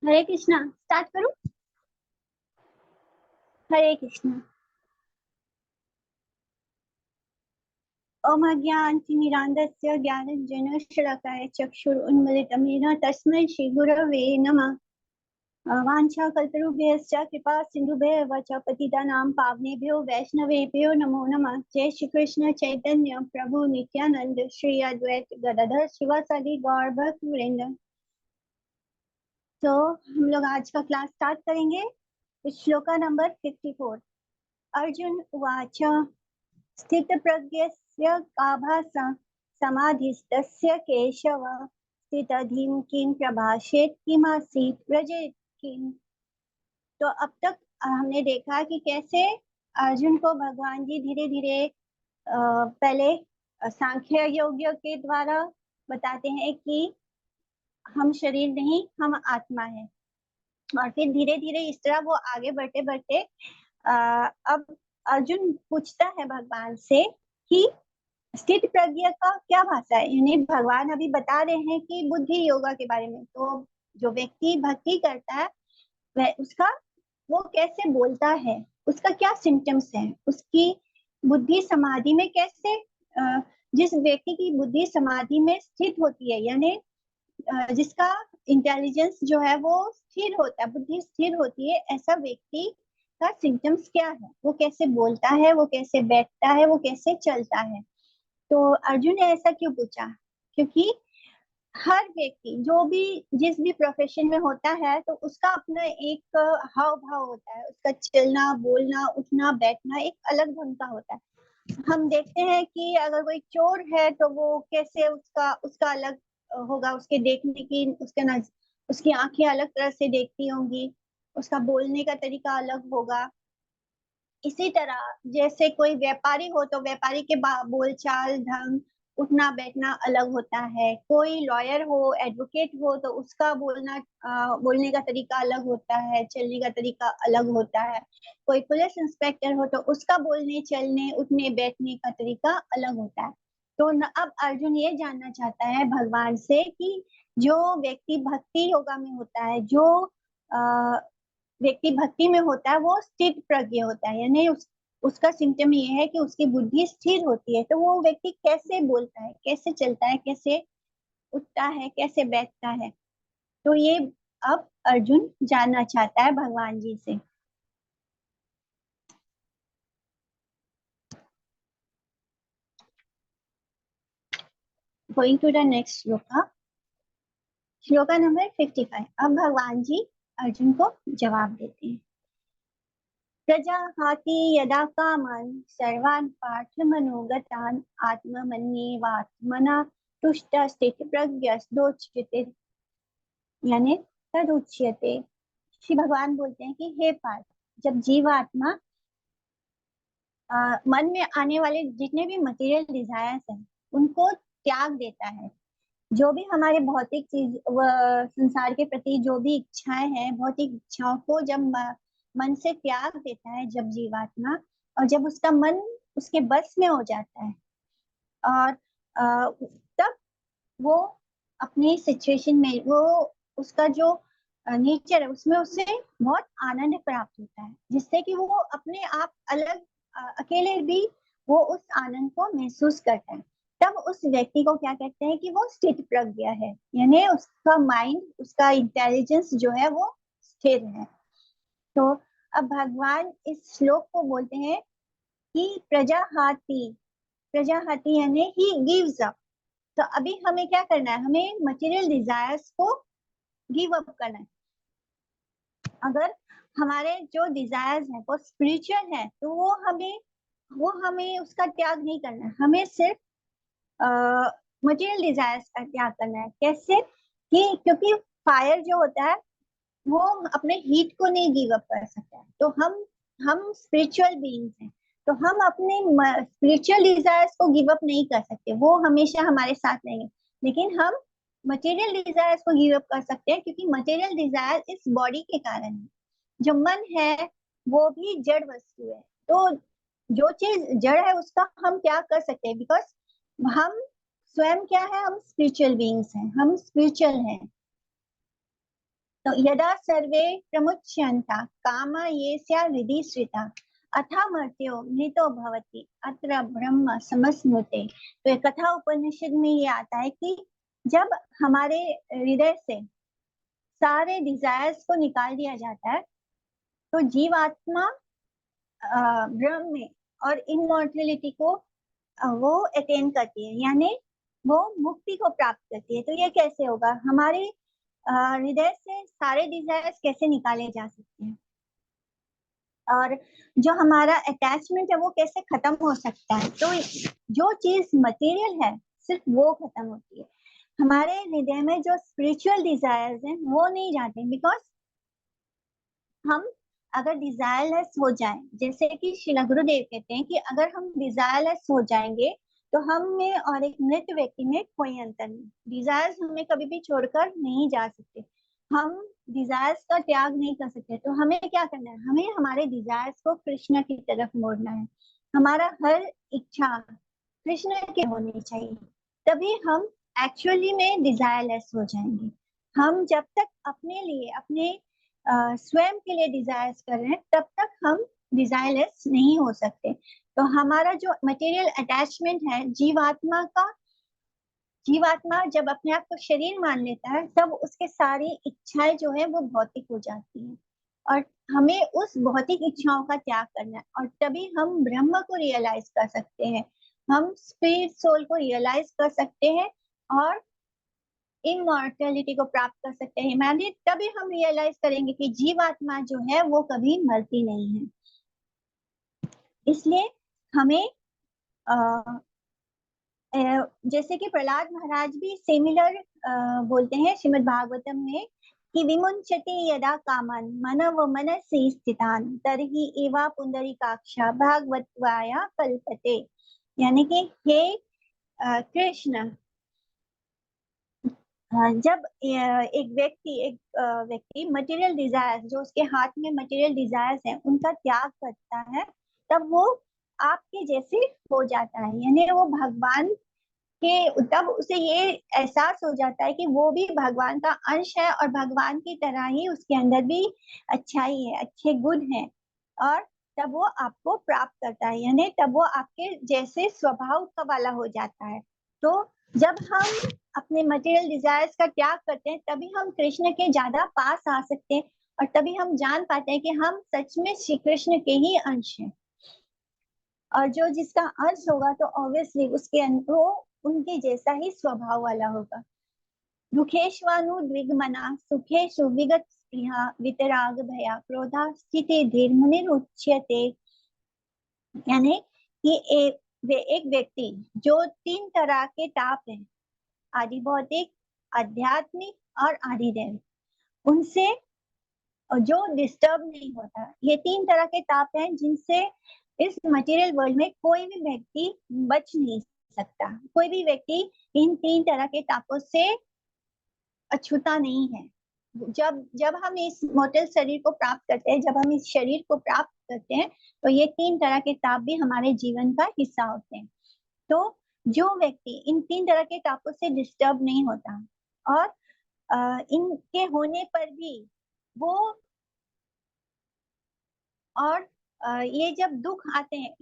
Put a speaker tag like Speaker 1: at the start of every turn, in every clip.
Speaker 1: हरे Krishna. Start करूं? हरे कृष्णा। ओम अज्ञानतिमिरान्धस्य ज्ञानञ्जनशलाकया चक्षुरुन्मिलितं येन तस्मै श्रीगुरवे नमः। वाञ्छाकल्पतरुभ्यश्च कृपा सिन्धुभ्येव च पतितानां पावनेभ्यो वैष्णवेभ्यो नमो नमः। जय श्री कृष्ण चैतन्य प्रभु नित्यानंद श्री अद्वैत गदाधर शिवासादि गौर भक्त वृंद। तो हम लोग आज का क्लास स्टार्ट करेंगे। श्लोका नंबर 54। अर्जुन उवाच स्थितप्रज्ञस्य का भाषा समाधिस्तस्य केशव स्थितधिं किं प्रभाषेत किमासीत व्रजेत किम। तो अब तक हमने देखा कि कैसे अर्जुन को भगवान जी धीरे धीरे पहले सांख्य योग के द्वारा बताते हैं कि हम शरीर नहीं, हम आत्मा है। और फिर धीरे धीरे इस तरह वो आगे बढ़ते बढ़ते अब अर्जुन पूछता है भगवान से कि स्थित प्रज्ञा का क्या भाषा है। यानी भगवान अभी बता रहे हैं कि बुद्धि योगा के बारे में। तो जो व्यक्ति भक्ति करता है वह उसका वो कैसे बोलता है, उसका क्या सिम्टम्स है, उसकी बुद्धि समाधि में कैसे जिस व्यक्ति की बुद्धि समाधि में स्थित होती है, यानी जिसका इंटेलिजेंस जो है वो स्थिर होता है, बुद्धि स्थिर होती है, ऐसा व्यक्ति का सिम्टम्स क्या है, वो कैसे बोलता है, वो कैसे बैठता है, वो कैसे चलता है। तो अर्जुन ने ऐसा क्यों पूछा? क्योंकि हर व्यक्ति जो भी जिस भी प्रोफेशन में होता है तो उसका अपना एक हाव भाव होता है, उसका चलना बोलना उठना बैठना एक अलग ढंग का होता है। हम देखते हैं कि अगर कोई चोर है तो वो कैसे उसका उसका अलग होगा, उसके देखने की उसकी आंखें अलग तरह से देखती होंगी, उसका बोलने का तरीका अलग होगा। इसी तरह जैसे कोई व्यापारी हो तो व्यापारी के बोलचाल ढंग उठना बैठना अलग होता है। कोई लॉयर हो एडवोकेट हो तो उसका बोलने का तरीका अलग होता है, चलने का तरीका अलग होता है। कोई पुलिस इंस्पेक्टर हो तो उसका बोलने चलने उठने बैठने का तरीका अलग होता है। तो अब अर्जुन ये जानना चाहता है भगवान से कि जो व्यक्ति भक्ति योगा में होता है, जो व्यक्ति भक्ति में होता है वो स्थित प्रज्ञ होता है, यानी उसका सिम्टम ये है कि उसकी बुद्धि स्थिर होती है। तो वो व्यक्ति कैसे बोलता है, कैसे चलता है, कैसे उठता है, कैसे बैठता है। तो ये अब अर्जुन जानना चाहता है भगवान जी से। Going to the next shloka, shloka number 55। अब भगवान जी अर्जुन को जवाब देते हैं। प्रजाहाति यदा कामान् सर्वान् पार्थमनोगतान् आत्मन्येवात्मना तुष्टः स्थितप्रज्ञस्तदोच्यते, यानी तदुच्यते। श्री भगवान बोलते हैं कि हे पार्थ, जब जीवात्मा मन में आने वाले जितने भी मटेरियल डिजायर्स हैं उनको त्याग देता है, जो भी हमारे भौतिक चीज संसार के प्रति जो भी इच्छाएं हैं, भौतिक इच्छाओं को जब मन से त्याग देता है जब जीवात्मा, और जब उसका मन उसके बस में हो जाता है, और तब वो अपनी सिचुएशन में वो उसका जो नेचर है उसमें उसे बहुत आनंद प्राप्त होता है, जिससे कि वो अपने आप अलग अकेले भी वो उस आनंद को महसूस करता है। तब उस व्यक्ति को क्या कहते हैं कि वो स्थित प्रज्ञ है, यानी उसका माइंड उसका इंटेलिजेंस जो है वो स्थिर है। तो अब भगवान इस श्लोक को बोलते हैं कि प्रजाहाति यानी ही गिव्स अप। तो अभी हमें क्या करना है, हमें मटेरियल डिजायर्स को गिव अप करना है। अगर हमारे जो डिजायर्स हैं वो स्पिरिचुअल है तो वो हमें उसका त्याग नहीं करना है, हमें सिर्फ मटेरियल डिजायर्स का त्याग करना है। कैसे? कि क्योंकि फायर जो होता है वो अपने हीट को नहीं गिव अप कर सकता है। तो हम स्पिरिचुअल बीइंग्स हैं, तो हम अपने स्पिरिचुअल डिजायर्स को गिव अप नहीं कर सकते, वो हमेशा हमारे साथ रहेंगे। लेकिन हम मटेरियल डिजायर्स को गिव अप कर सकते हैं, क्योंकि मटेरियल डिजायर इस बॉडी के कारण है। जो मन है वो भी जड़ वस्तु है, तो जो चीज जड़ है उसका हम त्याग कर सकते हैं, बिकॉज हम स्वयं क्या है, हम स्पिरिचुअल बीइंग्स हैं, हम स्पिरिचुअल हैं। तो यदा सर्वे प्रमुच्यन्ता कामा ये स्या हृदि श्रिता अथा मर्त्यो मृतो भवति अत्र ब्रह्म समस्नुते। तो ये कथा उपनिषद में ये आता है कि जब हमारे हृदय से सारे डिजायर्स को निकाल दिया जाता है तो जीवात्मा ब्रह्म में और इमॉर्टलिटी को वो अटेन करती है, यानी वो मुक्ति को प्राप्त करती है। तो ये कैसे होगा? हमारे हृदय से सारे डिजायर्स कैसे निकाले जा सकते हैं और जो हमारा अटैचमेंट है वो कैसे खत्म हो सकता है? तो जो चीज मटेरियल है सिर्फ वो खत्म होती है, हमारे हृदय में जो स्पिरिचुअल डिजायर्स हैं वो नहीं जाते। बिकॉज हम अगर डिजायरलेस हो जाएं, जैसे कि श्री गुरुदेव कहते हैं कि अगर हम डिजायरलेस हो जाएंगे तो हम में और एक मृत व्यक्ति में कोई अंतर नहीं। डिजायर्स हमें कभी भी छोड़कर नहीं जा सकते, हम डिजायर्स का त्याग नहीं कर सकते। तो हमें क्या करना है? हमें हमारे डिजायर्स को कृष्ण की तरफ मोड़ना है। हमारा हर इच्छा कृष्ण की होनी चाहिए, तभी हम एक्चुअली में डिजायरलेस हो जाएंगे। हम जब तक अपने लिए अपने स्वयं के लिए डिजायर्स कर रहे हैं तब तक हम डिजायरलेस नहीं हो सकते। तो हमारा जो मटेरियल अटैचमेंट है जीवात्मा जब अपने आप को शरीर मान लेता है तब उसके सारी इच्छाएं जो है वो भौतिक हो जाती हैं और हमें उस भौतिक इच्छाओं का त्याग करना है और तभी हम ब्रह्म को रियलाइज कर सकते हैं, हम स्पिरिट सोल को रियलाइज कर सकते हैं और इमॉर्टलिटी को प्राप्त कर सकते हैं। मैंने तभी हम रियलाइज करेंगे कि जीवात्मा जो है वो कभी मरती नहीं है। इसलिए हमें जैसे कि प्रहलाद महाराज भी सिमिलर बोलते हैं श्रीमद् भागवतम में कि विमुंचते यदा कामन मनव मनसि स्थितान तर्हि एवा पुंडरीकाक्षा भागवत्वाया कल्पते। यानी कि हे कृष्ण, जब एक व्यक्ति मटेरियल डिजायर्स, जो उसके हाथ में मटेरियल डिजायर्स हैं, उनका त्याग करता है तब वो आपके जैसे हो जाता है। यानी वो भगवान के, तब उसे ये एहसास हो जाता है कि वो भी भगवान का अंश है और भगवान की तरह ही उसके अंदर भी अच्छाई है, अच्छे गुण है और तब वो आपको प्राप्त करता है, यानी तब वो आपके जैसे स्वभाव का वाला हो जाता है। तो जब हम अपने मटेरियल डिजायर्स का त्याग करते हैं तभी हम कृष्ण के ज्यादा पास आ सकते हैं और तभी हम जान पाते हैं कि हम सच में श्री कृष्ण के ही अंश हैं। और जो जिसका अंश होगा तो ऑब्वियसली उसके अंदर वो उनके जैसा ही स्वभाव वाला होगा। दुखेश्वानु द्विगमना सुखेशु विगत स्पृहा वितराग भया क्रोधा स्थिति धीर मुनिर उच्यते। यानी कि एक व्यक्ति जो 3 तरह के ताप हैं, आदि भौतिक, आध्यात्मिक और आदिदैव, उनसे जो डिस्टर्ब नहीं होता। ये 3 तरह के ताप हैं जिनसे इस मटेरियल वर्ल्ड में कोई भी व्यक्ति बच नहीं सकता। कोई भी व्यक्ति इन 3 तरह के तापों से अछूता नहीं है। जब जब हम इस मोटल शरीर को प्राप्त करते हैं, जब हम इस शरीर को प्राप्त करते हैं तो ये 3 तरह के ताप भी हमारे जीवन का हिस्सा होते हैं। तो जो व्यक्ति इन 3 तरह के तापों से डिस्टर्ब नहीं होता और इनके होने पर भी वो और ये जब दुख आते हैं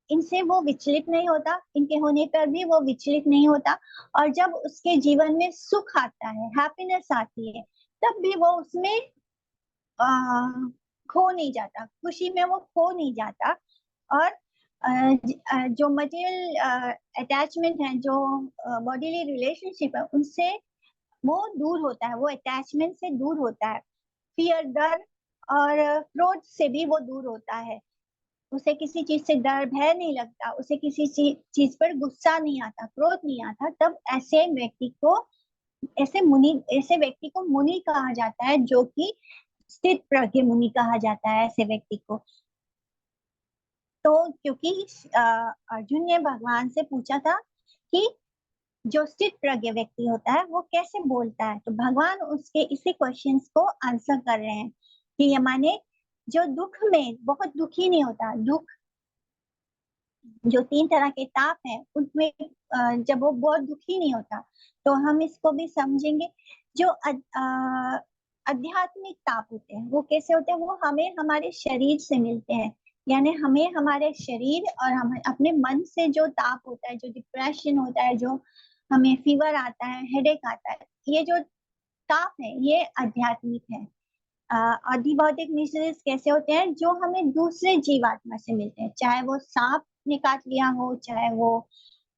Speaker 1: इनसे वो विचलित नहीं होता, इनके होने पर भी वो विचलित नहीं होता और जब उसके जीवन में सुख आता है, हैप्पीनेस आती है, तब भी वो उसमें खो नहीं जाता, खुशी में वो खो नहीं जाता। और जो मटेरियल अटैचमेंट है, जो बॉडीली रिलेशनशिप है, उनसे वो दूर होता है, वो अटैचमेंट से दूर होता है। फियर, डर और क्रोध से भी वो दूर होता है। उसे किसी चीज से डर भय नहीं लगता, उसे किसी चीज पर गुस्सा नहीं आता, क्रोध नहीं आता। तब ऐसे व्यक्ति को मुनि कहा जाता है, जो कि स्थित प्रज्ञ मुनि कहा जाता है ऐसे व्यक्ति को। तो क्योंकि अर्जुन ने भगवान से पूछा था कि जो स्थित प्रज्ञ व्यक्ति होता है वो कैसे बोलता है, तो भगवान उसके इसी क्वेश्चंस को आंसर कर रहे हैं कि ये माने जो दुख में बहुत दुखी नहीं होता, दुख जो 3 तरह के ताप है उनमें जब वो बहुत दुखी नहीं होता, तो हम इसको भी समझेंगे। जो आध्यात्मिक ताप होते हैं। वो कैसे होते हैं? वो हमें हमारे शरीर से मिलते हैं, यानी हमें हमारे शरीर और हम अपने मन से जो ताप होता है, जो डिप्रेशन होता है, जो हमें फीवर आता है, हेडेक आता है, ये जो ताप है ये आध्यात्मिक है। अधिभौतिक मिसरीज कैसे होते हैं? जो हमें दूसरे जीवात्मा से मिलते हैं, चाहे वो सांप ने काट लिया हो, चाहे वो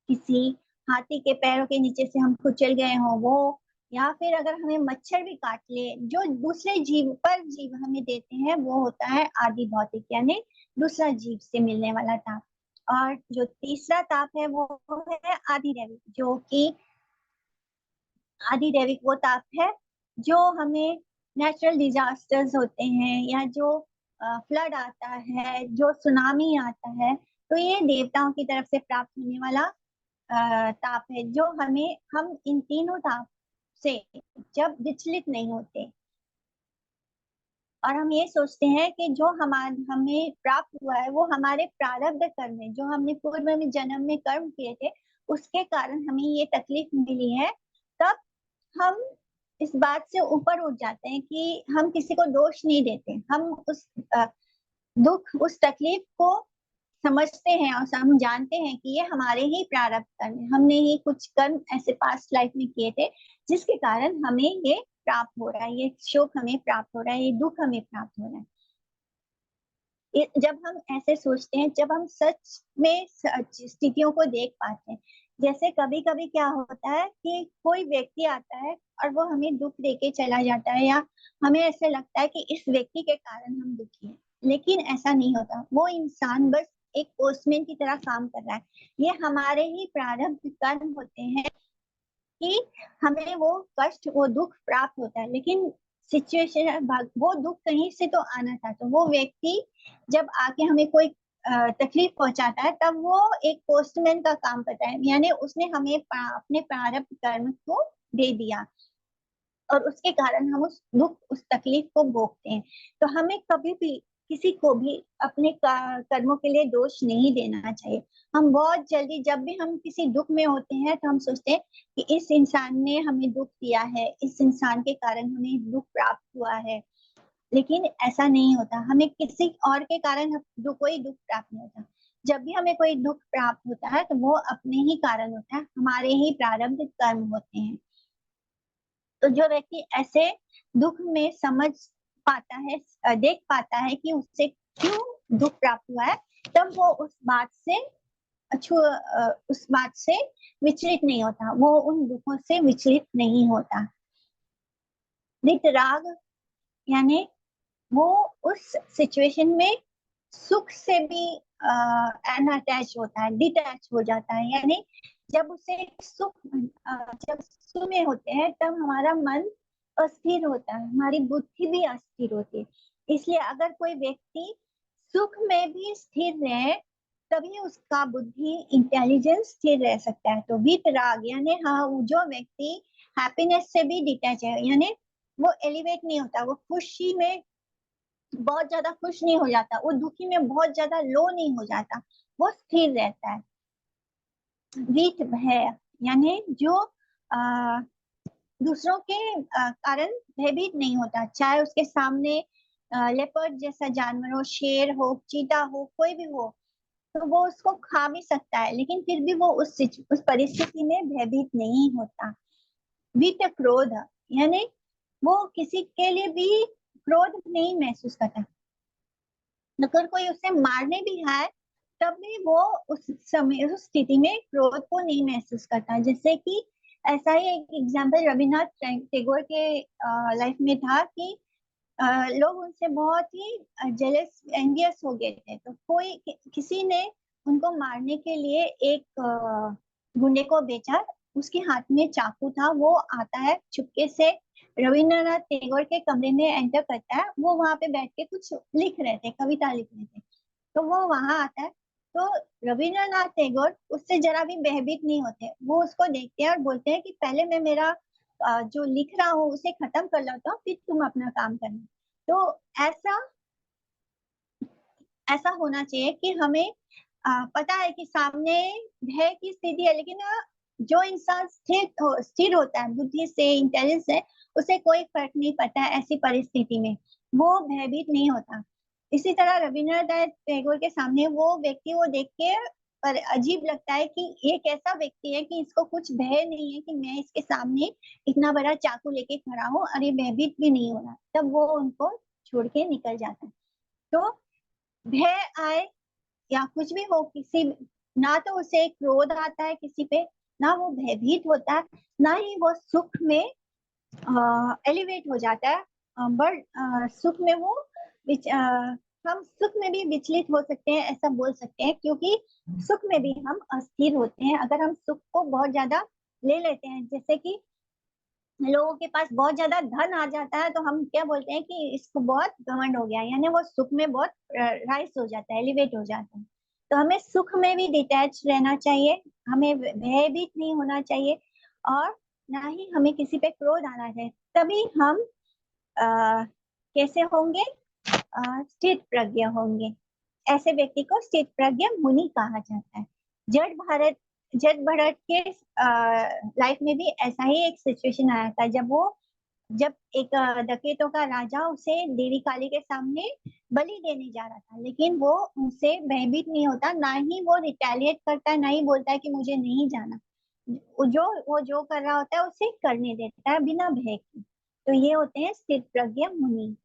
Speaker 1: किसी हाथी के पैरों के नीचे से हम कुचल गए हो वो, या फिर अगर हमें मच्छर भी काट ले, जो दूसरे जीव पर जीव हमें देते हैं वो होता है आदि भौतिक, यानी दूसरा जीव से मिलने वाला ताप। और जो तीसरा ताप है वो है आदि दैविक, जो कि आदि दैविक वो ताप है जो हमें नेचुरल डिजास्टर्स होते हैं, या जो फ्लड आता है, जो सुनामी आता है, तो ये देवताओं की तरफ से प्राप्त होने वाला ताप है, जो हमें, हम इन तीनों ताप से जब विचलित नहीं होते और हम ये सोचते हैं कि जो हमें प्राप्त हुआ है वो हमारे प्रारब्ध कर्म है, जो हमने पूर्व में जन्म में कर्म किए थे उसके कारण हमें ये तकलीफ मिली है, तब हम इस बात से ऊपर उठ जाते हैं कि हम किसी को दोष नहीं देते। हम उस दुख, उस तकलीफ को समझते हैं और हम जानते हैं कि ये हमारे ही प्रारब्ध कर्म है, हमने ही कुछ कर्म ऐसे पास्ट लाइफ में किए थे जिसके कारण हमें ये प्राप्त हो रहा है, ये शोक हमें प्राप्त हो रहा है, ये दुख हमें प्राप्त हो रहा है। जब हम ऐसे सोचते हैं, जब हम सच में स्थितियों को देख पाते हैं, जैसे कभी कभी क्या होता है कि कोई व्यक्ति आता है और वो हमें दुख देके चला जाता है, या हमें ऐसे लगता है कि इस व्यक्ति के कारण हम दुखी हैं, लेकिन ऐसा नहीं होता। वो इंसान बस एक पोस्टमैन की तरह काम कर रहा है। ये हमारे ही प्रारब्ध कर्म होते हैं कि हमें वो कष्ट, वो दुख प्राप्त होता है, लेकिन सिचुएशन, वो दुख कहीं से तो आना था। तो वो व्यक्ति जब आके हमें कोई तकलीफ पहुंचाता है, तब वो एक पोस्टमैन का काम करता है, यानी उसने हमें अपने प्रारब्ध कर्म को दे दिया और उसके कारण हम उस दुख, उस तकलीफ को भोगते हैं। तो हमें कभी भी किसी को भी अपने कर्मों के लिए दोष नहीं देना चाहिए। हम बहुत जल्दी, जब भी हम किसी दुख में होते हैं तो हम सोचते हैं कि इस इंसान ने हमें दुख दिया है, इस इंसान के कारण हमें दुख प्राप्त हुआ है, लेकिन ऐसा नहीं होता। हमें किसी और के कारण कोई दुख प्राप्त नहीं होता। जब भी हमें कोई दुख प्राप्त होता है तो वो अपने ही कारण होता है, हमारे ही प्रारब्ध कर्म होते हैं। तो जो व्यक्ति ऐसे दुख में समझ पाता है, देख पाता है कि उससे क्यों दुख प्राप्त हुआ है, तब वो उस बात से विचलित नहीं होता, वो उन दुखों से विचलित नहीं होता। वितराग यानी वो उस सिचुएशन में सुख से भी अनअटैच होता है, डिटैच हो जाता है, यानी जब उसे सुख, जब सुख में होते हैं तब हमारा मन अस्थिर होता है, हमारी बुद्धि भी अस्थिर होती है। इसलिए अगर कोई व्यक्ति सुख में भी स्थिर रहे, तभी उसका बुद्धि, इंटेलिजेंस स्थिर रह सकता है। तो वितराग यानी, हाँ, जो व्यक्ति हैप्पीनेस से भी डिटैच है, यानी वो एलिवेट नहीं होता, वो खुशी में बहुत ज्यादा खुश नहीं हो जाता, वो दुखी में बहुत ज्यादा लो नहीं हो जाता, वो स्थिर रहता है। वीत भय यानी जो आ, दूसरों के कारण भयभीत नहीं होता, चाहे उसके सामने लेपर्ड जैसा जानवर हो, शेर हो, चीता हो, कोई भी हो, तो वो उसको खा भी सकता है, लेकिन फिर भी वो उस परिस्थिति में भयभीत नहीं होता। वीत क्रोध यानी वो किसी के लिए भी क्रोध नहीं महसूस करता। अगर कोई उसे मारने भी है तब भी वो उस समय, उस स्थिति में क्रोध को नहीं महसूस करता। जैसे कि ऐसा ही एक एग्जाम्पल रविन्द्रनाथ टैगोर के लाइफ में था कि लोग उनसे बहुत ही जेलस, एंवियस हो गए थे। तो किसी ने उनको मारने के लिए एक गुंडे को भेजा, उसके हाथ में चाकू था, वो आता है चुपके से रविन्द्रनाथ टैगोर के कमरे में एंटर करता है। वो वहां पे बैठ के कुछ लिख रहे थे, कविता लिख रहे थे, तो वो वहां आता है। तो रविन्द्रनाथ टैगोर उससे जरा भी भयभीत नहीं होते, वो उसको देखते हैं और बोलते हैं कि पहले मैं मेरा जो लिख रहा हूँ उसे खत्म कर लेता हूँ, फिर तुम अपना काम करना। तो ऐसा ऐसा होना चाहिए कि हमें पता है कि सामने भय की स्थिति है, लेकिन जो इंसान स्थिर होता है बुद्धि से, इंटेलिजेंस से, उसे कोई फर्क नहीं पड़ता है ऐसी परिस्थिति में, वो भयभीत नहीं होता। इसी तरह रविन्द्रनाथ टैगोर के सामने वो व्यक्ति वो देख के पर अजीब लगता है कि ये कैसा व्यक्ति है कि इसको कुछ भय नहीं है कि मैं इसके सामने इतना बड़ा चाकू लेके खड़ा हूँ और ये भयभीत भी नहीं हो रहा। तब वो उनको छोड़ के निकल जाता है। तो भय आए या कुछ भी हो, किसी ना तो उसे क्रोध आता है किसी पे, ना वो भयभीत होता है, ना ही वो सुख में एलिवेट हो जाता है। बट सुख में वो हम सुख में भी विचलित हो सकते हैं, ऐसा बोल सकते हैं, क्योंकि सुख में भी हम अस्थिर होते हैं। अगर हम सुख को बहुत ज्यादा ले लेते हैं, जैसे कि लोगों के पास बहुत ज्यादा धन आ जाता है, तो हम क्या बोलते हैं कि इसको बहुत घमंड हो गया, यानी वो सुख में बहुत राइस हो जाता है, एलिवेट हो जाता है। तो हमें सुख में भी डिटैच रहना चाहिए, हमें भयभीत नहीं होना चाहिए, और ना ही हमें किसी पे क्रोध आना चाहिए। तभी हम कैसे होंगे? स्थित प्रज्ञ होंगे। ऐसे व्यक्ति को स्थित प्रज्ञ मुनि कहा जाता है। जट भरत के लाइफ में भी ऐसा ही एक सिचुएशन आया था, जब एक डकैतों का राजा उसे देवी काली के सामने बलि देने जा रहा था, लेकिन वो उनसे भयभीत नहीं होता, ना ही वो रिटेलिएट करता है, ना ही बोलता है कि मुझे नहीं जाना। वो जो कर रहा होता है उसे करने देता है बिना भय के। तो ये होते हैं स्थित प्रज्ञ मुनि।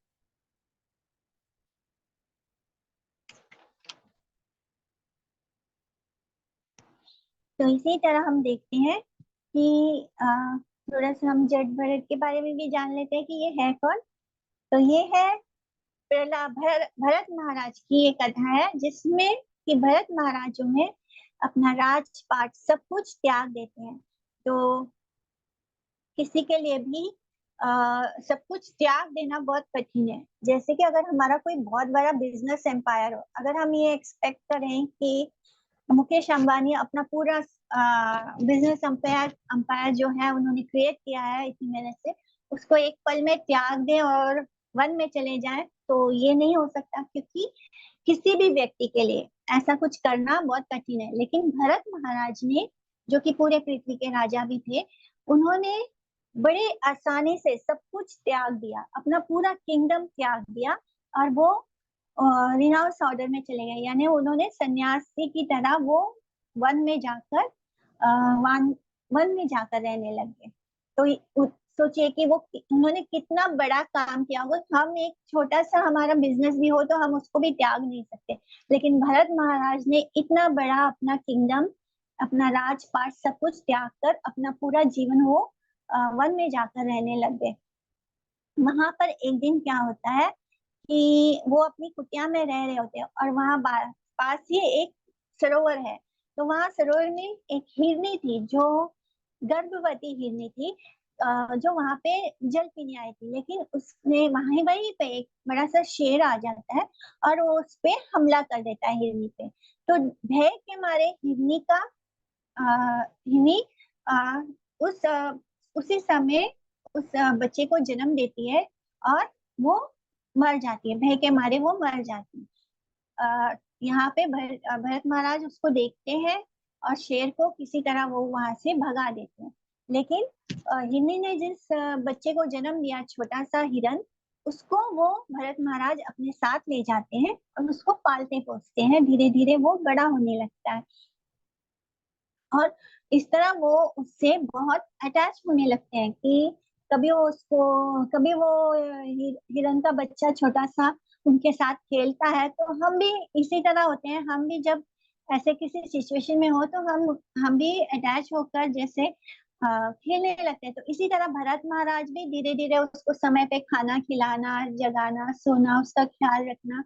Speaker 1: तो इसी तरह हम देखते हैं कि थोड़ा सा हम जट भरत के बारे में भी जान लेते हैं कि ये है कौन। तो ये है भरत महाराज की एक कथा है, जिसमें कि भरत महाराज जो है अपना राजपाट सब कुछ त्याग देते हैं। तो किसी के लिए भी सब कुछ त्याग देना बहुत कठिन है। जैसे कि अगर हमारा कोई बहुत बड़ा बिजनेस एम्पायर हो, अगर हम ये एक्सपेक्ट करें कि मुकेश अंबानी अपना पूरा बिजनेस अंपायर अंपायर जो है उन्होंने क्रिएट किया है इतनी मेहनत से, उसको एक पल में त्याग दें और वन में चले जाएं, तो ये नहीं हो सकता, क्योंकि किसी भी व्यक्ति के लिए ऐसा कुछ करना बहुत कठिन है। लेकिन भरत महाराज ने, जो कि पूरे पृथ्वी के राजा भी थे, उन्होंने बड़े आसानी से सब कुछ त्याग दिया, अपना पूरा किंगडम त्याग दिया, और वो रिनाउंस ऑर्डर में चले गए, यानी उन्होंने सन्यासी की तरह वो वन में जाकर वन में जाकर रहने लग गए। तो सोचिए कि वो उन्होंने कितना बड़ा काम किया होगा। हम एक छोटा सा हमारा बिजनेस भी हो तो हम उसको भी त्याग नहीं सकते, लेकिन भरत महाराज ने इतना बड़ा अपना किंगडम, अपना राजपाट सब कुछ त्याग कर अपना पूरा जीवन वो वन में जाकर रहने लग गए। वहां पर एक दिन क्या होता है कि वो अपनी कुटिया में रह रहे होते हैं, और वहां पास ही एक सरोवर है। तो वहां सरोवर में एक हिरनी थी, जो गर्भवती हिरनी थी, जो वहां पे जल पीने आई थी। लेकिन उसने वहीं पे एक बड़ा सा शेर आ जाता है और वो उस पे हमला कर देता है हिरनी पे। तो भय के मारे हिरनी आ, उस उसी समय उस बच्चे को जन्म देती है, और वो मर जाती है, भय के मारे वो मर जाती है। यहाँ पे भरत महाराज उसको देखते हैं और शेर को किसी तरह वो वहां से भगा देते हैं। लेकिन हिरनी ने जिस बच्चे को जन्म दिया, छोटा सा हिरन, उसको वो भरत महाराज अपने साथ ले जाते हैं और उसको पालते पोसते हैं। धीरे धीरे वो बड़ा होने लगता है, और इस तरह वो उससे बहुत अटैच होने लगते हैं कि कभी वो हिरन का बच्चा छोटा सा उनके साथ खेलता है, तो हम भी इसी तरह होते हैं। हम भी जब ऐसे किसी सिचुएशन में हो तो हम भी अटैच होकर जैसे खेलने लगते हैं। तो इसी तरह भरत महाराज भी धीरे धीरे उसको समय पे खाना खिलाना, जगाना, सोना, उसका ख्याल रखना,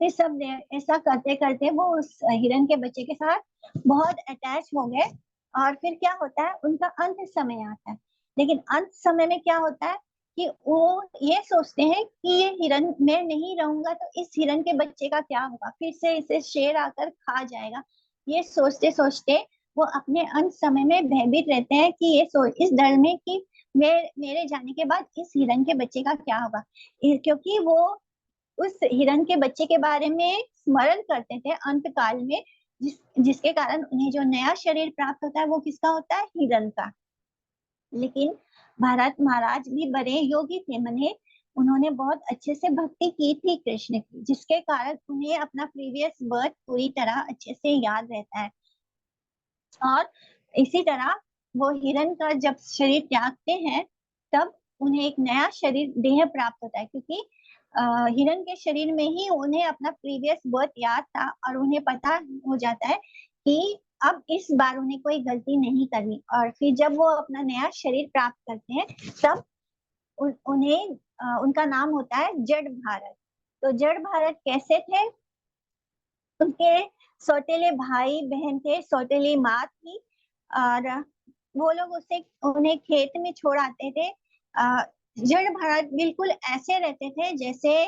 Speaker 1: ये सब ऐसा करते करते वो उस हिरन के बच्चे के साथ बहुत अटैच हो गए। और फिर क्या होता है, उनका अंत समय आता है। लेकिन अंत समय में क्या होता है कि वो ये सोचते हैं कि ये हिरन, मैं नहीं रहूंगा तो इस हिरन के बच्चे का क्या होगा, फिर से इसे शेर आकर खा जाएगा। ये सोचते सोचते वो अपने अंत समय में भयभीत रहते हैं कि इस डर में कि मेरे जाने के बाद इस हिरन के बच्चे का क्या होगा। क्योंकि वो उस हिरन के बच्चे के बारे में स्मरण करते थे अंत काल में, जिसके कारण उन्हें जो नया शरीर प्राप्त होता है वो किसका होता है, हिरण का। लेकिन भरत महाराज भी बड़े योगी थे, मने उन्होंने बहुत अच्छे से भक्ति की थी कृष्ण की, जिसके कारण उन्हें अपना प्रीवियस बर्थ पूरी तरह अच्छे से याद रहता है। और इसी तरह वो हिरण का जब शरीर त्यागते हैं तब उन्हें एक नया शरीर देह प्राप्त होता है, क्योंकि हिरण के शरीर में ही उन्हें अपना प्रीवियस बर्थ याद था और उन्हें पता हो जाता है कि अब इस बार उन्हें कोई गलती नहीं करनी। और फिर जब वो अपना नया शरीर प्राप्त करते हैं तब उन्हें उनका नाम होता है जड़ भारत। तो जड़ भारत कैसे थे, उनके सौतेले भाई बहन थे, सौतेली माँ थी, और वो लोग उसे उन्हें खेत में छोड़ आते थे। जड़ भारत बिल्कुल ऐसे रहते थे जैसे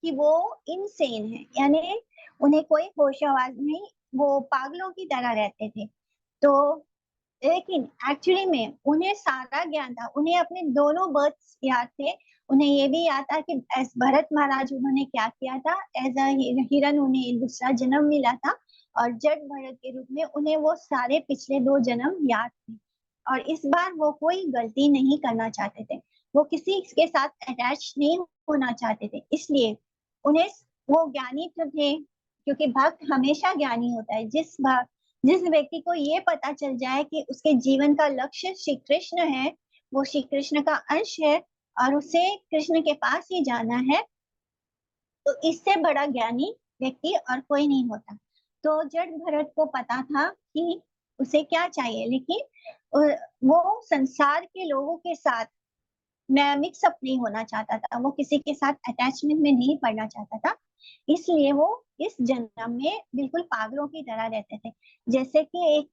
Speaker 1: कि वो इनसेन है, यानी उन्हें कोई होश आवाज नहीं, वो पागलों की तरह रहते थे। तो लेकिन एक्चुअली में उन्हें सारा ज्ञान था, उन्हें अपने दोनों बर्थ याद थे। उन्हें ये भी याद था कि एज भरत महाराज उन्होंने क्या किया था, एज अ हिरन उन्हें दूसरा जन्म मिला था, और जड़ भरत के रूप में उन्हें वो सारे पिछले 2 जन्म याद थे। और इस बार वो कोई गलती नहीं करना चाहते थे, वो किसी के साथ अटैच नहीं होना चाहते थे, इसलिए उन्हें, वो ज्ञानी तो थे, क्योंकि भक्त हमेशा ज्ञानी होता है। जिस व्यक्ति को ये पता चल जाए कि उसके जीवन का लक्ष्य श्री कृष्ण है, वो श्री कृष्ण का अंश है और उसे कृष्ण के पास ही जाना है, तो इससे बड़ा ज्ञानी व्यक्ति और कोई नहीं होता। तो जड़ भरत को पता था कि उसे क्या चाहिए, लेकिन वो संसार के लोगों के साथ मैं मिक्सअप नहीं होना चाहता था, वो किसी के साथ अटैचमेंट में नहीं पड़ना चाहता था, इसलिए वो इस जन्म में बिल्कुल पागलों की तरह रहते थे। जैसे कि एक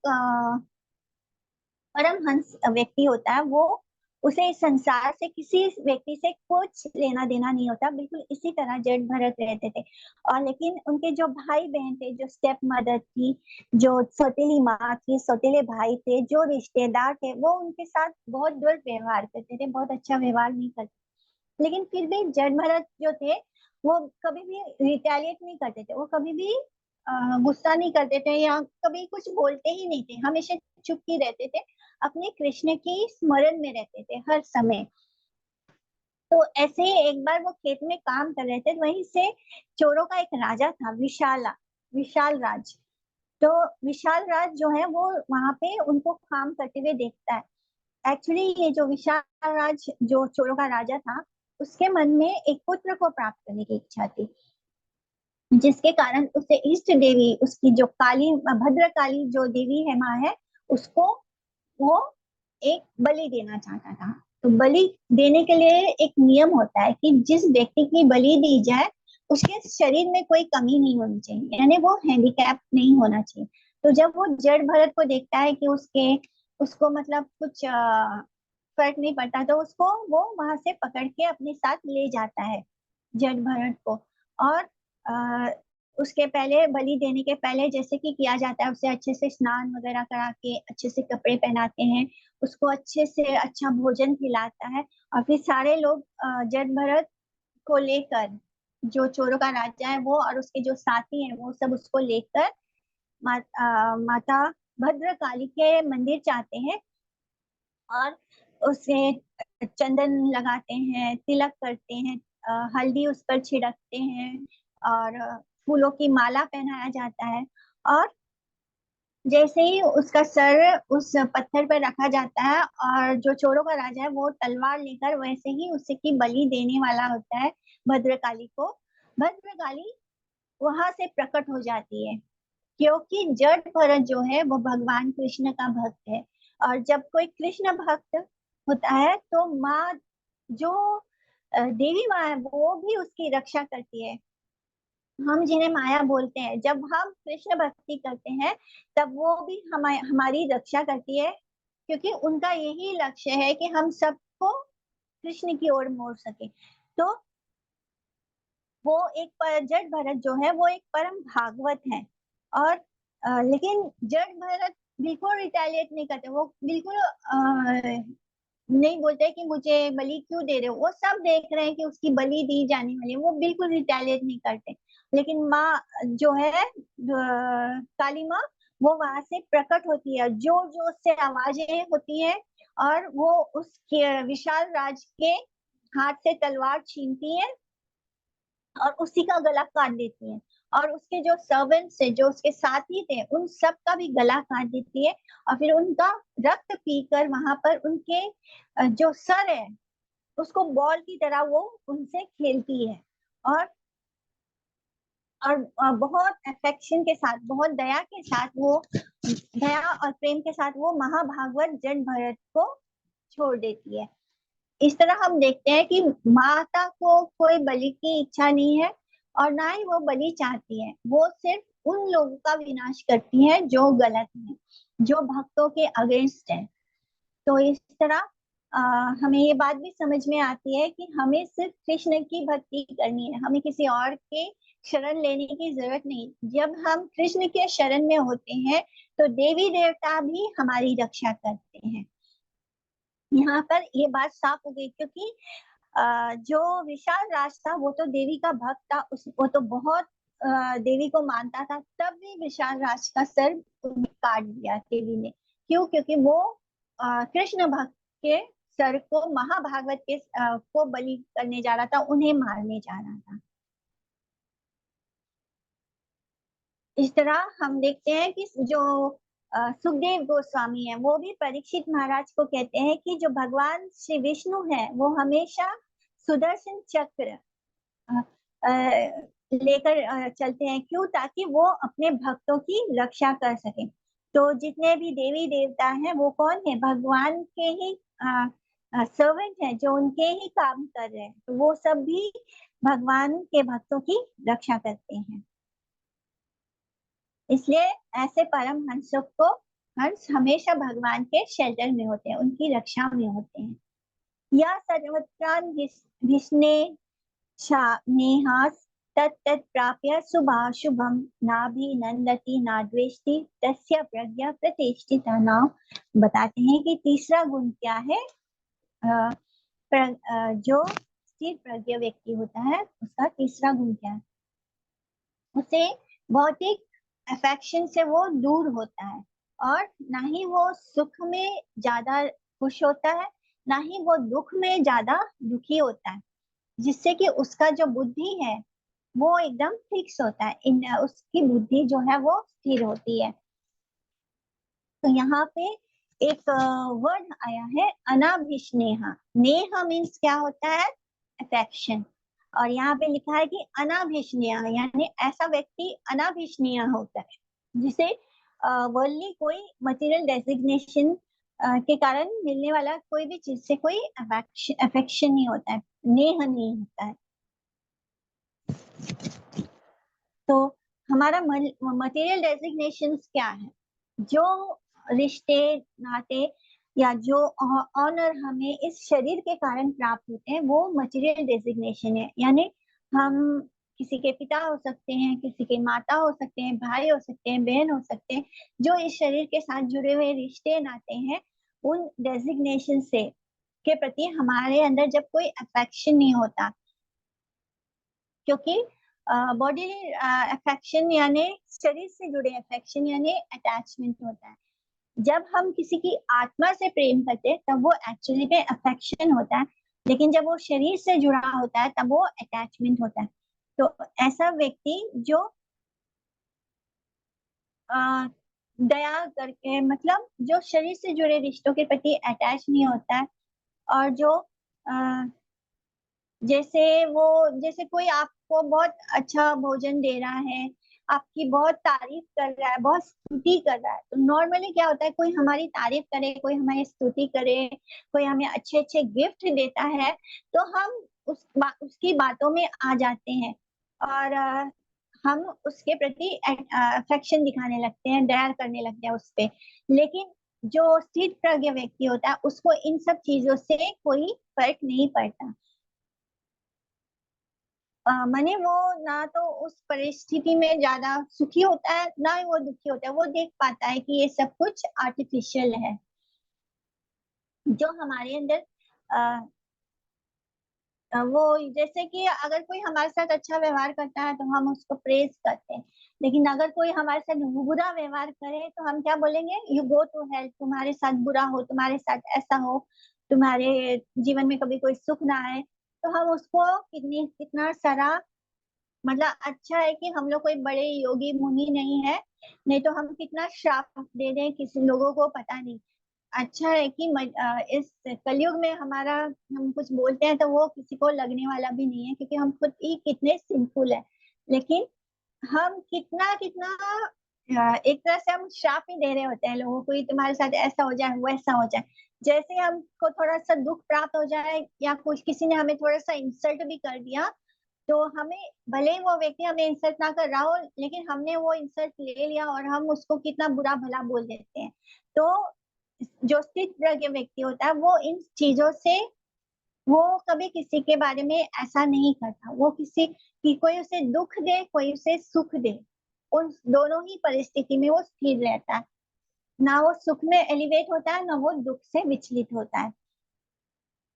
Speaker 1: परमहंस व्यक्ति होता है, वो उसे इस संसार से किसी व्यक्ति से कुछ लेना देना नहीं होता, बिल्कुल इसी तरह जड़ भरत रहते थे। और लेकिन उनके जो भाई बहन थे, जो स्टेप मदर थी, जो सौतेली माँ थी, सौतेले भाई थे, जो रिश्तेदार थे, वो उनके साथ बहुत दुर्व्यवहार करते थे, बहुत अच्छा व्यवहार नहीं करते। लेकिन फिर भी जड़ भरत जो थे वो कभी भी रिटेलिएट नहीं करते थे, वो कभी भी गुस्सा नहीं करते थे या कभी कुछ बोलते ही नहीं थे, हमेशा चुप ही रहते थे, अपने कृष्ण की स्मरण में रहते थे हर समय। तो ऐसे ही एक बार वो खेत में काम कर रहे थे, वहीं से चोरों का एक राजा था, विशाल राज। तो विशाल राज जो है वो वहां पे उनको काम करते हुए देखता है। एक्चुअली ये जो विशाल राज जो चोरों का राजा था, उसके मन में एक पुत्र को प्राप्त करने की इच्छा थी, जिसके कारण उसे इष्ट देवी, उसकी जो काली भद्र काली जो देवी है माँ है, उसको वो एक बलि देना चाहता था। तो बलि देने के लिए एक नियम होता है कि जिस व्यक्ति की बलि दी जाए उसके शरीर में कोई कमी नहीं होनी चाहिए, यानी वो हैंडीकैप नहीं होना चाहिए। तो जब वो जड़ भरत को देखता है कि उसको मतलब कुछ फर्क नहीं पड़ता, तो उसको वो वहां से पकड़ के अपने साथ ले जाता है, जड़ भरत को। और आ, उसके पहले, बलि देने के पहले जैसे कि किया जाता है, उसे अच्छे से स्नान वगैरह करा के अच्छे से कपड़े पहनाते हैं, उसको अच्छे से अच्छा भोजन खिलाता है। और फिर सारे लोग जड़ भरत को लेकर, जो चोरों का राजा है वो और उसके जो साथी हैं वो सब उसको लेकर माता भद्रकाली के मंदिर जाते हैं, और उसे चंदन लगाते हैं, तिलक करते हैं, हल्दी उस पर छिड़कते हैं, और फूलों की माला पहनाया जाता है। और जैसे ही उसका सर उस पत्थर पर रखा जाता है और जो चोरों का राजा है वो तलवार लेकर वैसे ही उसे की बलि देने वाला होता है भद्रकाली को, भद्रकाली वहां से प्रकट हो जाती है, क्योंकि जड़ भरत जो है वो भगवान कृष्ण का भक्त है। और जब कोई कृष्ण भक्त होता है तो माँ, जो देवी माँ है, वो भी उसकी रक्षा करती है। हम जिन्हें माया बोलते हैं, जब हम कृष्ण भक्ति करते हैं तब वो भी हमारी रक्षा करती है, क्योंकि उनका यही लक्ष्य है कि हम सबको कृष्ण की ओर मोड़ सके। तो वो एक जड़ भरत जो है वो एक परम भागवत है। और लेकिन जड़ भरत बिल्कुल रिटेलिएट नहीं करते, वो बिल्कुल नहीं बोलते कि मुझे बलि क्यों दे रहे हो, वो सब देख रहे हैं कि उसकी बलि दी जाने वाली है, वो बिल्कुल रिटेलिएट नहीं करते। लेकिन माँ जो है काली माँ, वो वहां से प्रकट होती है, जो जो उससे आवाजें होती है, और वो उस विशाल राज के हाथ से तलवार छीनती है और उसी का गला काट देती है, और उसके जो सर्वेंट्स थे, जो उसके साथी थे, उन सब का भी गला काट देती है, और फिर उनका रक्त पीकर वहां पर उनके जो सर है उसको बॉल की तरह वो उनसे खेलती है, और बहुत अफेक्शन के साथ, बहुत दया के साथ वो, दया और प्रेम के साथ वो महाभागवत जट भरत को छोड़ देती है। इस तरह हम देखते हैं कि माता को कोई बलि की इच्छा नहीं है, और ना ही वो बलि चाहती है, वो सिर्फ उन लोगों का विनाश करती है जो गलत है, जो भक्तों के अगेंस्ट है। तो इस तरह आ, हमें ये बात भी समझ में आती है कि हमें सिर्फ कृष्ण की भक्ति करनी है, हमें किसी और के शरण लेने की जरूरत नहीं। जब हम कृष्ण के शरण में होते हैं तो देवी देवता भी हमारी रक्षा करते हैं। यहाँ पर ये बात साफ हो गई, क्योंकि जो विशाल राज था वो तो देवी का भक्त था, वो तो बहुत देवी को मानता था, तब भी विशाल राज का सर काट दिया देवी ने। क्यों? क्योंकि वो कृष्ण भक्त के सर को महाभागवत के को बलि करने जा रहा था, उन्हें मारने जा रहा था। इस तरह हम देखते हैं कि जो सुखदेव गोस्वामी है, वो भी परीक्षित महाराज को कहते हैं कि जो भगवान श्री विष्णु है वो हमेशा सुदर्शन चक्र अ, अ, लेकर चलते हैं। क्यों? ताकि वो अपने भक्तों की रक्षा कर सके। तो जितने भी देवी देवता हैं वो कौन है? भगवान के ही सर्वेंट हैं, जो उनके ही काम कर रहे हैं, तो वो सब भी भगवान के भक्तों की रक्षा करते हैं। इसलिए ऐसे परम हंसों को, हंस हमेशा भगवान के शेल्टर में होते हैं, उनकी रक्षा में होते हैं। या सर्वत्रान जिसने नेहास तत् प्राप्य शुभाशुभम नाभिनंदति नाद्वेष्टि तस्य प्रज्ञा प्रतिष्ठिता। नाम बताते हैं कि तीसरा गुण क्या है। जो स्थिर प्रज्ञ व्यक्ति होता है उसका तीसरा गुण क्या है? उसे भौतिक अफेक्शन से वो दूर होता है, और ना ही वो सुख में ज्यादा खुश होता है, ना ही वो दुख में ज्यादा दुखी होता है, जिससे कि उसका जो बुद्धि है वो एकदम फिक्स होता है, इन उसकी बुद्धि जो है वो स्थिर होती है। तो यहाँ पे एक वर्ड आया है अनाभिष्नेहा। नेहा मीन्स क्या होता है? अफेक्शन। और यहाँ पे लिखा है कि अनाभिष्नेहा, यानी ऐसा व्यक्ति अनाभिष्नेय होता है जिसे वर्ल्डली कोई मटेरियल डेजिग्नेशन के कारण मिलने वाला कोई भी चीज से कोई अफेक्शन नहीं होता है, नेह नहीं होता है। तो हमारा मटेरियल डेजिग्नेशन क्या है? जो रिश्ते नाते या जो ऑनर हमें इस शरीर के कारण प्राप्त होते हैं वो मटेरियल डेजिग्नेशन है। यानी हम किसी के पिता हो सकते हैं, किसी के माता हो सकते हैं, भाई हो सकते हैं, बहन हो सकते हैं, जो इस शरीर के साथ जुड़े हुए रिश्ते नाते हैं, उन डेजिग्नेशन से के प्रति हमारे अंदर जब कोई अफेक्शन नहीं होता, क्योंकि बॉडीली अफेक्शन यानी शरीर से जुड़े अफेक्शन यानी अटैचमेंट होता है। जब हम किसी की आत्मा से प्रेम करते हैं तब वो एक्चुअली में अफेक्शन होता है, लेकिन जब वो शरीर से जुड़ा होता है तब वो अटैचमेंट होता है। तो ऐसा व्यक्ति जो अ, दया करके, मतलब जो शरीर से जुड़े रिश्तों के प्रति अटैच नहीं होता है, और जो जैसे वो, जैसे कोई आपको बहुत अच्छा भोजन दे रहा है, आपकी बहुत तारीफ कर रहा है, बहुत स्तुति कर रहा है, तो नॉर्मली क्या होता है, कोई हमारी तारीफ करे, कोई हमारी स्तुति करे, कोई हमें अच्छे अच्छे गिफ्ट देता है, तो हम उसकी बातों में आ जाते हैं, और हम उसके प्रति अफेक्शन दिखाने लगते हैं, दया करने लगते हैं उस पे। लेकिन जो स्थित प्रज्ञ व्यक्ति होता है उसको इन सब चीजों से कोई फर्क नहीं पड़ता। माने वो ना तो उस परिस्थिति में ज्यादा सुखी होता है, ना ही वो दुखी होता है, वो देख पाता है कि ये सब कुछ आर्टिफिशियल है। जो हमारे अंदर वो जैसे कि अगर कोई हमारे साथ अच्छा व्यवहार करता है तो हम उसको प्रेज करते हैं, लेकिन अगर कोई हमारे साथ बुरा व्यवहार करे तो हम क्या बोलेंगे, यू गो टू हेल्प, तुम्हारे साथ बुरा हो, तुम्हारे साथ ऐसा हो, तुम्हारे जीवन में कभी कोई सुख ना आए। तो हम उसको कितना सारा, मतलब अच्छा है कि हम लोग कोई बड़े योगी मुनि नहीं है, नहीं तो हम कितना श्राप दे दें किसी लोगों को पता नहीं। अच्छा है कि इस कलयुग में हमारा, हम कुछ बोलते हैं तो वो किसी को लगने वाला भी नहीं है, क्योंकि हम खुद ही कितने सिंपल है। लेकिन हम कितना कितना एक तरह से हम श्राप ही दे रहे होते हैं लोगों को, ये तुम्हारे साथ ऐसा हो जाए वैसा हो जाए। जैसे हमको थोड़ा सा दुख प्राप्त हो जाए या कुछ किसी ने हमें थोड़ा सा इंसल्ट भी कर दिया, तो हमें, भले ही वो व्यक्ति हमें इंसल्ट ना कर रहा हो, लेकिन हमने वो इंसल्ट ले लिया और हम उसको कितना बुरा भला बोल देते हैं। तो जो स्थित प्रज्ञ व्यक्ति होता है वो इन चीजों से, वो कभी किसी के बारे में ऐसा नहीं करता। वो किसी की, कोई उसे दुख दे कोई उसे सुख दे, उन दोनों ही परिस्थिति में वो स्थिर रहता है। ना वो सुख में एलिवेट होता है, ना वो दुख से विचलित होता है।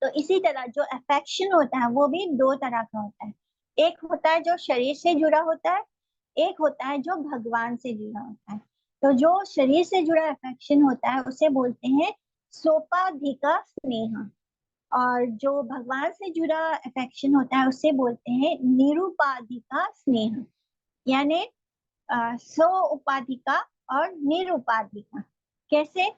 Speaker 1: तो इसी तरह जो अफेक्शन होता है वो भी दो तरह का होता है। एक होता है जो शरीर से जुड़ा होता है, एक होता है जो भगवान से जुड़ा होता है। तो जो शरीर से जुड़ा अफेक्शन होता है उसे बोलते हैं सोपाधिका स्नेह, और जो भगवान से जुड़ा अफेक्शन होता है उसे बोलते हैं निरुपाधिका स्नेह। यानी सो उपाधिका और निरुपाधिका। कैसे?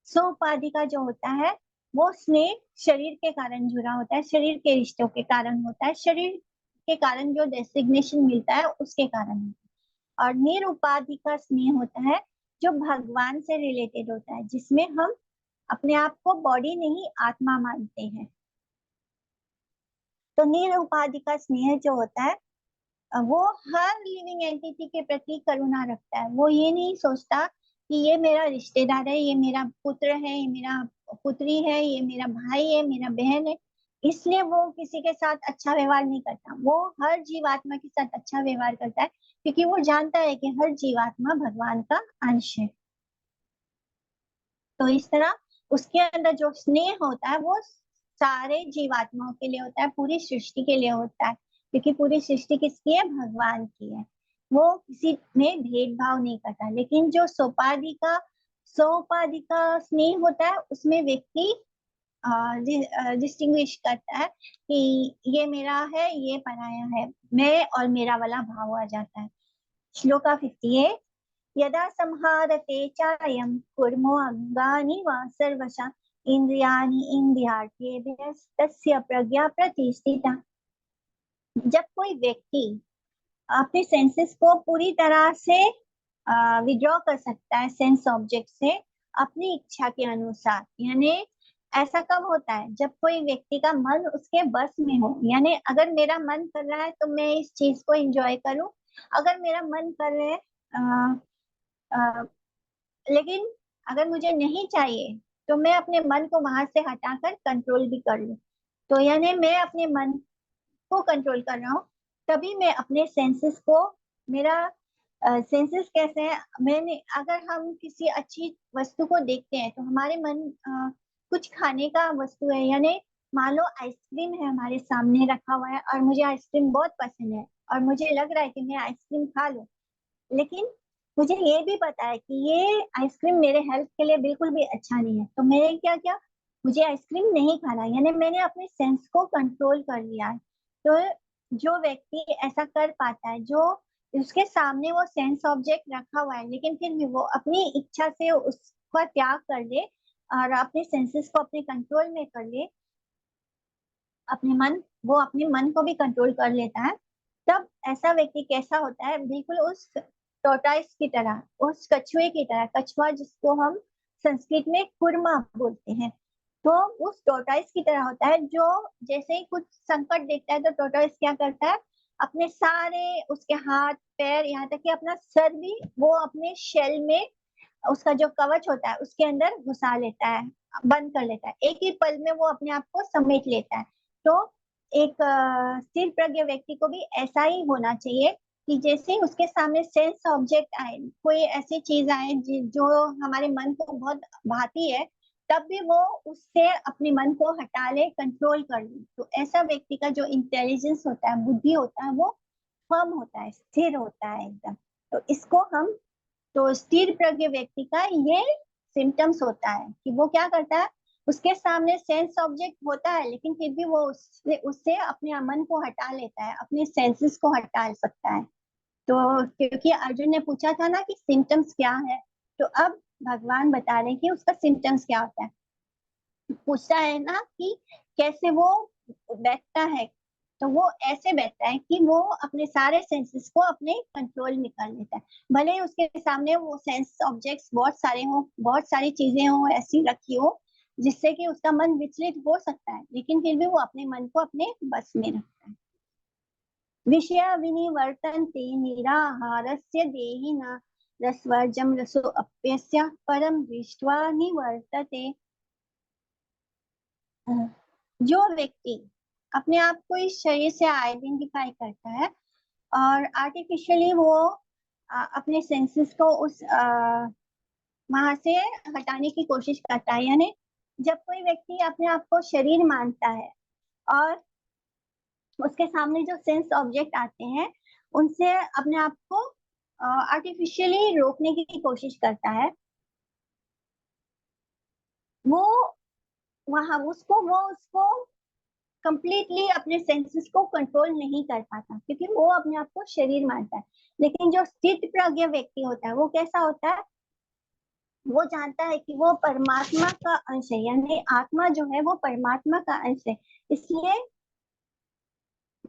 Speaker 1: सो उपाधिका जो होता है वो स्नेह शरीर के कारण जुड़ा होता है, शरीर के रिश्तों के कारण होता है, शरीर के कारण जो डेसिग्नेशन मिलता है उसके कारण होता है। और निरुपाधिका स्नेह होता है जो भगवान से रिलेटेड होता है, जिसमें हम अपने आप को बॉडी नहीं आत्मा मानते हैं। तो निरुपाधिका स्नेह जो होता है वो हर लिविंग एंटिटी के प्रति करुणा रखता है। वो ये नहीं सोचता कि ये मेरा रिश्तेदार है, ये मेरा पुत्र है, ये मेरा पुत्री है, ये मेरा भाई है, मेरा बहन है, इसलिए वो किसी के साथ अच्छा व्यवहार नहीं करता। वो हर जीवात्मा के साथ अच्छा व्यवहार करता है, क्योंकि वो जानता है कि हर जीवात्मा भगवान का अंश है। तो इस तरह उसके अंदर जो स्नेह होता है वो सारे जीवात्माओं के लिए होता है, पूरी सृष्टि के लिए होता है, क्योंकि पूरी सृष्टि किसकी है? भगवान की है। वो किसी में भेदभाव नहीं करता। लेकिन जो सोपाधि का स्नेह होता है उसमें व्यक्ति डिस्टिंग्विश करता है कि ये मेरा है, ये पराया है, मैं और मेरा वाला भाव आ जाता है। श्लोका 58। यदा संहारते चायं कुर्मो अंगानि वा सर्वशः इंद्रियाणि इंद्रियार्थेभ्यस्तस्य प्रज्ञा प्रतिष्ठिता। जब कोई व्यक्ति अपने सेंसेस को पूरी तरह से विड्रॉ कर सकता है सेंस ऑब्जेक्ट से अपनी इच्छा के अनुसार, यानी ऐसा कब होता है? जब कोई व्यक्ति का मन उसके बस में हो। यानी अगर मेरा मन कर रहा है तो मैं इस चीज को एंजॉय करूं, अगर मेरा मन कर रहा है लेकिन अगर मुझे नहीं चाहिए तो मैं अपने मन को वहां से हटाकर कंट्रोल भी कर लूं। तो यानी मैं अपने मन को कंट्रोल कर रहा हूँ, तभी मैं अपने सेंसेस को, मेरा सेंसेस कैसे है, मैंने, अगर हम किसी अच्छी वस्तु को देखते हैं तो हमारे मन कुछ खाने का वस्तु है, यानी मान लो आइसक्रीम है हमारे सामने रखा हुआ है और मुझे आइसक्रीम बहुत पसंद है और मुझे लग रहा है कि मैं आइसक्रीम खा लूं, लेकिन मुझे ये भी पता है कि ये आइसक्रीम मेरे हेल्थ के लिए बिल्कुल भी अच्छा नहीं है, तो मैंने क्या किया, मुझे आइसक्रीम नहीं खाना, यानी मैंने अपने सेंस को कंट्रोल कर लिया है। तो जो व्यक्ति ऐसा कर पाता है, जो उसके सामने वो सेंस ऑब्जेक्ट रखा हुआ है लेकिन फिर भी वो अपनी इच्छा से उसका त्याग कर ले और अपने सेंसेस को अपने कंट्रोल में कर ले, अपने मन, वो अपने मन को भी कंट्रोल कर लेता है, तब ऐसा व्यक्ति कैसा होता है? बिल्कुल उस टोटाइस की तरह, उस कछुए की तरह। कछुआ जिसको हम संस्कृत में कुरमा बोलते हैं, तो उस टोटाइस की तरह होता है, जो जैसे ही कुछ संकट देखता है तो टोटाइस क्या करता है, अपने सारे, उसके हाथ पैर, यहाँ तक कि अपना सर भी वो अपने शेल में, उसका जो कवच होता है उसके अंदर घुसा लेता है, बंद कर लेता है, एक ही पल में वो अपने आप को समेट लेता है। तो एक स्थिर प्रज्ञ व्यक्ति को भी ऐसा ही होना चाहिए कि जैसे उसके सामने सेंस ऑब्जेक्ट आए, कोई ऐसी चीज आए जो हमारे मन को बहुत भाती है, तब भी वो उससे अपने मन को हटा ले, कंट्रोल कर ले। तो ऐसा व्यक्ति का जो इंटेलिजेंस होता है, बुद्धि होता है, वो फर्म होता है, स्थिर होता है एकदम। तो इसको हम, तो स्थिर प्रज्ञ व्यक्ति का ये सिम्टम्स होता है कि वो क्या करता है, उसके सामने सेंस ऑब्जेक्ट होता है लेकिन फिर भी वो उससे उससे अपने मन को हटा लेता है, अपने सेंसेस को हटा सकता है। तो क्योंकि अर्जुन ने पूछा था ना कि सिम्टम्स क्या है, तो अब भगवान बता रहे हैं कि उसका सिम्टम्स क्या होता है। पूछता है ना कि कैसे वो बैठता है, तो वो ऐसे बैठता है कि वो अपने सारे सेंसेस को अपने कंट्रोल में कर लेता है। भले ही उसके सामने वो सेंस ऑब्जेक्ट्स बहुत सारे हो, बहुत सारी चीजें हो ऐसी रखी हो जिससे कि उसका मन विचलित हो सकता है, लेकिन फिर भी वो अपने मन को अपने बस में रखता है। विषया विनिवर्तन्ते निराहारस्य देहिना रसवर्जं रसो अप्यस्य परम दृष्ट्वा निवर्तते। जो व्यक्ति अपने आप को इस शरीर से आइडेंटिफाई करता है और आर्टिफिशियली वो अपने सेंसेस को उस वहां से हटाने की कोशिश करता है, यानी जब कोई व्यक्ति अपने आप को शरीर मानता है और उसके सामने जो सेंस ऑब्जेक्ट आते हैं उनसे अपने आप को आर्टिफिशियली रोकने की कोशिश करता है, वो वो उसको कंप्लीटली अपने सेंसेस को कंट्रोल नहीं कर पाता क्योंकि वो अपने आप को शरीर मानता है। लेकिन जो स्थित प्रज्ञ व्यक्ति होता है वो कैसा होता है, वो जानता है कि वो परमात्मा का अंश है, यानी आत्मा जो है वो परमात्मा का अंश है। इसलिए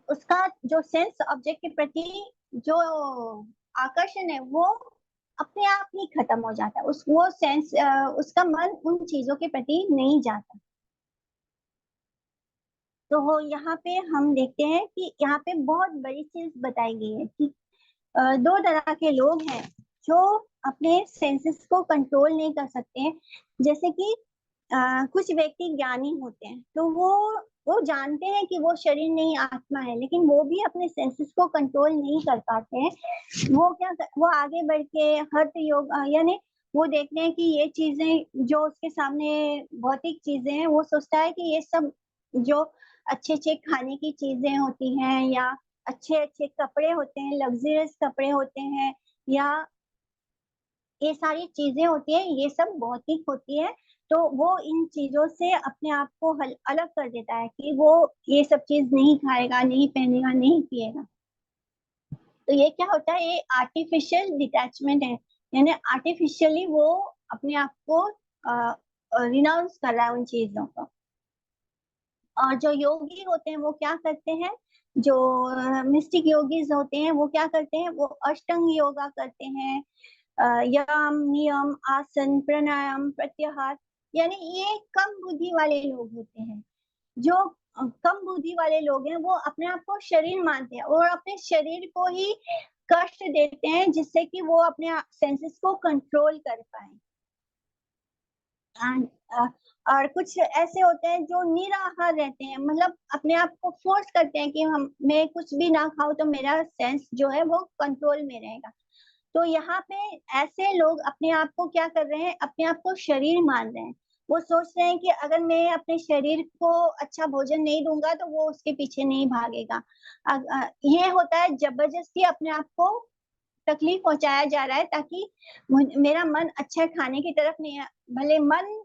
Speaker 1: उसका जो सेंस ऑब्जेक्ट के प्रति जो आकर्षण है वो अपने आप ही खत्म हो जाता है। उस वो सेंस उसका मन उन चीजों के प्रति नहीं जाता। तो यहाँ पे हम देखते हैं कि यहाँ पे बहुत बड़ी चीज बताई गई है कि दो तरह के लोग हैं जो अपने सेंसेस को कंट्रोल नहीं कर सकते हैं। जैसे कि कुछ व्यक्ति ज्ञानी होते हैं, तो वो जानते हैं कि वो शरीर नहीं आत्मा है, लेकिन वो भी अपने सेंसेस को कंट्रोल नहीं कर पाते हैं। वो आगे बढ़ के हठ योग यानी वो देखते हैं कि ये चीजें जो उसके सामने भौतिक चीजें हैं, वो सोचता है कि ये सब जो अच्छे अच्छे खाने की चीजें होती हैं या अच्छे अच्छे कपड़े होते हैं, लग्जरियस कपड़े होते हैं, या ये सारी चीजें होती है, ये सब भौतिक होती है। तो वो इन चीजों से अपने आप को अलग कर देता है कि वो ये सब चीज नहीं खाएगा, नहीं पहनेगा, नहीं पिएगा। तो ये क्या होता है, ये आर्टिफिशियल डिटैचमेंट है, यानी आर्टिफिशियली वो अपने आप को रिनाउंस कर रहा है उन चीजों को। और जो योगी होते हैं वो क्या करते हैं, जो मिस्टिक योगीज होते हैं वो क्या करते हैं, वो अष्टांग योगा करते हैं, यम नियम आसन प्राणायाम प्रत्याहार। यानी ये कम बुद्धि वाले लोग होते हैं। जो कम बुद्धि वाले लोग हैं वो अपने आप को शरीर मानते हैं और अपने शरीर को ही कष्ट देते हैं जिससे कि वो अपने सेंसेस को कंट्रोल कर पाए। और कुछ ऐसे होते हैं जो निराहार रहते हैं, मतलब अपने आप को फोर्स करते हैं कि हम मैं कुछ भी ना खाऊं तो मेरा सेंस जो है वो कंट्रोल में रहेगा। तो यहाँ पे ऐसे लोग अपने आप को क्या कर रहे हैं, अपने आप को शरीर मान रहे हैं। वो सोच रहे हैं कि अगर मैं अपने शरीर को अच्छा भोजन नहीं दूंगा तो वो उसके पीछे नहीं भागेगा। ये होता है जबरदस्ती अपने आप को तकलीफ पहुंचाया जा रहा है ताकि मेरा मन अच्छे खाने की तरफ नहीं है। भले मन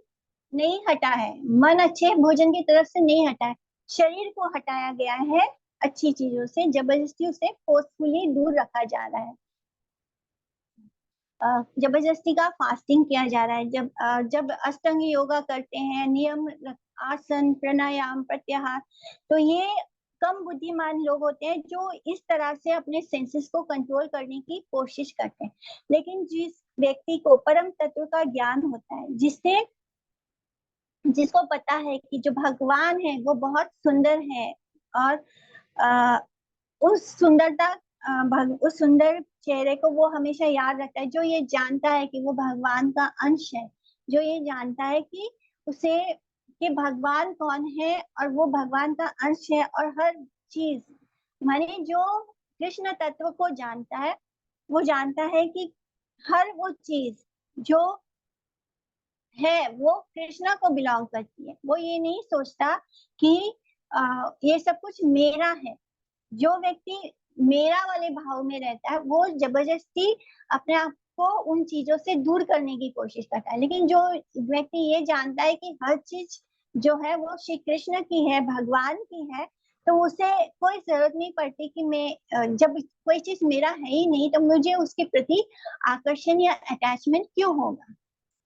Speaker 1: नहीं हटा है, मन अच्छे भोजन की तरफ से नहीं हटा है, शरीर को हटाया गया है अच्छी चीजों से, जबरदस्ती उसे फोर्सफुली दूर रखा जा रहा है। जबरदस्ती का फास्टिंग किया जा रहा है। जब अष्टांग योगा करते हैं, नियम आसन प्राणायाम प्रत्याहार, तो ये कम बुद्धिमान लोग होते हैं जो इस तरह से अपने सेंसेस को कंट्रोल करने की कोशिश करते हैं। लेकिन जिस व्यक्ति को परम तत्व का ज्ञान होता है, जिसको पता है कि जो भगवान है वो बहुत सुंदर है और आ, उस सुंदरता उस सुंदर चेहरे को वो हमेशा याद रखता है, जो ये जानता है कि वो भगवान का अंश है, जो ये जानता है कि उसे कि भगवान कौन है और वो भगवान का अंश है, और हर चीज माने जो कृष्ण तत्व को जानता है वो जानता है कि हर वो चीज जो है वो कृष्णा को बिलोंग करती है। वो ये नहीं सोचता कि ये सब कुछ मेरा है। जो व्यक्ति मेरा वाले भाव में रहता है वो जबरदस्ती अपने आप को उन चीजों से दूर करने की कोशिश करता है। लेकिन जो व्यक्ति ये जानता है कि हर चीज जो है वो श्री कृष्ण की है, भगवान की है, तो उसे कोई जरूरत नहीं पड़ती कि मैं जब कोई चीज मेरा है ही नहीं तो मुझे उसके प्रति आकर्षण या अटैचमेंट क्यों होगा।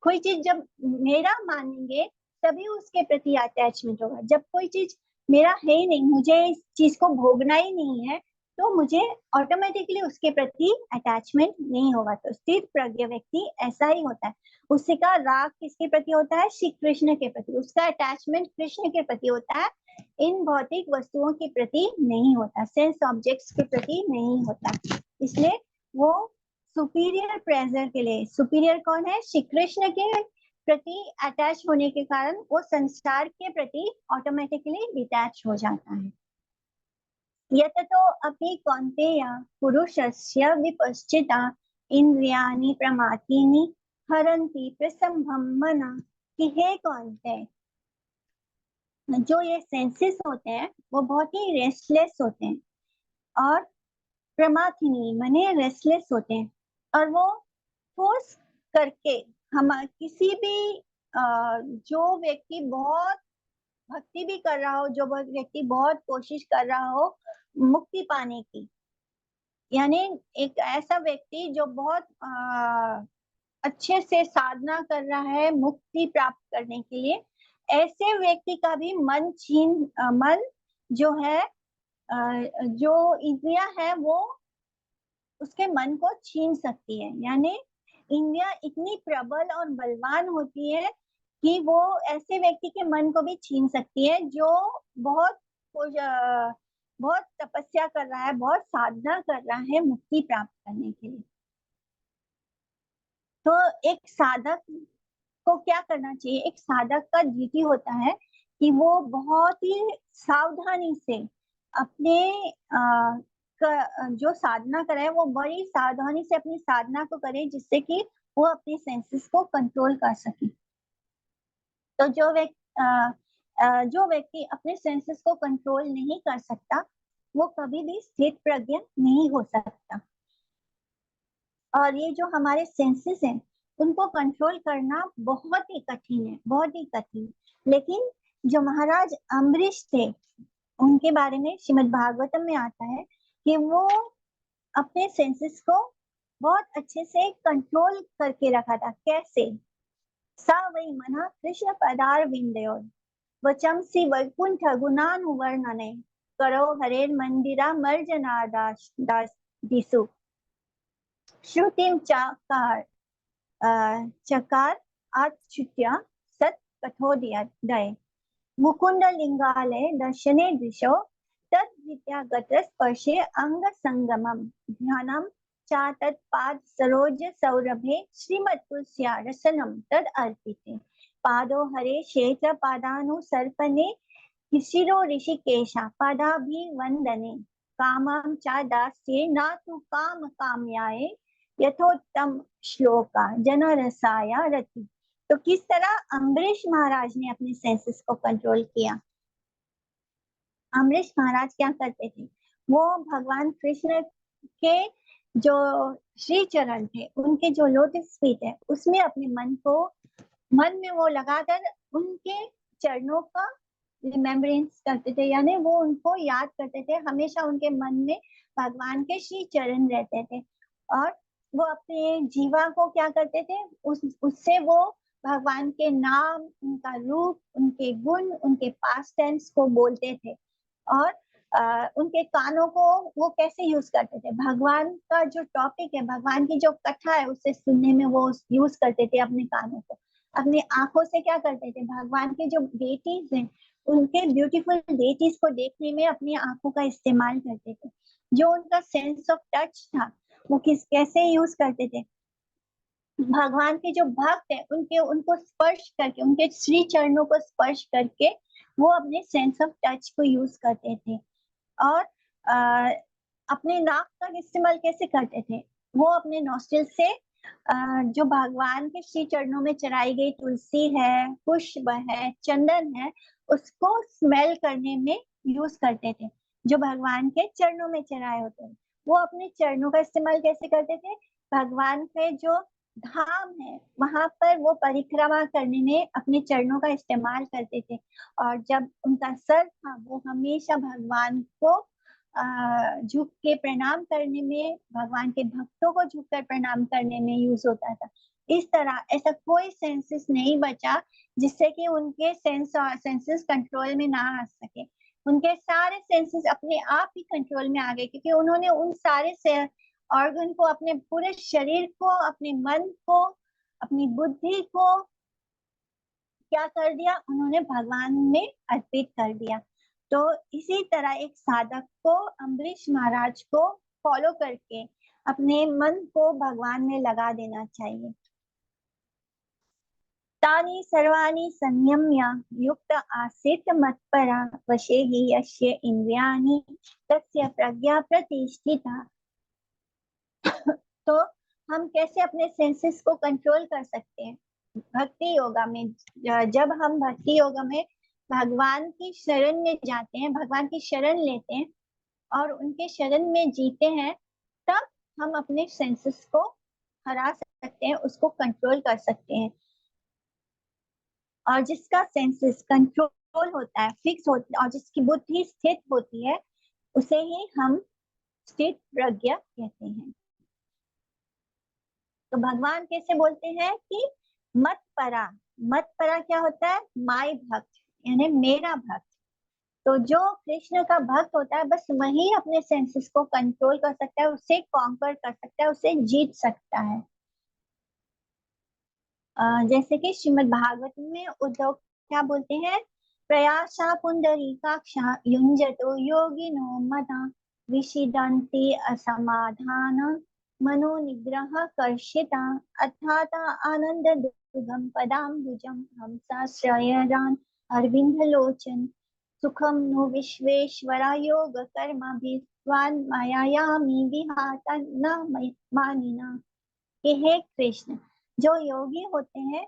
Speaker 1: कोई चीज जब मेरा मानेंगे तभी उसके प्रति अटैचमेंट होगा। जब कोई चीज मेरा है ही नहीं, मुझे इस चीज को भोगना ही नहीं है, तो मुझे ऑटोमेटिकली उसके प्रति अटैचमेंट नहीं होगा। तो स्थिर प्रज्ञ व्यक्ति ऐसा ही होता है। उसी का राग किसके प्रति होता है? श्री कृष्ण के प्रति। उसका अटैचमेंट कृष्ण के प्रति होता है, इन भौतिक वस्तुओं के प्रति नहीं होता, सेंस ऑब्जेक्ट्स के प्रति नहीं होता। इसलिए वो सुपीरियर प्रेजर के लिए, सुपीरियर कौन है? श्री कृष्ण के प्रति अटैच होने के कारण वो संसार के प्रति ऑटोमेटिकली डिटैच हो जाता है। यत तो अपि कौन्तेय पुरुषस्य विपश्चिता इंद्रियाणि प्रमाथीनि हरन्ति प्रसंभं मना। कि हे कौन्तेय, जो ये सेंसेस होते हैं वो बहुत ही रेस्टलेस होते हैं और प्रमाथिनी माने रेस्टलेस होते हैं, और वो फोर्स करके हम किसी भी जो व्यक्ति बहुत भक्ति भी कर रहा हो, जो व्यक्ति बहुत कोशिश कर रहा हो मुक्ति पाने की, यानी एक ऐसा व्यक्ति जो बहुत अच्छे से साधना कर रहा है मुक्ति प्राप्त करने के लिए, ऐसे व्यक्ति का भी मन जो है जो इंद्रियां है वो उसके मन को छीन सकती है। यानी इंद्रियां इतनी प्रबल और बलवान होती है कि वो ऐसे व्यक्ति के मन को भी छीन सकती है जो बहुत बहुत तपस्या कर रहा है, बहुत साधना कर रहा है मुक्ति प्राप्त करने के लिए। तो एक साधक को क्या करना चाहिए? एक साधक का ड्यूटी होता है कि वो बहुत ही सावधानी से अपने जो साधना करे वो बड़ी सावधानी से अपनी साधना को करे, जिससे कि वो अपने सेंसेस को कंट्रोल कर सके। तो जो व्यक्ति अपने सेंसेस को कंट्रोल नहीं कर सकता वो कभी भी स्थित प्रज्ञ नहीं हो सकता। और ये जो हमारे सेंसेस हैं उनको कंट्रोल करना बहुत ही कठिन है, बहुत ही कठिन। लेकिन जो महाराज अम्बरीश थे उनके बारे में श्रीमद् भागवतम में आता है कि वो अपने सेंसेस को बहुत अच्छे से कंट्रोल करके रखा था। कैसे? सा वै मना कृष्ण पदार विंदयोर वचमसी वैकुंठ गुणानुवर्णने करो हरेर मंदिरा मर्जनादास दास दिसु श्रुतिम चाकार चकार आच्युत्या सत कठोदय मुकुंद लिंगालय दर्शने दिशो तद विद्यागत स्पर्शे अंग संगमम ध्यानम चा तत्पाद सरोज सौरभे श्रीमत्पुरुषया रसनम तद अर्पिते पादो हरे क्षेत्र पादानुसर्पणे शिरो ऋषिकेशा पादाभिवंदने कामं चा दास्ये न तु काम काम्याय यथोत्तम श्लोका जनरसाया रति। तो किस तरह अम्बरीश महाराज ने अपने सेंसेस को कंट्रोल किया? अम्बरीश महाराज क्या करते थे? वो भगवान कृष्ण के जो श्री चरण थे, उनके जो लोटस फीट है, उसमें अपने मन में वो लगाकर उनके चरणों का रिमेम्बरेंस करते थे, यानी वो उनको याद करते थे। हमेशा उनके मन में भगवान के श्री चरण रहते थे और वो अपने जीवा को क्या करते थे? उससे वो भगवान के नाम, उनका रूप, उनके गुण, उनके पास्ट टेंस को बोलते थे। और उनके कानों को वो कैसे यूज करते थे? भगवान का जो टॉपिक है, भगवान की जो कथा है, उसे सुनने में वो यूज करते थे अपने कानों को। अपनी आंखों से क्या करते थे? भगवान के जो डेटीज हैं उनके ब्यूटीफुल डेटीज को देखने में अपनी आंखों का इस्तेमाल करते थे। जो उनका सेंस ऑफ टच था वो कैसे यूज करते थे? भगवान के जो भक्त है उनको स्पर्श करके, उनके श्री चरणों को स्पर्श करके वो अपने सेंस ऑफ टच को यूज करते थे। और अपने नाक का इस्तेमाल कैसे करते थे? वो अपने नॉस्ट्रिल से जो भगवान के श्री चरणों में चढ़ाई गई तुलसी है, पुष्प है, चंदन है, उसको स्मेल करने में यूज करते थे। जो भगवान के चरणों में चढ़ाए होते हैं वो अपने चरणों का इस्तेमाल कैसे करते थे? भगवान के जो धाम है वहां पर वो परिक्रमा करने में अपने चरणों का इस्तेमाल करते थे। और जब उनका सर था वो हमेशा भगवान को झुक के प्रणाम करने में, भगवान के भक्तों को झुककर प्रणाम करने में यूज होता था। इस तरह ऐसा कोई सेंसेस नहीं बचा जिससे कि उनके सेंसेस कंट्रोल में ना आ सके। उनके सारे सेंसेस अपने आप ही कंट्रोल में आ गए क्योंकि उन्होंने उन सारे ऑर्गन को, अपने पूरे शरीर को, अपने मन को, अपनी बुद्धि को क्या कर दिया? उन्होंने भगवान में अर्पित कर दिया। तो इसी तरह एक साधक को अम्बरीश महाराज को फॉलो करके अपने मन को भगवान में लगा देना चाहिए। तानि सर्वाणि संयम्य युक्त आसीत् मत्परा वशे हि यस्य इंद्रियाणि तस्य प्रज्ञा प्रतिष्ठिता। तो हम कैसे अपने सेंसेस को कंट्रोल कर सकते हैं? भक्ति योगा में, जब हम भक्ति योगा में भगवान की शरण में जाते हैं, भगवान की शरण लेते हैं और उनके शरण में जीते हैं, तब हम अपने सेंसेस को हरा सकते हैं, उसको कंट्रोल कर सकते हैं। और जिसका सेंसेस कंट्रोल होता है, फिक्स होता है और जिसकी बुद्धि स्थित होती है, उसे ही हम स्थित प्रज्ञा कहते हैं। तो भगवान कैसे बोलते हैं कि मत परा। मत परा क्या होता है? माय भक्त, यानी मेरा भक्त। तो जो कृष्ण का भक्त होता है बस वही अपने सेंसेस को कंट्रोल कर सकता है, उसे कॉन्कर कर सकता है, उसे जीत सकता है। जैसे कि श्रीमद् भागवत में उद्धव क्या बोलते हैं? प्रयासा पुंडरीकाक्षा युंजतो योगिनो मदा विषिदन्ति असमाधान मनो निग्रह कर्षिता अर्थात आनंद दुर्गम पदाम्बुजम हंसाश्रयरान अरविंद लोचन सुखम नु विश्वेश्वरा योग कर्माभिस्वान् मायायामि विहाता न मानिना। कि हे कृष्ण, जो योगी होते हैं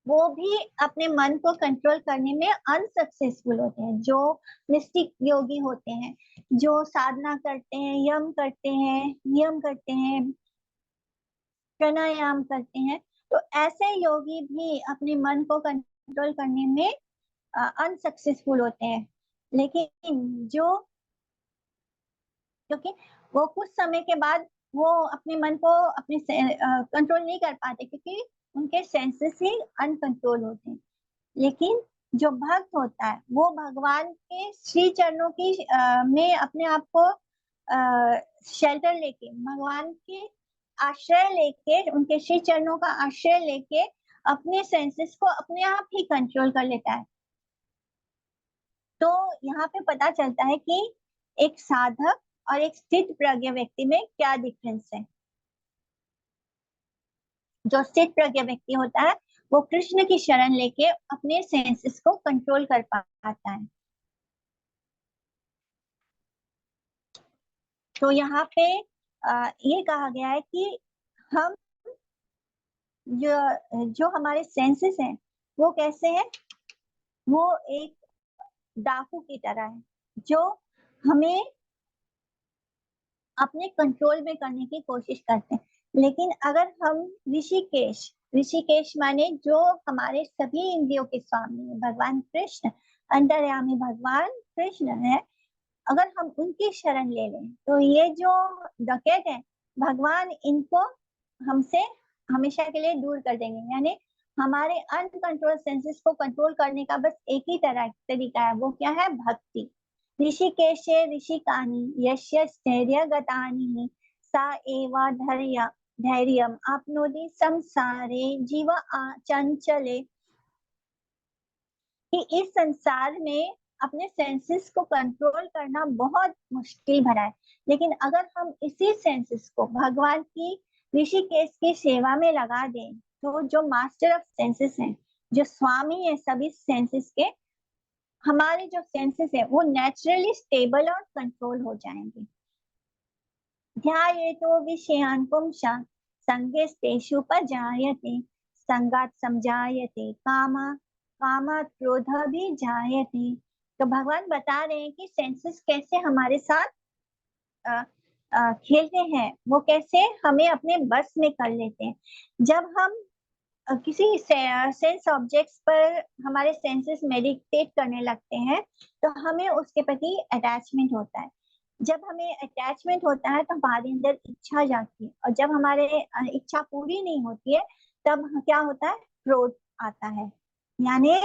Speaker 1: वो भी अपने मन को कंट्रोल करने में अनसक्सेसफुल होते हैं। जो मिस्टिक योगी होते हैं, जो साधना करते हैं, यम करते हैं, नियम करते हैं, प्राणायाम करते हैं, तो ऐसे योगी भी अपने मन को कंट्रोल करने में अनसक्सेसफुल होते हैं। लेकिन जो, क्योंकि वो कुछ समय के बाद वो अपने मन को अपने कंट्रोल नहीं कर पाते क्योंकि उनके सेंसेस ही अनकंट्रोल होते हैं। लेकिन जो भक्त होता है वो भगवान के श्री चरणों की में अपने आप को शेल्टर लेके, भगवान के आश्रय लेके, उनके श्री चरणों का आश्रय लेके अपने सेंसेस को अपने आप ही कंट्रोल कर लेता है। तो यहाँ पे पता चलता है कि एक साधक और एक स्थित प्रज्ञ व्यक्ति में क्या डिफरेंस है। जो स्थित प्रज्ञ व्यक्ति होता है वो कृष्ण की शरण लेके अपने सेंसेस को कंट्रोल कर पाता है। तो यहाँ पे ये कहा गया है कि हम जो हमारे सेंसेस हैं वो कैसे हैं? वो एक डाकू की तरह है जो हमें अपने कंट्रोल में करने की कोशिश करते हैं। लेकिन अगर हम ऋषिकेश, ऋषिकेश माने जो हमारे सभी इंद्रियों के स्वामी है, भगवान कृष्ण, अंतर्यामी भगवान कृष्ण है, अगर हम उनकी शरण ले लें तो ये जो डकैत है भगवान इनको हमसे हमेशा के लिए दूर कर देंगे। यानी हमारे अनकंट्रोल सेंसेस को कंट्रोल करने का बस एक ही तरीका है, वो क्या है? भक्ति। ऋषिकेशे ऋषिकानि यस्य स्थैर्यगतानि सा एव धैर्यम् आप्नोति संसारे जीव चंचले। कि इस संसार में अपने सेंसेस को कंट्रोल करना बहुत मुश्किल भरा है, लेकिन अगर हम इसी सेंसेस को भगवान की ऋषिकेश की सेवा में लगा दें तो जो मास्टर ऑफ सेंसेस हैं, जो स्वामी है सभी सेंसेस के, हमारे जो सेंसेस है वो नेचुरली स्टेबल और कंट्रोल हो जाएंगे। ध्यायेतो विषयान् पुंसान् संगस्तेषुपजायते संगात समझायते कामात क्रोध भी जायते। तो भगवान बता रहे हैं कि सेंसेस कैसे हमारे साथ खेलते हैं, वो कैसे हमें अपने बस में कर लेते हैं। जब हम किसी सेंस ऑब्जेक्ट्स पर हमारे सेंसेस मेडिटेट करने लगते हैं तो हमें उसके प्रति अटैचमेंट होता है। जब हमें अटैचमेंट होता है तो हमारे अंदर इच्छा जाती है, और जब हमारे इच्छा पूरी नहीं होती है तब क्या होता है, क्रोध आता है। यानी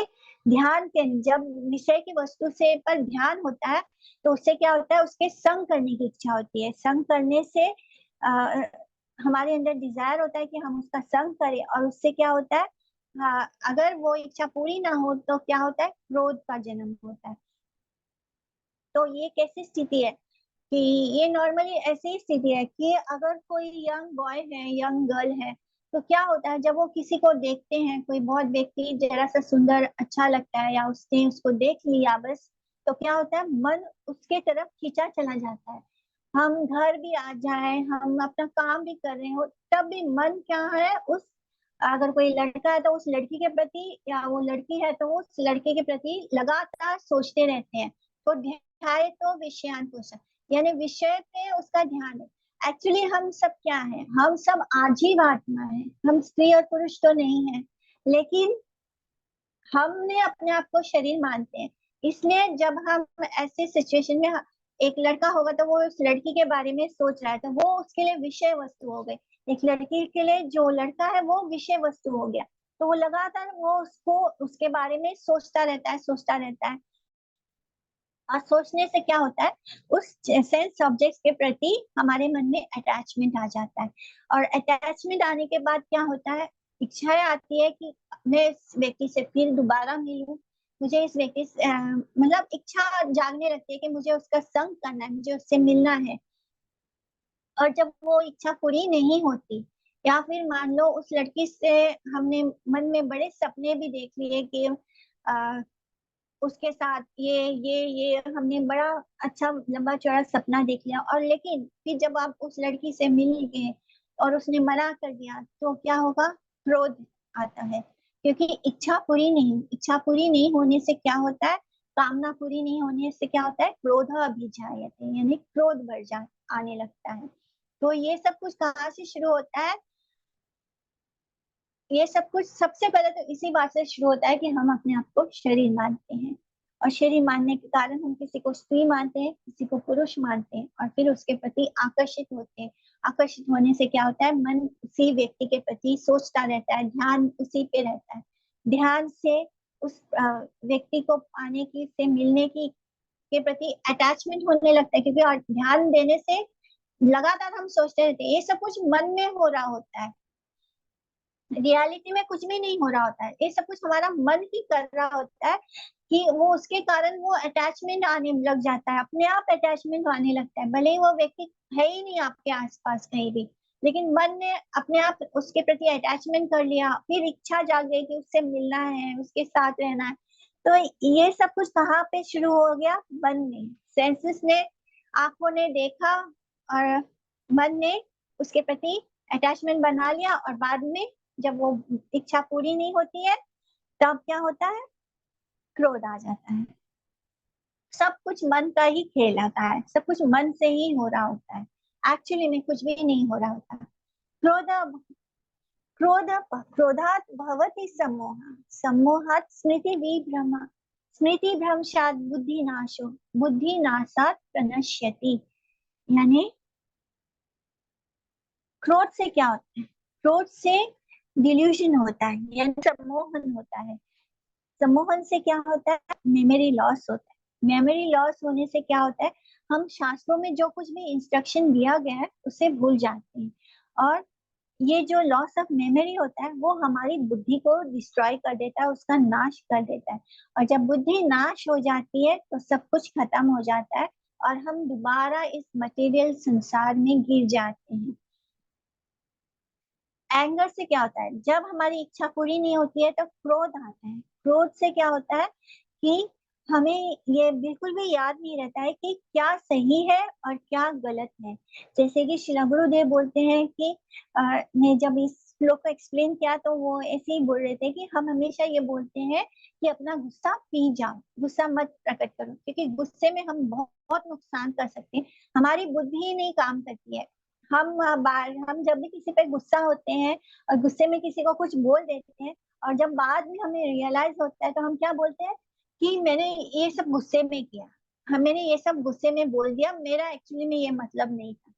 Speaker 1: ध्यान के जब विषय की वस्तु से पर ध्यान होता है तो उससे क्या होता है, उसके संग करने की इच्छा होती है। संग करने से हमारे अंदर डिजायर होता है कि हम उसका संग करें, और उससे क्या होता है, अगर वो इच्छा पूरी ना हो तो क्या होता है, क्रोध का जन्म होता है। तो ये कैसी स्थिति है कि ये नॉर्मली ऐसी स्थिति है कि अगर कोई यंग बॉय है, यंग गर्ल है, तो क्या होता है जब वो किसी को देखते हैं, कोई बहुत व्यक्ति जरा सा सुंदर अच्छा लगता है या उसने उसको देख लिया बस, तो क्या होता है, मन उसके तरफ खींचा चला जाता है। हम घर भी आ जाए, हम अपना काम भी कर रहे हो, तब भी मन क्या है उस, अगर कोई लड़का है तो उस लड़की के प्रति, या वो लड़की है तो उस लड़के के प्रति लगातार सोचते रहते हैं। तो ध्यान तो विषयान पोषण, यानी विषय पे उसका ध्यान है। एक्चुअली हम सब क्या है, हम सब आजीव आत्मा है, हम स्त्री और पुरुष तो नहीं है, लेकिन हमने अपने आप को शरीर मानते हैं। इसलिए जब हम ऐसे सिचुएशन में, एक लड़का होगा तो वो उस लड़की के बारे में सोच रहा है तो वो उसके लिए विषय वस्तु हो गई। एक लड़की के लिए जो लड़का है वो विषय वस्तु हो गया, तो वो लगातार वो उसको उसके बारे में सोचता रहता है, सोचता रहता है। और सोचने से क्या होता है, उस सेंस ऑब्जेक्ट्स के प्रति हमारे मन में अटैचमेंट आ जाता है। और अटैचमेंट आने के बाद क्या होता है, इच्छाएं आती है कि मैं इस व्यक्ति से फिर दोबारा मिलूं, मुझे इस व्यक्ति से मतलब इच्छा जागने लगती है कि मुझे उसका संग करना है, मुझे उससे मिलना है। और जब वो इच्छा पूरी नहीं होती, या फिर मान लो उस लड़की से हमने मन में बड़े सपने भी देख लिए कि उसके साथ ये हमने बड़ा अच्छा लंबा चौड़ा सपना देख लिया, और लेकिन फिर जब आप उस लड़की से मिल गए और उसने मना कर दिया तो क्या होगा, क्रोध आता है। क्योंकि इच्छा पूरी नहीं होने से क्या होता है, कामना पूरी नहीं होने से क्या होता है, क्रोध अभिजायते, यानी क्रोध बढ़ जा आने लगता है। तो ये सब कुछ कहाँ से शुरू होता है, ये सब कुछ सबसे पहले तो इसी बात से शुरू होता है कि हम अपने आप को शरीर मानते हैं, और शरीर मानने के कारण हम किसी को स्त्री मानते हैं, किसी को पुरुष मानते हैं, और फिर उसके प्रति आकर्षित होते हैं। आकर्षित होने से क्या होता है, मन उसी व्यक्ति के प्रति सोचता रहता है, ध्यान उसी पे रहता है। ध्यान से उस व्यक्ति को पाने की, से मिलने की के प्रति अटैचमेंट होने लगता है, क्योंकि और ध्यान देने से लगातार हम सोचते रहते हैं, ये सब कुछ मन में हो रहा होता है, रियलिटी में कुछ भी नहीं हो रहा होता है, ये सब कुछ हमारा मन ही कर रहा होता है। कि वो उसके कारण वो अटैचमेंट आने लग जाता है, अपने आप अटैचमेंट आने लगता है, भले ही वो व्यक्ति है ही नहीं आपके आसपास कहीं भी, लेकिन मन ने अपने आप उसके प्रति अटैचमेंट कर लिया, फिर इच्छा जाग गई कि उससे मिलना है, उसके साथ रहना है। तो ये सब कुछ कहाँ पे शुरू हो गया, मन में, सेंसेस ने, आंखों ने देखा, और मन ने उसके प्रति अटैचमेंट बना लिया, और बाद में जब वो इच्छा पूरी नहीं होती है तब क्या होता है, क्रोध आ जाता है। सब कुछ मन का ही खेल आता है, सब कुछ मन से ही हो रहा होता है, एक्चुअली में कुछ भी नहीं हो रहा होता। क्रोध क्रोध क्रोधात भवति सम्मोह, सम्मोहात स्मृति विभ्रम, स्मृति भ्रंशात बुद्धि नाशो, बुद्धि नाशात प्रणश्यति। यानी क्रोध से क्या होता है, क्रोध से डिल्यूजन होता है, यानी सम्मोहन होता है। सम्मोहन से क्या होता है, मेमोरी लॉस होता है। मेमोरी लॉस होने से क्या होता है, हम शास्त्रों में जो कुछ भी इंस्ट्रक्शन दिया गया है उसे भूल जाते हैं, और ये जो लॉस ऑफ मेमोरी होता है वो हमारी बुद्धि को डिस्ट्रॉय कर देता है, उसका नाश कर देता है। और जब बुद्धि नाश हो जाती है तो सब कुछ खत्म हो जाता है, और हम दोबारा इस मटेरियल संसार में गिर जाते हैं। एंगर से क्या होता है, जब हमारी इच्छा पूरी नहीं होती है तो क्रोध आता है। क्रोध से क्या होता है कि हमें ये बिल्कुल भी याद नहीं रहता है कि क्या सही है और क्या गलत है। जैसे कि श्रीला गुरुदेव बोलते हैं कि ने जब इस श्लोक को एक्सप्लेन किया तो वो ऐसे ही बोल रहे थे कि हम हमेशा ये बोलते हैं कि अपना गुस्सा पी जाओ, गुस्सा मत प्रकट करो, क्योंकि गुस्से में हम बहुत, बहुत नुकसान कर सकते हैं। हमारी बुद्धि ही नहीं काम करती है। हम जब भी किसी पे गुस्सा होते हैं और गुस्से में किसी को कुछ बोल देते हैं, और जब बाद में हमें रियलाइज होता है तो हम क्या बोलते हैं कि मैंने ये सब गुस्से में किया, हाँ मैंने ये सब गुस्से में बोल दिया, मेरा एक्चुअली में ये मतलब नहीं था।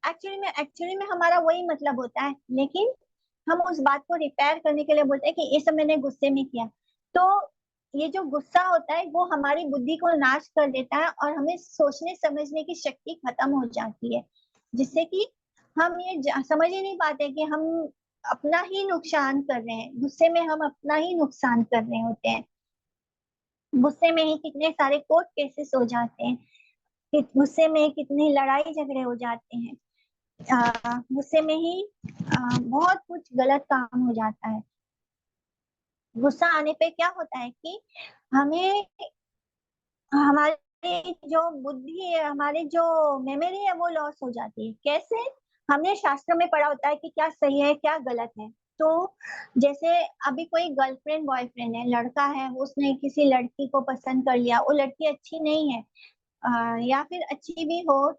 Speaker 1: एक्चुअली में हमारा वही मतलब होता है, लेकिन हम उस बात को रिपेयर करने के लिए बोलते हैं कि ये सब मैंने गुस्से में किया। तो ये जो गुस्सा होता है वो हमारी बुद्धि को नाश कर देता है और हमें सोचने समझने की शक्ति खत्म हो जाती है, जिससे कि हम ये समझ ही नहीं पाते कि हम अपना ही नुकसान कर रहे हैं। गुस्से में हम अपना ही नुकसान कर रहे होते हैं। गुस्से में ही कितने सारे कोर्ट केसेस हो जाते हैं, गुस्से में कितनी लड़ाई झगड़े हो जाते हैं, गुस्से में ही बहुत कुछ गलत काम हो जाता है। गुस्सा आने पे क्या होता है कि हमें हमारी जो बुद्धि है, हमारी जो मेमोरी है वो लॉस हो जाती है। कैसे? हमने शास्त्रों में पढ़ा होता है कि क्या सही है क्या गलत है। तो जैसे अभी कोई गर्लफ्रेंड बॉयफ्रेंड है, लड़का है, उसने किसी लड़की को पसंद कर लिया, वो लड़की अच्छी नहीं है, या फिर अच्छी भी हो,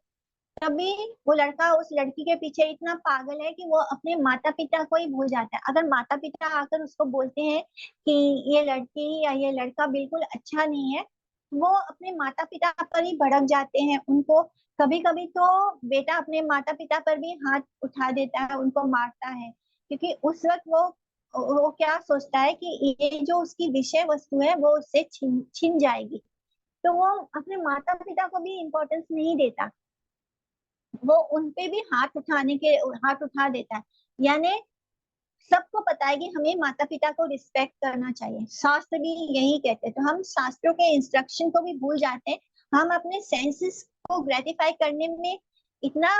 Speaker 1: तभी वो लड़का उस लड़की के पीछे इतना पागल है कि वो अपने माता पिता को ही भूल जाता है। अगर माता पिता आकर उसको बोलते हैं कि ये लड़की या ये लड़का बिल्कुल अच्छा नहीं है, वो अपने माता पिता पर ही भड़क जाते हैं। उनको कभी कभी तो बेटा अपने माता पिता पर भी हाथ उठा देता है, उनको मारता है, क्योंकि उस वक्त वो क्या सोचता है कि ये जो उसकी विषय वस्तु है वो उससे छिन छिन जाएगी। तो वो अपने माता पिता को भी इम्पोर्टेंस नहीं देता, वो उनपे भी हाथ उठा देता है। यानी सबको पता है कि हमें माता पिता को रिस्पेक्ट करना चाहिए, शास्त्र भी यही कहते हैं। तो हम शास्त्रों के इंस्ट्रक्शन को भी भूल जाते हैं। हम अपने सेंसेस को ग्रेटिफाई करने में इतना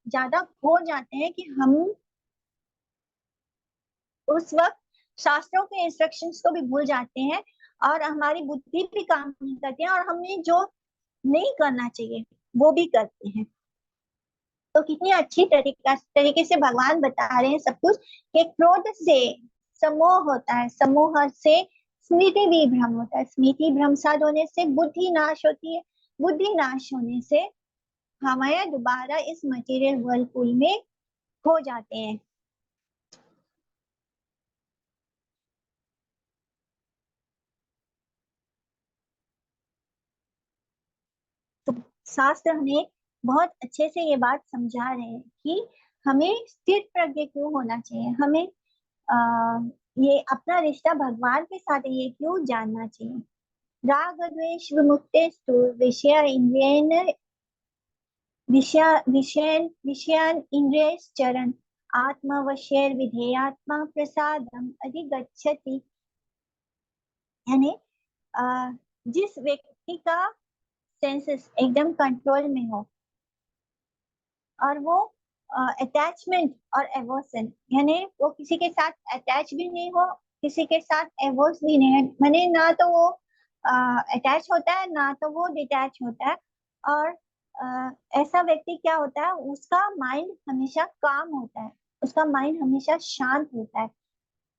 Speaker 1: ज्यादा खो जाते हैं कि हम उस वक्त शास्त्रों के इंस्ट्रक्शंस को भी भूल जाते हैं, और हमारी बुद्धि भी काम नहीं करती है, और हमें जो नहीं करना चाहिए वो भी करते हैं। तो कितनी अच्छी तरीके से भगवान बता रहे हैं सब कुछ, कि क्रोध से समोह होता है, समोह से स्मृति विभ्रम होता है, स्मृति भ्रमसाद होने से बुद्धि नाश होती है, बुद्धि नाश होने से हमें दोबारा इस मटेरियल वर्लपुल में खो जाते हैं। तो शास्त्र हमें बहुत अच्छे से ये बात समझा रहे हैं कि हमें स्थिर प्रज्ञ क्यों होना चाहिए, हमें ये अपना रिश्ता भगवान के साथ ये क्यों जानना चाहिए। राग द्वेष विमुक्तेस्तु विषय इंद्रियेण विषयान इंद्रियश्चरन् आत्मवशेर विधेयात्मा प्रसादम अधिगच्छति। यानी अ, जिस व्यक्ति का सेंसेस एकदम कंट्रोल में हो, और वो अटैचमेंट और एवोशन, यानी वो किसी के साथ अटैच भी नहीं हो, किसी के साथ एवोस भी नहीं है, माने ना तो वो अटैच होता है ना तो वो डिटैच होता है। और ऐसा व्यक्ति क्या होता है, उसका माइंड हमेशा काम होता है, उसका माइंड हमेशा शांत होता है।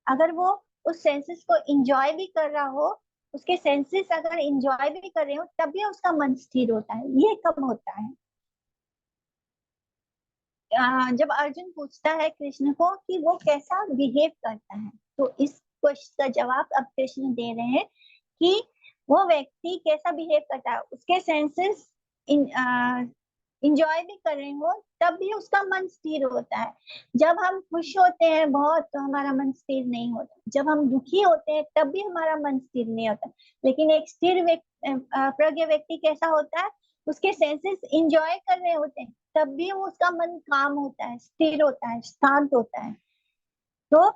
Speaker 1: अगर वो उस सेंसेस को इंजॉय भी कर रहा हो, उसके सेंसेस अगर इंजॉय भी कर रहे हो, तब भी उसका मन स्थिर होता है। ये कब होता है? जब अर्जुन पूछता है कृष्ण को कि वो कैसा बिहेव करता है, तो इस क्वेश्चन का जवाब अब कृष्ण दे रहे हैं कि वो व्यक्ति कैसा बिहेव करता है, उसके सेंसेस इंजॉय भी कर रहे हो तब भी उसका मन स्थिर होता है। जब हम खुश होते हैं बहुत तो हमारा मन स्थिर नहीं होता, जब हम दुखी होते हैं तब भी हमारा मन स्थिर नहीं होता। लेकिन एक स्थिर प्रज्ञ व्यक्ति कैसा होता है, उसके सेंसेस इंजॉय कर रहे होते हैं तब भी वो उसका मन काम होता है, स्थिर होता है, शांत होता है। तो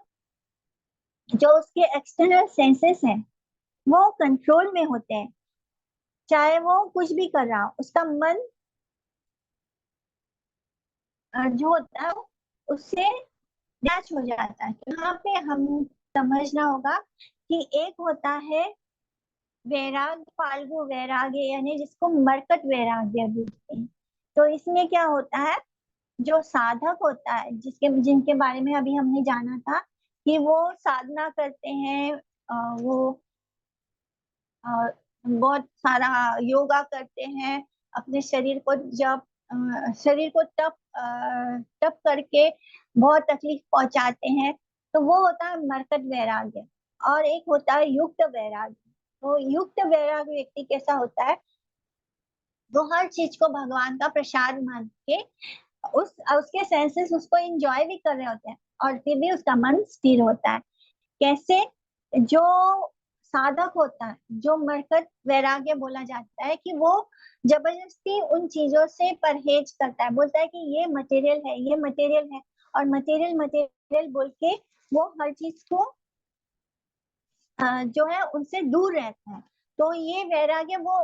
Speaker 1: जो उसके एक्सटर्नल सेंसेस हैं वो कंट्रोल में होते हैं, चाहे वो कुछ भी कर रहा हो, उसका मन जो होता है उससे मैच हो जाता है। तो यहाँ पे हम समझना होगा कि एक होता है वैराग फाल्गु वैराग्य, यानी जिसको मरकट वैराग्य बोलते हैं। तो इसमें क्या होता है, जो साधक होता है, जिसके जिनके बारे में अभी हमने जाना था कि वो साधना करते हैं, वो बहुत सारा योगा करते हैं, अपने शरीर को जब शरीर को तप करके बहुत तकलीफ पहुंचाते हैं, तो वो होता है मरकट वैराग्य। और एक होता है युक्त वैराग्य। तो युक्त वैराग्य व्यक्ति कैसा होता है, वो हर चीज को भगवान का प्रसाद मान के उसके सेंसेस उसको एंजॉय भी कर रहे होते हैं, और फिर भी उसका मन स्थिर होता है। कैसे? जो साधक होता है, जो मरकट वैराग्य बोला जाता है, कि वो जबरदस्ती उन चीजों से परहेज करता है, बोलता है कि ये मटेरियल है, ये मटेरियल है, और मटेरियल मटेरियल बोल के वो हर चीज को जो है उनसे दूर रहता है। तो ये वैराग्य वो,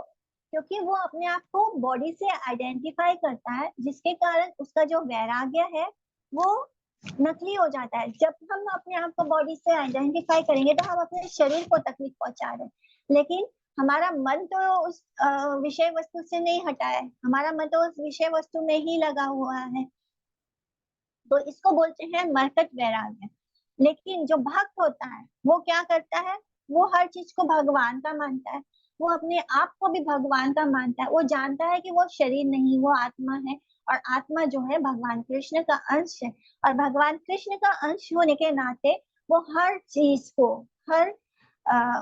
Speaker 1: क्योंकि वो अपने आप को बॉडी से आइडेंटिफाई करता है, जिसके कारण उसका जो वैराग्य है वो नकली हो जाता है। जब हम अपने आप को बॉडी से आइडेंटिफाई करेंगे तो हम अपने शरीर को तकलीफ पहुंचा रहे हैं, लेकिन हमारा मन तो उस विषय वस्तु से नहीं हटा है, हमारा मन तो उस विषय वस्तु में ही लगा हुआ है। तो इसको बोलते हैं मरकट वैराग्य। लेकिन जो भक्त होता है वो क्या करता है, वो हर चीज को भगवान का मानता है, वो अपने आप को भी भगवान का मानता है, वो जानता है कि वो शरीर नहीं, वो आत्मा है, और आत्मा जो है भगवान कृष्ण का अंश है। और भगवान कृष्ण का अंश होने के नाते वो हर चीज को, हर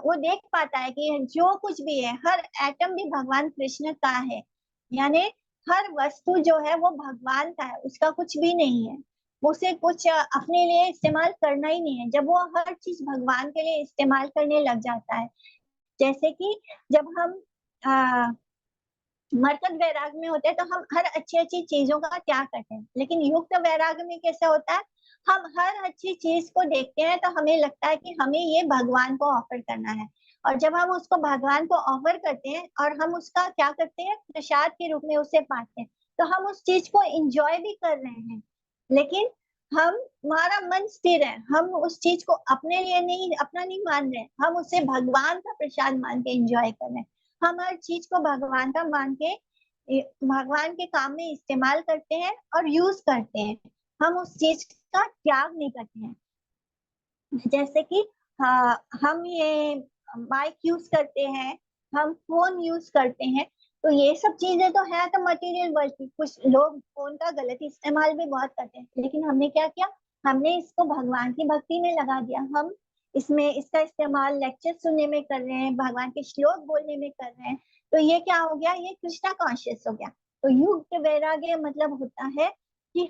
Speaker 1: वो देख पाता है कि जो कुछ भी है, हर एटम भी भगवान कृष्ण का है। यानी हर वस्तु जो है वो भगवान का है, उसका कुछ भी नहीं है, उसे कुछ अपने लिए इस्तेमाल करना ही नहीं है। जब वो हर चीज भगवान के लिए इस्तेमाल करने लग जाता है, जैसे कि जब हम मरकत वैराग में होते हैं तो हम हर अच्छी अच्छी चीजों का त्याग करते हैं, लेकिन युक्त वैराग में कैसे होता है, हम हर अच्छी चीज को देखते हैं तो हमें लगता है कि हमें ये भगवान को ऑफर करना है, और जब हम उसको भगवान को ऑफर करते हैं और हम उसका क्या करते हैं, प्रसाद के रूप में उसे पाते हैं, तो हम उस चीज को एंजॉय भी कर रहे हैं, लेकिन हम हमारा मन स्थिर है, हम उस चीज को अपने लिए नहीं, अपना नहीं मान रहे, हम उसे भगवान का प्रसाद मान के एंजॉय कर रहे हैं। हम हर चीज को भगवान का मान के भगवान के काम में इस्तेमाल करते हैं और यूज करते हैं, हम उस चीज का त्याग नहीं करते हैं। जैसे कि हम ये माइक यूज करते हैं, हम फोन यूज करते हैं, तो ये सब चीजें तो है तो मटेरियल वर्ल्ड की, कुछ लोग फोन का गलत इस्तेमाल भी बहुत करते हैं, लेकिन हमने क्या किया, हमने इसको भगवान की भक्ति में लगा दिया, हम इसमें इसका इस्तेमाल लेक्चर सुनने में कर रहे हैं, भगवान के श्लोक बोलने में कर रहे हैं, तो ये क्या हो गया, ये कृष्णा कॉन्शियस हो गया। तो युक्त वैराग्य मतलब होता है कि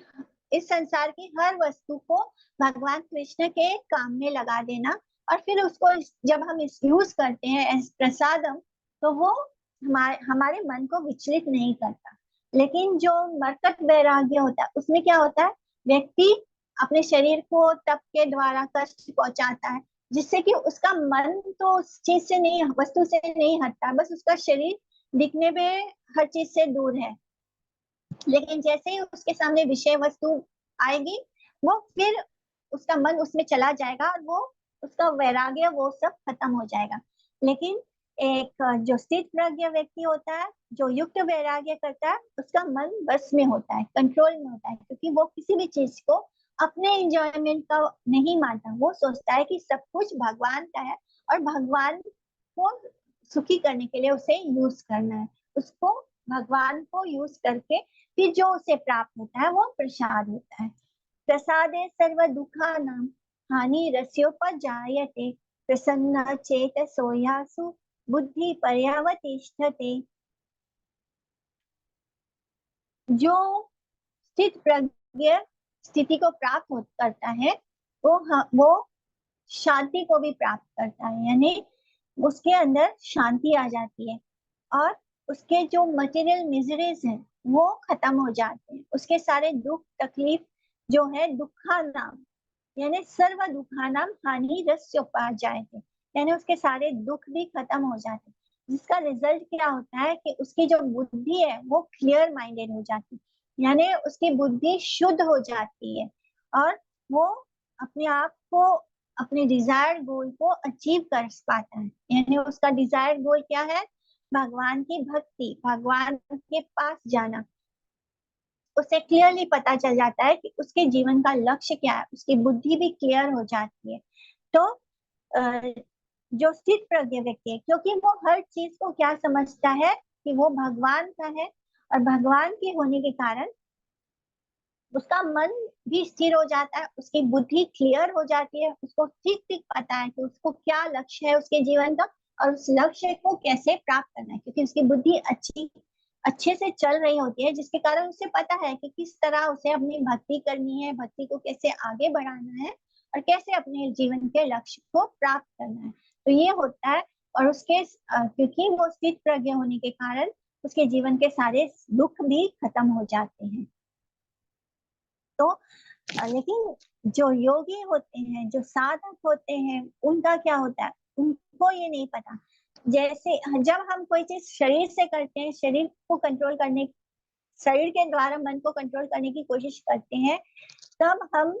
Speaker 1: इस संसार की हर वस्तु को भगवान कृष्ण के काम में लगा देना, और फिर उसको जब हम इस यूज करते हैं एज प्रसादम, तो वो हमारे मन को विचलित नहीं करता। लेकिन जो मरकट वैराग्य होता है उसमें क्या होता है, व्यक्ति अपने शरीर को तप के द्वारा कष्ट पहुंचाता है, जिससे कि उसका मन तो उस चीज से नहीं, वस्तु से नहीं हटता, बस उसका शरीर दिखने में हर चीज से दूर है, लेकिन जैसे ही उसके सामने विषय वस्तु आएगी, वो फिर उसका मन उसमें चला जाएगा और वो उसका वैराग्य वो सब खत्म हो जाएगा। लेकिन एक जो स्थित प्रज्ञ व्यक्ति होता है, जो युक्त वैराग्य करता है, उसका मन बस में होता है, कंट्रोल में होता है, क्योंकि वो किसी भी चीज को अपने इंजॉयमेंट का नहीं मानता, वो सोचता है कि सब कुछ भगवान का है और भगवान को सुखी करने के लिए उसे यूज करना है, उसको भगवान को यूज करके फिर जो उसे प्राप्त होता है वो प्रसाद होता है। प्रसादे सर्व दुखानां हानि रस्योपजायते, प्रसन्न चेतसो यासु बुद्धि पर्यावतिष्ठते। जो स्थित प्रज्ञ स्थिति को प्राप्त करता है, वो शांति को भी प्राप्त करता है, यानी उसके अंदर शांति आ जाती है, और उसके जो मटेरियल मिजरीज हैं वो खत्म हो जाते हैं, उसके सारे दुख तकलीफ जो है दुखा नाम, यानी सर्व दुखा नाम हानि रस्य पा जाए थे, यानी उसके सारे दुख भी खत्म हो जाते हैं, जिसका रिजल्ट क्या होता है कि उसकी जो बुद्धि है वो क्लियर माइंडेड हो जाती है, यानी उसकी बुद्धि शुद्ध हो जाती है, और वो अपने आप को अपने डिजायर्ड गोल को अचीव कर पाता है। यानी उसका डिजायर्ड गोल क्या है? भगवान की भक्ति, भगवान के पास जाना। उसे क्लियरली पता चल जाता है कि उसके जीवन का लक्ष्य क्या है, उसकी बुद्धि भी क्लियर हो जाती है। तो जो स्थित प्रज्ञ व्यक्ति है, क्योंकि वो हर चीज को क्या समझता है कि वो भगवान का है, और भगवान के होने के कारण उसका मन भी स्थिर हो जाता है, उसकी बुद्धि क्लियर हो जाती है, उसको ठीक ठीक पता है कि उसको क्या लक्ष्य है उसके जीवन का, और उस लक्ष्य को कैसे प्राप्त करना है, क्योंकि उसकी बुद्धि अच्छे से चल रही होती है, जिसके कारण उसे पता है कि किस तरह उसे अपनी भक्ति करनी है, भक्ति को कैसे आगे बढ़ाना है, और कैसे अपने जीवन के लक्ष्य को प्राप्त करना है। तो ये होता है। और उसके क्योंकि वो स्थित प्रज्ञ होने के कारण उसके जीवन के सारे दुख भी खत्म हो जाते हैं। तो लेकिन जो योगी होते हैं, जो साधक होते हैं, उनका क्या होता है? उनको ये नहीं पता। जैसे जब हम कोई चीज शरीर से करते हैं, शरीर के द्वारा मन को कंट्रोल करने की कोशिश करते हैं, तब हम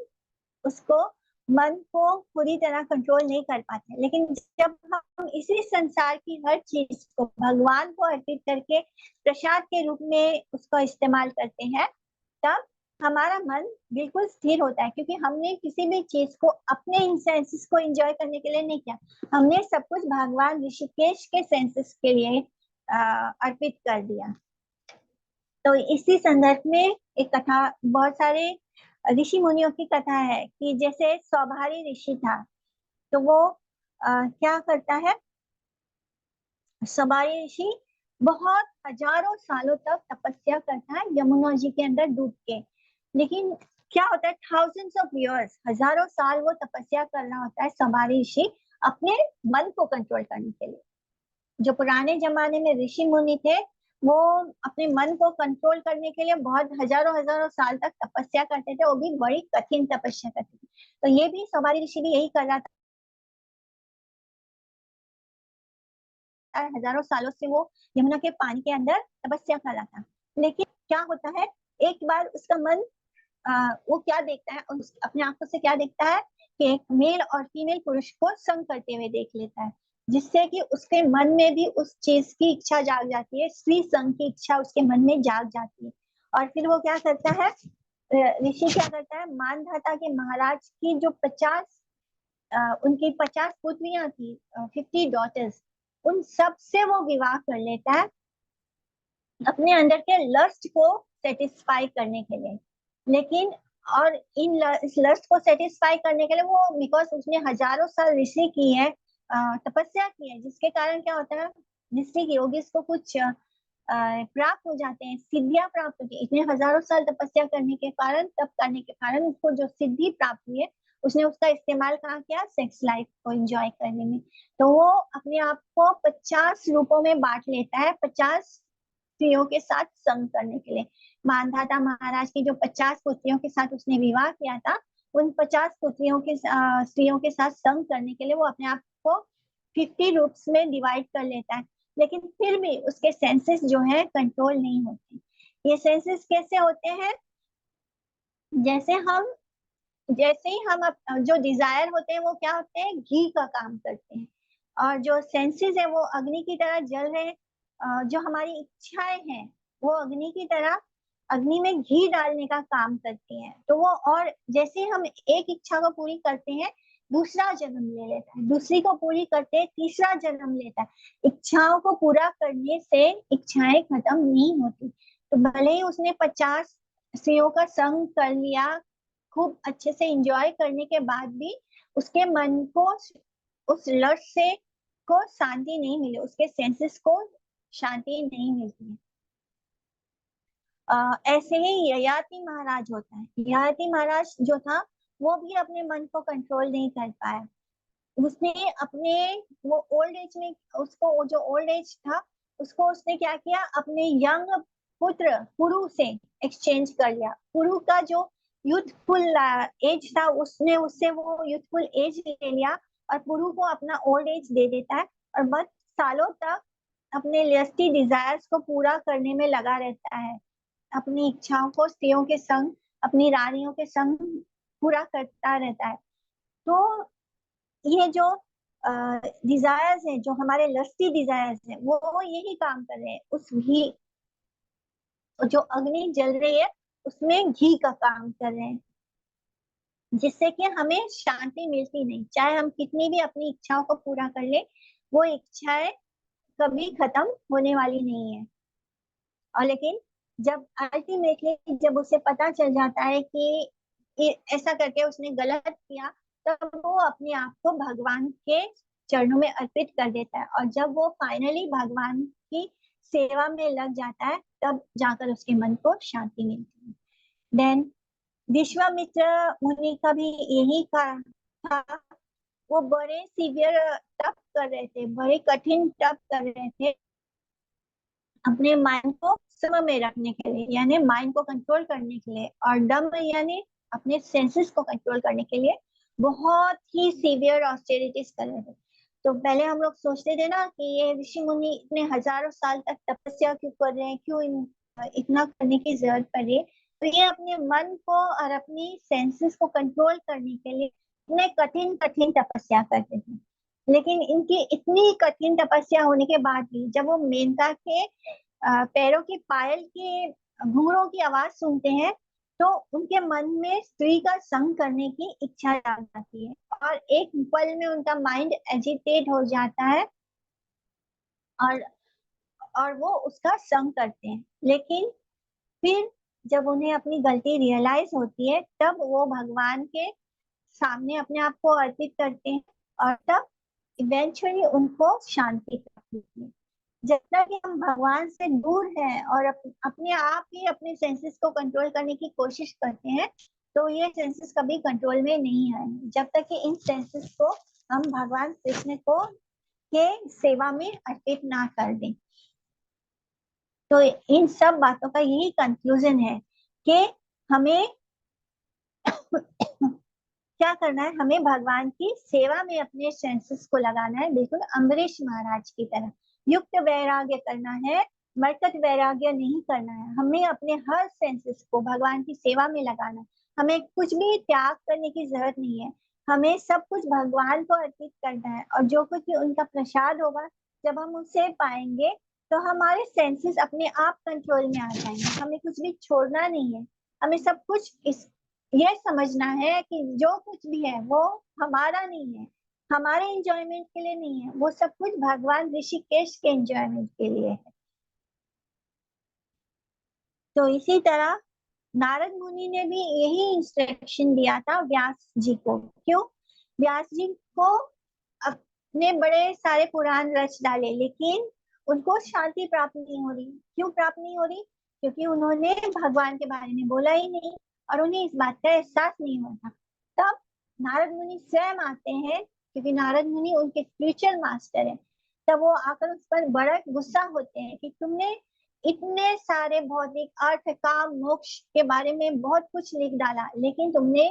Speaker 1: उसको मन को पूरी तरह कंट्रोल नहीं कर पाते। लेकिन जब हम इसी संसार की हर चीज को भगवान को अर्पित करके प्रसाद के रूप में उसको इस्तेमाल करते हैं, तब हमारा मन बिल्कुल स्थिर होता है, क्योंकि हमने किसी भी चीज को अपने इन सेंसेस को एंजॉय करने के लिए नहीं किया, हमने सब कुछ भगवान ऋषिकेश के सेंसेस के लिए अर्पित कर दिया। तो इसी संदर्भ में एक कथा, बहुत सारे ऋषि मुनियों की कथा है कि जैसे सौभारी ऋषि था, तो वो क्या करता है? सौभारी ऋषि बहुत हजारों सालों तक तपस्या करता है यमुना जी के अंदर डूब के। लेकिन क्या होता है, थाउजेंड्स ऑफ इयर्स, हजारों साल वो तपस्या कर रहा होता है सौभारी ऋषि अपने मन को कंट्रोल करने के लिए। जो पुराने जमाने में ऋषि मुनि थे, वो अपने मन को कंट्रोल करने के लिए बहुत हजारों हजारों साल तक तपस्या करते थे, वो भी बड़ी कठिन तपस्या करते थे। तो ये भी सौभारी ऋषि भी यही कर रहा था, हजारों सालों से वो यमुना के पानी के अंदर तपस्या कर रहा था। लेकिन क्या होता है, एक बार उसका मन वो क्या देखता है, अपने आंखों से क्या देखता है कि एक मेल और फीमेल पुरुष को संग करते हुए देख लेता है, जिससे कि उसके मन में भी उस चीज की इच्छा जाग जाती है, स्त्री संग की इच्छा उसके मन में जाग जाती है। और फिर वो क्या करता है, ऋषि क्या करता है, मानधाता के महाराज की जो 50 उनकी 50 पुत्रियां थी, 50 डॉटर्स, उन सब से वो विवाह कर लेता है अपने अंदर के लस्ट को सेटिस्फाई करने के लिए। लेकिन और इस लस्ट को सेटिस्फाई करने के लिए वो, बिकॉज उसने हजारों साल ऋषि की है, तपस्या की है, जिसके कारण क्या होता है, ऋषि योगी को कुछ प्राप्त हो जाते हैं, सिद्धियां प्राप्त होती है। इतने हजारों साल तपस्या करने के कारण, तप करने के कारण उसको जो सिद्धि प्राप्त हुई है, उसने उसका इस्तेमाल कहाँ किया? सेक्स लाइफ को एंजॉय करने में। तो वो अपने आप को 50 रूपों में बांट लेता है, 50 स्त्रियों के साथ संग करने के लिए। मानधाता महाराज की जो 50 पुत्रियों के साथ उसने विवाह किया था, उन 50 पुत्रियों के स्त्रियों के साथ संग करने के लिए वो अपने आप को 50 रूप्स में डिवाइड कर लेता है। लेकिन फिर भी उसके सेंसेस जो है कंट्रोल नहीं होते। ये सेंसेस कैसे होते हैं? जैसे हम जैसे ही हम जो डिजायर होते हैं वो क्या होते हैं? घी का काम करते हैं। और जो सेंसेस है वो अग्नि की तरह जल रहे हैं। जो हमारी इच्छाएं हैं वो अग्नि की तरह अग्नि में घी डालने का काम करती हैं। तो वो, और जैसे ही हम एक इच्छा को पूरी करते हैं, दूसरा जन्म ले लेता है, दूसरी को पूरी करते हैं, तीसरा जन्म लेता है। इच्छाओं को पूरा करने से इच्छाएं खत्म नहीं होती। तो भले ही उसने 50 स्त्रियों का संग कर लिया, खूब अच्छे से एंजॉय करने के बाद भी उसके मन को उस लक्ष्य से को शांति नहीं मिली, उसके सेंसेस को शांति नहीं मिलती है। ऐसे ही ययाति महाराज होता है। ययाति महाराज जो था, वो भी अपने मन को कंट्रोल नहीं कर पाया। उसने अपने वो ओल्ड एज में, उसको जो ओल्ड एज था उसको उसने क्या किया, अपने यंग पुत्र पुरु से एक्सचेंज कर लिया। पुरु का जो यूथफुल एज था, उसने उससे वो यूथफुल एज ले लिया, और पुरु को अपना ओल्ड एज दे देता है, और बस सालों तक अपने लिस्टी डिजायर्स को पूरा करने में लगा रहता है, अपनी इच्छाओं को स्त्रियों के संग, अपनी रानियों के संग पूरा करता रहता है। तो ये जो डिजायर्स हैं, जो हमारे लस्टी डिजायर्स हैं, वो यही काम कर रहे हैं। उस घी, जो अग्नि जल रही है उसमें घी का काम कर रहे हैं, जिससे कि हमें शांति मिलती नहीं। चाहे हम कितनी भी अपनी इच्छाओं को पूरा कर ले, वो इच्छाएं कभी खत्म होने वाली नहीं है। और लेकिन जब अल्टीमेटली जब उसे पता चल जाता है कि ऐसा करके उसने गलत किया, तब वो अपने आप को भगवान के चरणों में अर्पित कर देता है। और जब वो फाइनली भगवान की सेवा में लग जाता है, तब जाकर उसके मन को शांति मिलती है। देन विश्वामित्र मुनि का भी यही था। वो बड़े सीवियर तप कर रहे थे, बड़े कठिन तप कर रहे थे अपने माइंड को सम में रखने के लिए, यानी माइंड को कंट्रोल करने के लिए, और दम यानी अपने सेंसेस को कंट्रोल करने के लिए बहुत ही सीवियर ऑस्टेरिटीज कर रहे थे। तो पहले हम लोग सोचते थे ना कि ये ऋषि मुनि इतने हजारों साल तक तपस्या क्यों कर रहे हैं, क्यों इतना करने की जरूरत पड़ी है। तो ये अपने मन को और अपनी सेंसेस को कंट्रोल करने के लिए इतने कठिन कठिन तपस्या करते थे। लेकिन इनकी इतनी कठिन तपस्या होने के बाद भी जब वो मेनका के पैरों की पायल के घुंघरों की आवाज सुनते हैं, तो उनके मन में स्त्री का संग करने की इच्छा जाग जाती है, और एक पल में उनका माइंड एजिटेट हो जाता है, और वो उसका संग करते हैं। लेकिन फिर जब उन्हें अपनी गलती रियलाइज होती है, तब वो भगवान के सामने अपने आप को अर्पित करते हैं, और तब इवेंचुअली उनको शांति प्राप्त होती है। जब तक कि हम भगवान से दूर हैं और अपने आप ही अपने सेंसेस को कंट्रोल करने की कोशिश करते हैं, तो ये सेंसेस कभी कंट्रोल में नहीं आएंगे, जब तक कि इन सेंसेस को हम भगवान कृष्ण को के सेवा में अर्पित ना कर दें। तो इन सब बातों का यही कंक्लूजन है कि हमें क्या करना है, हमें भगवान की सेवा में अपने सेंसेस को लगाना है, बिल्कुल अम्बरीश महाराज की तरह युक्त वैराग्य करना है, मरकत वैराग्य नहीं करना है। हमें अपने हर सेंसेस को भगवान की सेवा में लगाना है। हमें कुछ भी त्याग करने की जरूरत नहीं है, हमें सब कुछ भगवान को अर्पित करना है। और जो कुछ भी उनका प्रसाद होगा, जब हम उसे पाएंगे, तो हमारे सेंसेस अपने आप कंट्रोल में आ जाएंगे। हमें कुछ भी छोड़ना नहीं है, हमें सब कुछ ये समझना है कि जो कुछ भी है वो हमारा नहीं है, हमारे एंजॉयमेंट के लिए नहीं है, वो सब कुछ भगवान ऋषिकेश के एंजॉयमेंट के लिए है। तो इसी तरह नारद मुनि ने भी यही इंस्ट्रक्शन दिया था व्यास जी को। क्यों? व्यास जी को अपने बड़े सारे पुराण रच डाले, लेकिन उनको शांति प्राप्त नहीं हो रही। क्यों प्राप्त नहीं हो रही? क्योंकि उन्होंने भगवान के बारे में बोला ही नहीं, और उन्हें इस बात का एहसास नहीं हुआ था। तब नारद मुनि स्वयं आते हैं, क्योंकि नारद मुनि उनके स्पिरिचुअल मास्टर हैं। तब वो आकर उस पर बड़ा गुस्सा होते हैं कि तुमने इतने सारे भौतिक अर्थ काम मोक्ष के बारे में बहुत कुछ लिख डाला, लेकिन तुमने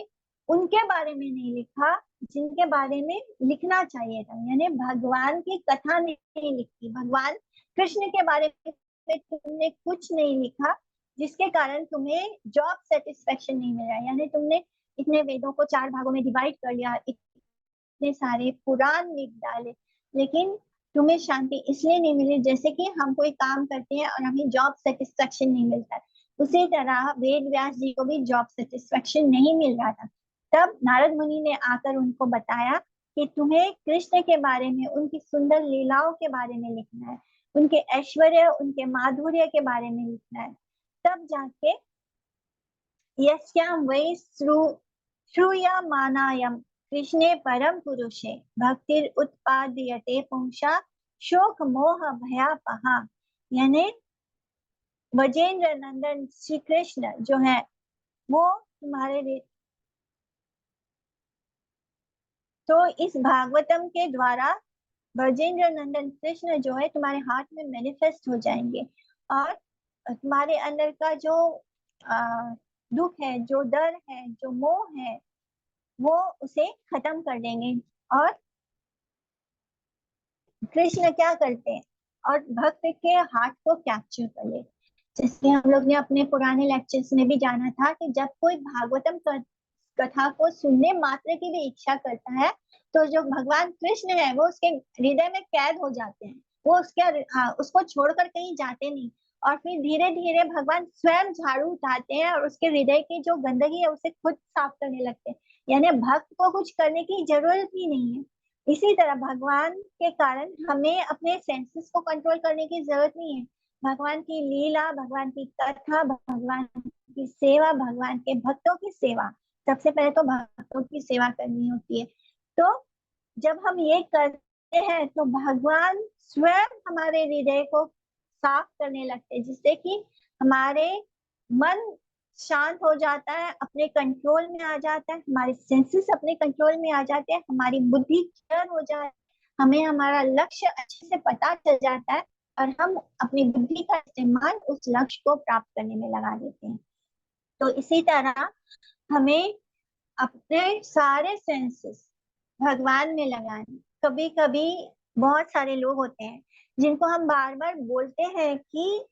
Speaker 1: उनके बारे में नहीं लिखा जिनके बारे में लिखना चाहिए था। यानी भगवान की कथा नहीं लिखी, भगवान कृष्ण के बारे में तुमने कुछ नहीं लिखा, जिसके कारण तुम्हें जॉब सेटिस्फेक्शन नहीं मिला। यानी तुमने इतने वेदों को 4 भागों में डिवाइड कर लिया, इतने सारे पुराण लिख डाले, लेकिन तुम्हें शांति इसलिए नहीं मिली जैसे कि हम कोई काम करते हैं और हमें जॉब सेटिस्फेक्शन नहीं मिलता है। उसी तरह वेद व्यास जी को भी जॉब सेटिस्फेक्शन नहीं मिल रहा था। तब नारद मुनि ने आकर उनको बताया कि तुम्हें कृष्ण के बारे में, उनकी सुंदर लीलाओं के बारे में लिखना है, उनके ऐश्वर्य, उनके माधुर्य के बारे में लिखना है। तब जाके यस्याम वै श्रूयमानायम कृष्णे परम पुरुषे भक्तिर उत्पाद्यते पुंसा शोक मोह भयापहा। यानी वजेंद्र नंदन श्री कृष्ण जो है वो तुम्हारे लिए, तो इस भागवतम के द्वारा ब्रजेंद्र नंदन कृष्ण जो है तुम्हारे हाथ में मैनिफेस्ट हो जाएंगे, और तुम्हारे अंदर का जो दुख है, जो डर है, जो मोह है, वो उसे खत्म कर देंगे। और कृष्ण क्या करते हैं, और भक्त के हार्ट को कैप्चर कर ले। जैसे हम लोग ने अपने पुराने लेक्चर्स में भी जाना था कि जब कोई भागवतम कथा को सुनने मात्र की भी इच्छा करता है, तो जो भगवान कृष्ण है वो उसके हृदय में कैद हो जाते हैं। वो उसको छोड़कर कहीं जाते नहीं, और फिर धीरे धीरे भगवान स्वयं झाड़ू उठाते हैं और उसके हृदय की जो गंदगी है उसे खुद साफ करने लगते हैं। यानी भक्त को कुछ करने की जरूरत ही नहीं है। इसी तरह भगवान के कारण हमें अपने सेंसेस को कंट्रोल करने की जरूरत नहीं है। भगवान की लीला, भगवान की कथा, भगवान की सेवा, भगवान के भक्तों की सेवा, सबसे पहले तो भक्तों की सेवा करनी होती है। तो जब हम ये करते हैं तो भगवान स्वयं हमारे हृदय को साफ करने लगते हैं, जिससे कि हमारे मन शांत हो जाता है, अपने कंट्रोल में आ जाता है, हमारे सेंसेस अपने कंट्रोल में आ जाते हैं, हमारी बुद्धि क्लियर हो जाती है, हमें हमारा लक्ष्य अच्छे से पता चल जाता है और हम अपनी बुद्धि का इस्तेमाल उस लक्ष्य को प्राप्त करने में लगा देते हैं। तो इसी तरह हमें अपने सारे सेंसेस भगवान में लगाने। कभी कभी बहुत सारे लोग होते हैं जिनको हम बार बार बोलते हैं कि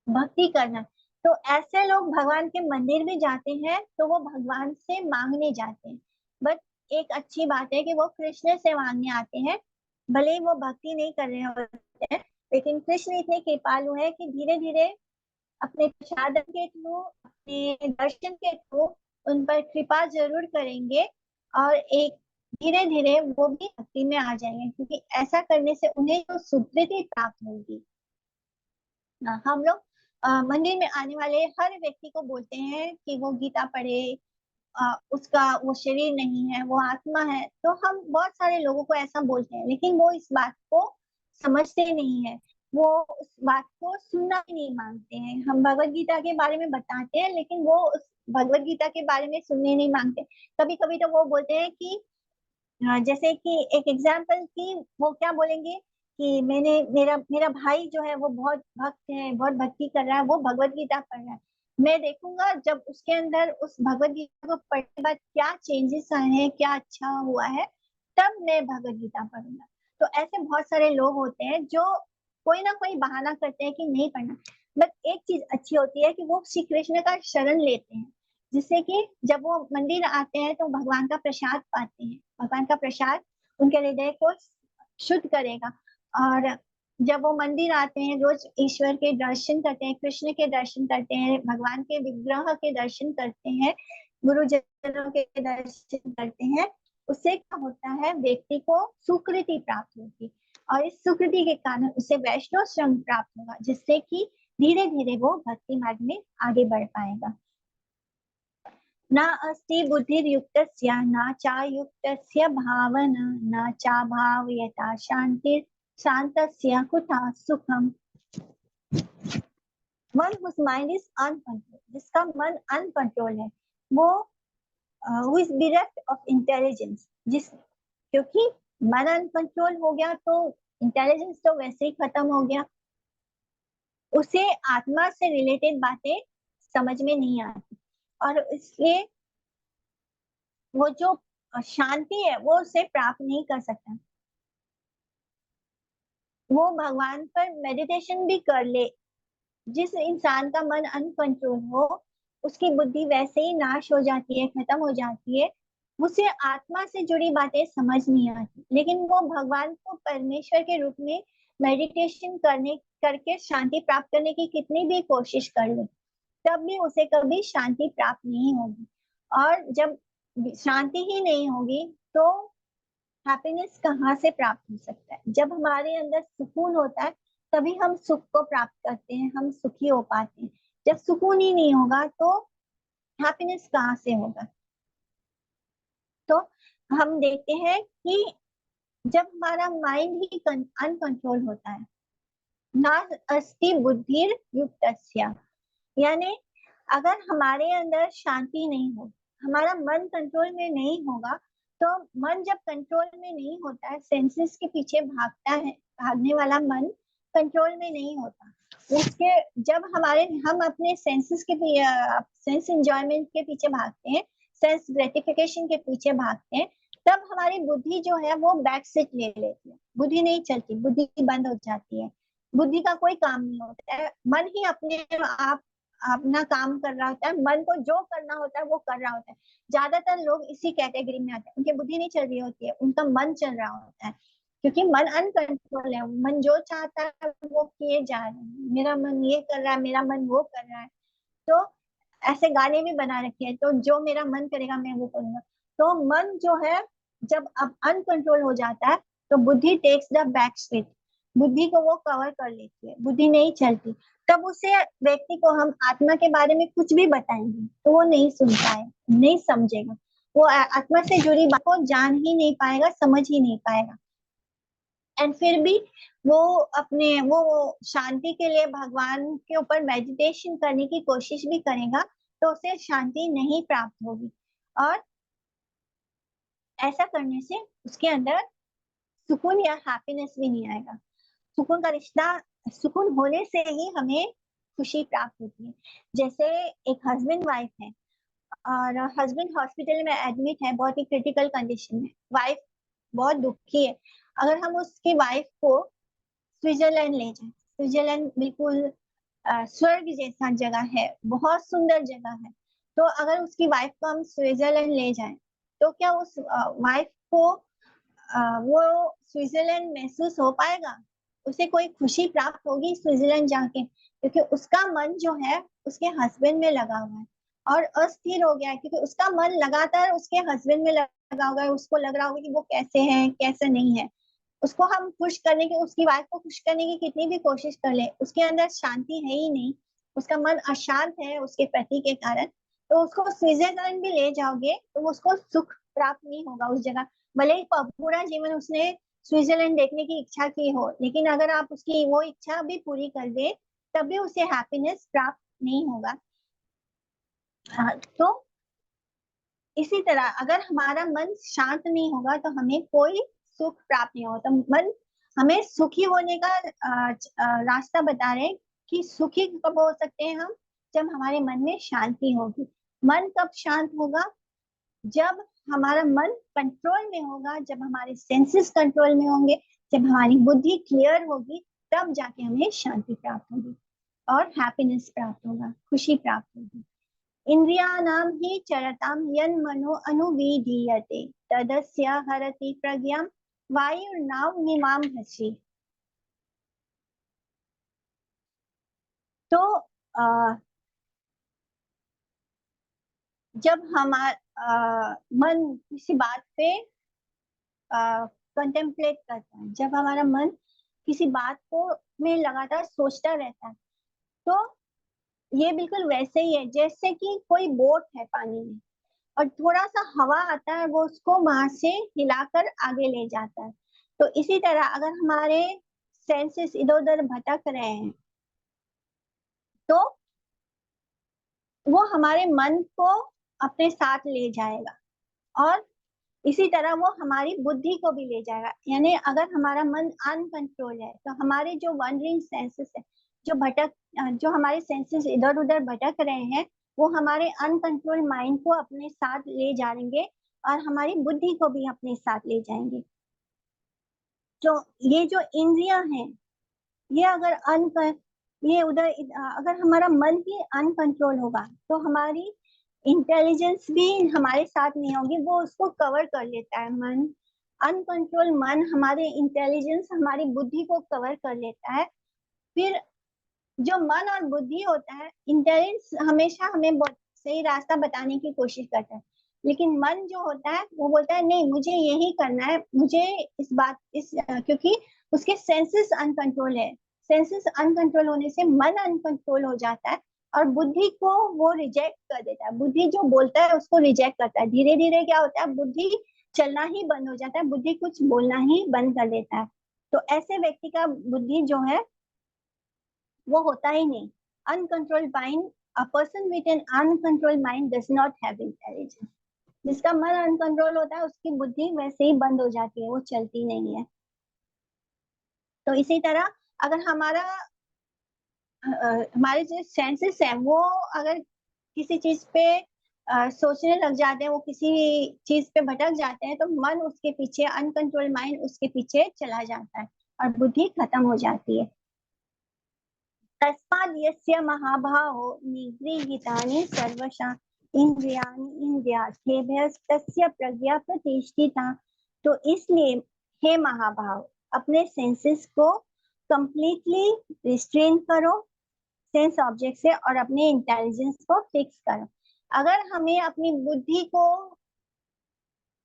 Speaker 1: भक्ति करना, तो ऐसे लोग भगवान के मंदिर भी जाते हैं तो वो भगवान से मांगने जाते हैं। बट एक अच्छी बात है कि वो कृष्ण से मांगने आते हैं, भले ही वो भक्ति नहीं कर रहे होते हैं, लेकिन कृष्ण इतने कृपालु है कि धीरे धीरे अपने प्रसाद के थ्रू, अपने दर्शन के थ्रू उन पर कृपा जरूर करेंगे, और एक धीरे धीरे वो भी भक्ति में आ जाएंगे, क्योंकि ऐसा करने से उन्हें जो सुकृति प्राप्त होगी। हम लोग मंदिर में आने वाले हर व्यक्ति को बोलते हैं कि वो गीता पढ़े, उसका वो शरीर नहीं है, वो आत्मा है। तो हम बहुत सारे लोगों को ऐसा बोलते हैं, लेकिन वो इस बात को समझते नहीं है, वो उस बात को सुनना ही नहीं मांगते हैं। हम भगवत गीता के बारे में बताते हैं, लेकिन वो उस भगवत गीता के बारे में सुनने नहीं मांगते। कभी कभी तो वो बोलते हैं कि जैसे कि एक एग्जाम्पल की वो क्या बोलेंगे कि मैंने मेरा मेरा भाई जो है वो बहुत भक्त है, बहुत भक्ति कर रहा है, वो भगवत गीता पढ़ रहा है, मैं देखूंगा जब उसके अंदर उस भगवत गीता को पढ़ने के बाद क्या चेंजेस आए हैं, क्या अच्छा हुआ है, तब मैं भगवत गीता पढ़ूंगा। तो ऐसे बहुत सारे लोग होते हैं जो कोई ना कोई बहाना करते हैं कि नहीं पढ़ना। बट एक चीज अच्छी होती है कि वो श्री कृष्ण का शरण लेते हैं, जिससे कि जब वो मंदिर आते हैं तो भगवान का प्रसाद पाते हैं। भगवान का प्रसाद उनके हृदय को शुद्ध करेगा। और जब वो मंदिर आते हैं, रोज ईश्वर के दर्शन करते हैं, कृष्ण के दर्शन करते हैं, भगवान के विग्रह के दर्शन करते हैं, गुरुजनों के दर्शन करते हैं, उससे क्या होता है, व्यक्ति को सुकृति प्राप्त होगी, और इस सुकृति के कारण उसे वैष्णव श्रम प्राप्त होगा, जिससे कि धीरे धीरे वो भक्ति मार्ग में आगे बढ़ पाएगा। न अस्ति बुद्धिर्युक्तस्य न चायुक्तस्य भावना न चाभावयता शांतिर शांतस्य कुतः सुखम। One whose mind is uncontrolled, जिसका मन अनकंट्रोल है, वो who is bereft of intelligence, क्योंकि मन अनकंट्रोल हो गया तो इंटेलिजेंस तो वैसे ही खत्म हो गया, उसे आत्मा से रिलेटेड बातें समझ में नहीं आती, और इसलिए वो जो शांति है वो उसे प्राप्त नहीं कर सकता। वो भगवान पर मेडिटेशन भी कर ले, जिस इंसान का मन अनकंट्रोल हो उसकी बुद्धि वैसे ही नाश हो जाती है, खत्म हो जाती है, उसे आत्मा से जुड़ी बातें समझ नहीं आती, लेकिन वो भगवान को परमेश्वर के रूप में मेडिटेशन करके शांति प्राप्त करने की कितनी भी कोशिश कर ले, तब भी उसे कभी शांति प्राप्त नहीं होगी। और जब शांति ही नहीं होगी तो हैप्पीनेस कहाँ से प्राप्त हो सकता है? जब हमारे अंदर सुकून होता है तभी हम सुख को प्राप्त करते हैं, हम सुखी हो पाते हैं। जब सुकून ही नहीं होगा तो हैप्पीनेस कहाँ से होगा? तो हम देखते हैं कि जब हमारा माइंड ही अनकंट्रोल होता है, ना अस्ति बुद्धिर युक्तस्य, यानी अगर हमारे अंदर शांति नहीं होगी, हमारा मन कंट्रोल में नहीं होगा, तो मन जब कंट्रोल में नहीं होता है, सेंसेस के पीछे भागता है, भागने वाला मन कंट्रोल में नहीं होता, उसके जब हम अपने सेंसेस के सेंस एंजॉयमेंट के पीछे भागते हैं, सेंस ग्रेटिफिकेशन के पीछे भागते हैं, तब हमारी बुद्धि जो है वो बैक सीट ले लेती है, बुद्धि नहीं चलती, बुद्धि बंद हो जाती है, बुद्धि का कोई काम नहीं होता है, मन ही अपने आप अपना काम कर रहा होता है, मन को जो करना होता है वो कर रहा होता है। ज्यादातर लोग इसी कैटेगरी में आते हैं, उनकी बुद्धि नहीं चल रही होती है, उनका मन चल रहा होता है, क्योंकि मन अनकंट्रोल है, मन जो चाहता है वो किए जा रहे हैं, मेरा मन ये कर रहा है, मेरा मन वो कर रहा है। तो ऐसे गाने भी बना रखे हैं, तो जो मेरा मन करेगा मैं वो करूंगा। तो मन जो है जब अब अनकंट्रोल हो जाता है तो बुद्धि टेक्स द बैक सीट, बुद्धि को वो कवर कर लेती है, बुद्धि नहीं चलती। तब उसे व्यक्ति को हम आत्मा के बारे में कुछ भी बताएंगे तो वो नहीं सुनता है, नहीं समझेगा, वो आत्मा से जुड़ी बात को जान ही नहीं पाएगा, समझ ही नहीं पाएगा। एंड फिर भी वो अपने वो शांति के लिए भगवान के ऊपर मेडिटेशन करने की कोशिश भी करेगा तो उसे शांति नहीं प्राप्त होगी, और ऐसा करने से उसके अंदर सुकून या हैप्पीनेस भी नहीं आएगा। सुकून का रिश्ता, सुकून होने से ही हमें खुशी प्राप्त होती है। जैसे एक हस्बैंड वाइफ है और हस्बैंड हॉस्पिटल में एडमिट है बहुत ही क्रिटिकल कंडीशन में, वाइफ बहुत दुखी है। अगर हम उसकी वाइफ को स्विट्जरलैंड ले जाए, स्विट्जरलैंड बिल्कुल स्वर्ग जैसा जगह है, बहुत सुंदर जगह है, तो अगर उसकी वाइफ को हम स्विट्जरलैंड ले जाएं तो क्या उस वाइफ को वो स्विट्जरलैंड महसूस हो पाएगा? उसे कोई खुशी प्राप्त होगी स्विट्जरलैंड जाके? क्योंकि उसका मन जो है उसके हस्बैंड में लगा हुआ है और अस्थिर हो गया है, क्योंकि उसका मन लगातार उसके हस्बैंड में लगा हुआ है, उसको लग रहा होगा कि वो कैसे है कैसे नहीं है। उसको हम खुश करने की, उसकी वाइफ को खुश करने की कितनी भी कोशिश कर ले, उसके अंदर शांति है ही नहीं, उसका मन अशांत है उसके पति के कारण। तो उसको स्विट्जरलैंड भी ले जाओगे तो उसको सुख प्राप्त नहीं होगा उस जगह, भले ही पूरा जीवन उसने स्विट्जरलैंड देखने की इच्छा की हो, लेकिन अगर आप उसकी वो इच्छा भी पूरी कर दे तब भी उसे हैप्पीनेस प्राप्त नहीं होगा। तो इसी तरह अगर हमारा मन शांत नहीं होगा तो हमें कोई सुख प्राप्त नहीं होता। मन हमें सुखी होने का रास्ता बता रहे हैं कि सुखी कब हो सकते हैं हम, जब हमारे मन में शांति होगी। मन कब शांत होगा? जब हमारा मन कंट्रोल में होगा, जब हमारे सेंसेस कंट्रोल में होंगे, जब हमारी बुद्धि क्लियर होगी, तब जाके हमें शांति प्राप्त होगी और हैप्पीनेस प्राप्त होगा, खुशी प्राप्त होगी। इंद्रियाणां हि चरतां यन्मनो अनुविधीयते तदस्य हरति प्रज्ञां वायुर्नावमिवाम्भसि। तो जब हमारा मन किसी बात पे कंटेम्पलेट करता है, जब हमारा मन किसी बात को में लगातार सोचता रहता है, तो ये बिल्कुल वैसे ही है जैसे कि कोई बोट है पानी में और थोड़ा सा हवा आता है वो उसको वहां से हिलाकर आगे ले जाता है। तो इसी तरह अगर हमारे सेंसेस इधर उधर भटक रहे हैं तो वो हमारे मन को अपने साथ ले जाएगा, और इसी तरह वो हमारी बुद्धि को भी ले जाएगा। यानी अगर हमारा मन अनकंट्रोल है तो हमारे जो वंडरिंग सेंसेस है, जो हमारे सेंसेस इधर उधर भटक रहे हैं, वो हमारे अनकंट्रोल माइंड को अपने साथ ले जाएंगे और हमारी बुद्धि को भी अपने साथ ले जाएंगे। जो ये जो इंद्रियां हैं, ये अगर ये उधर अगर हमारा मन ही अनकंट्रोल होगा तो हमारी इंटेलिजेंस भी हमारे साथ नहीं होगी, वो उसको कवर कर लेता है। मन अनकंट्रोल मन हमारे इंटेलिजेंस, हमारी बुद्धि को कवर कर लेता है। फिर जो मन और बुद्धि होता है, इंटेलिजेंस हमेशा हमें बहुत सही रास्ता बताने की कोशिश करता है, लेकिन मन जो होता है वो बोलता है नहीं मुझे यही करना है, मुझे क्योंकि उसके सेंसेस अनकंट्रोल है। सेंसेस अनकंट्रोल होने से मन अनकंट्रोल हो जाता है और बुद्धि को वो रिजेक्ट कर देता है। बुद्धि जो बोलता है उसको रिजेक्ट करता है। धीरे धीरे क्या होता है, बुद्धि चलना ही बंद हो जाता है, बुद्धि कुछ बोलना ही बंद कर देता है। तो ऐसे व्यक्ति का बुद्धि जो है वो होता ही नहीं। Uncontrolled mind, a person with an uncontrolled mind does not have intelligence. जिसका मन अनकंट्रोल होता है उसकी बुद्धि वैसे ही बंद हो जाती है, वो चलती नहीं है। तो इसी तरह अगर हमारे जो सेंसेस है वो अगर किसी चीज पे सोचने लग जाते हैं, वो किसी चीज पे भटक जाते हैं, तो मन उसके पीछे, अनकंट्रोल माइंड उसके पीछे चला जाता है और बुद्धि खत्म हो जाती है। तस्माद् यस्य महाभावो निगृहीतानि सर्वशा इंद्रियाणि इंद्रियार्थेभ्यस्तस्य प्रज्ञा प्रतिष्ठिता। तो इसलिए हे महाभाव, अपने सेंसेस को कंप्लीटली रिस्ट्रेन करो सेंस ऑब्जेक्ट से और अपने इंटेलिजेंस को फिक्स करो। अगर हमें अपनी बुद्धि को,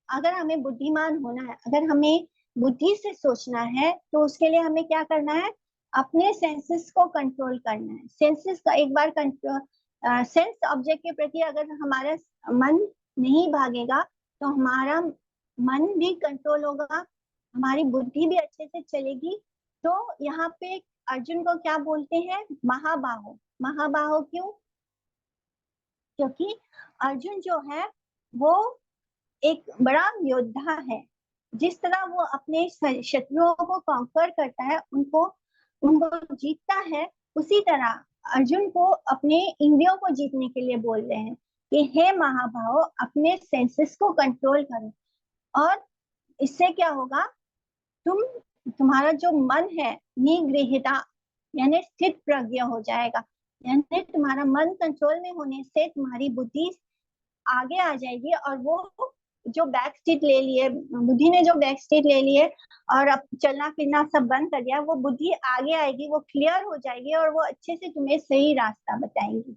Speaker 1: अगर हमें बुद्धिमान होना है, अगर हमें बुद्धि से सोचना है, तो उसके लिए हमें क्या करना है, अपने सेंसेस को कंट्रोल करना है। सेंसेस का एक बार कंट्रोल, सेंस ऑब्जेक्ट के प्रति अगर हमारा मन नहीं भागेगा तो हमारा मन भी कंट्रोल होगा, हमारी बुद्धि भी अच्छे से चलेगी। तो यहाँ पे अर्जुन को क्या बोलते हैं, महाबाहो। महाबाहो क्यों? क्योंकि अर्जुन जो है वो एक बड़ा योद्धा है। जिस तरह वो अपने शत्रुओं को कॉन्कर करता है, उनको उनको जीतता है, उसी तरह अर्जुन को अपने इंद्रियों को जीतने के लिए बोल रहे हैं कि हे महाभाव, अपने सेंसेस को कंट्रोल करो। और इससे क्या होगा, तुम्हारा जो मन है निगृहीता यानी स्थित प्रज्ञ हो जाएगा। यानी तुम्हारा मन कंट्रोल में होने से तुम्हारी बुद्धि आगे आ जाएगी, और वो जो बैक स्टेट ले लिए, बुद्धि ने जो बैक स्टेट ले लिए और अब चलना फिरना सब बंद कर दिया, वो बुद्धि आगे आएगी, वो क्लियर हो जाएगी और वो अच्छे से तुम्हें सही रास्ता बताएंगी।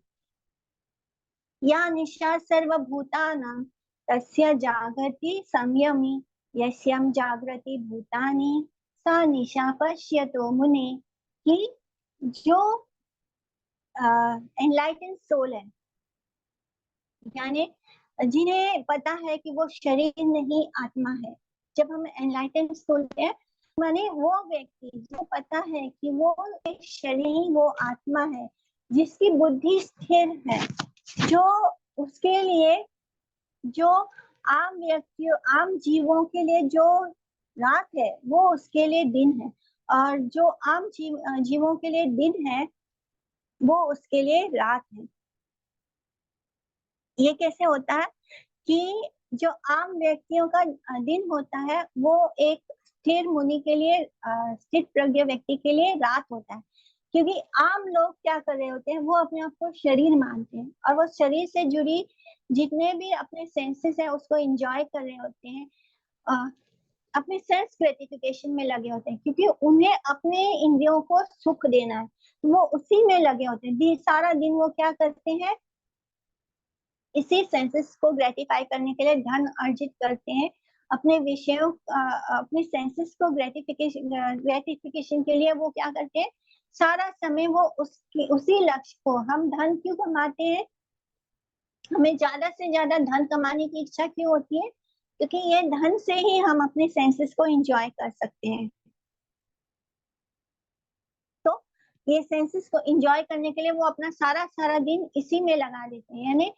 Speaker 1: या निशा सर्वभूतानां तस्य जागृति संयमी यस्यं जागृति भूतानि सा निशा पश्यतो मुने। कि जो एनलाइटन सोल है, यानी जिन्हें पता है कि वो शरीर नहीं आत्मा है, जब हम एनलाइटन सोल है माने वो व्यक्ति जो पता है कि वो एक शरीर नहीं, वो आत्मा है, जिसकी बुद्धि स्थिर है, जो उसके लिए, जो आम व्यक्तियों, आम जीवों के लिए जो रात है वो उसके लिए दिन है, और जो आम जीवों के लिए दिन है वो उसके लिए रात है। ये कैसे होता है कि जो आम व्यक्तियों का दिन होता है वो एक स्थिर मुनि के लिए, स्थिर प्रज्ञ व्यक्ति के लिए रात होता है। क्योंकि आम लोग क्या कर रहे होते हैं, वो अपने आप को शरीर मानते हैं और वो शरीर से जुड़ी जितने भी अपने सेंसेस है उसको एंजॉय कर रहे होते हैं, अपने सेंस ग्रेटिफिकेशन में लगे होते हैं, क्योंकि उन्हें अपने इंद्रियों को सुख देना है, वो उसी में लगे होते हैं। सारा दिन वो क्या करते हैं, इसी सेंसेस को ग्रेटिफाई करने के लिए धन अर्जित करते हैं, अपने विषयों, अपने सेंसेस को ग्रेटिफिकेशन के लिए वो क्या करते हैं, सारा समय वो उसी लक्ष्य को, हम धन क्यों कमाते हैं, हमें ज्यादा से ज्यादा धन कमाने की इच्छा क्यों होती है, क्योंकि ये धन से ही हम अपने सेंसेस को एंजॉय कर सकते हैं। तो ये सेंसेस को एंजॉय करने के लिए वो अपना सारा सारा दिन इसी में लगा देते हैं। यानी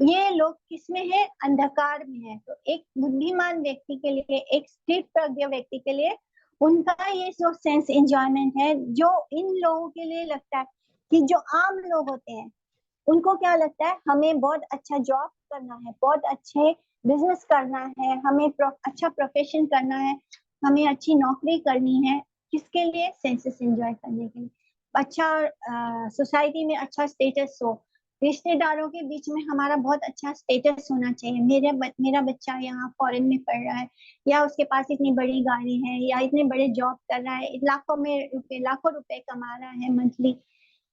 Speaker 1: ये लोग किसमें है, अंधकार में है। तो एक बुद्धिमान व्यक्ति के लिए, एक स्थिर प्रज्ञ व्यक्ति के लिए उनका ये जो सेंस एंजॉयमेंट है, जो इन लोगों के लिए लगता है कि जो आम लोग होते हैं उनको क्या लगता है, हमें बहुत अच्छा जॉब करना है, बहुत अच्छे बिजनेस करना है, हमें अच्छा प्रोफेशन करना है, हमें अच्छी नौकरी करनी है, किसके लिए, सेंसेस एंजॉय करने के लिए, अच्छा सोसाइटी में अच्छा स्टेटस हो, रिश्तेदारों के बीच में हमारा बहुत अच्छा स्टेटस होना चाहिए, मेरा बच्चा यहाँ फॉरेन में पढ़ रहा है, या उसके पास इतनी बड़ी गाड़ी है, या इतने बड़े जॉब कर रहा है, लाखों रुपए कमा रहा है मंथली।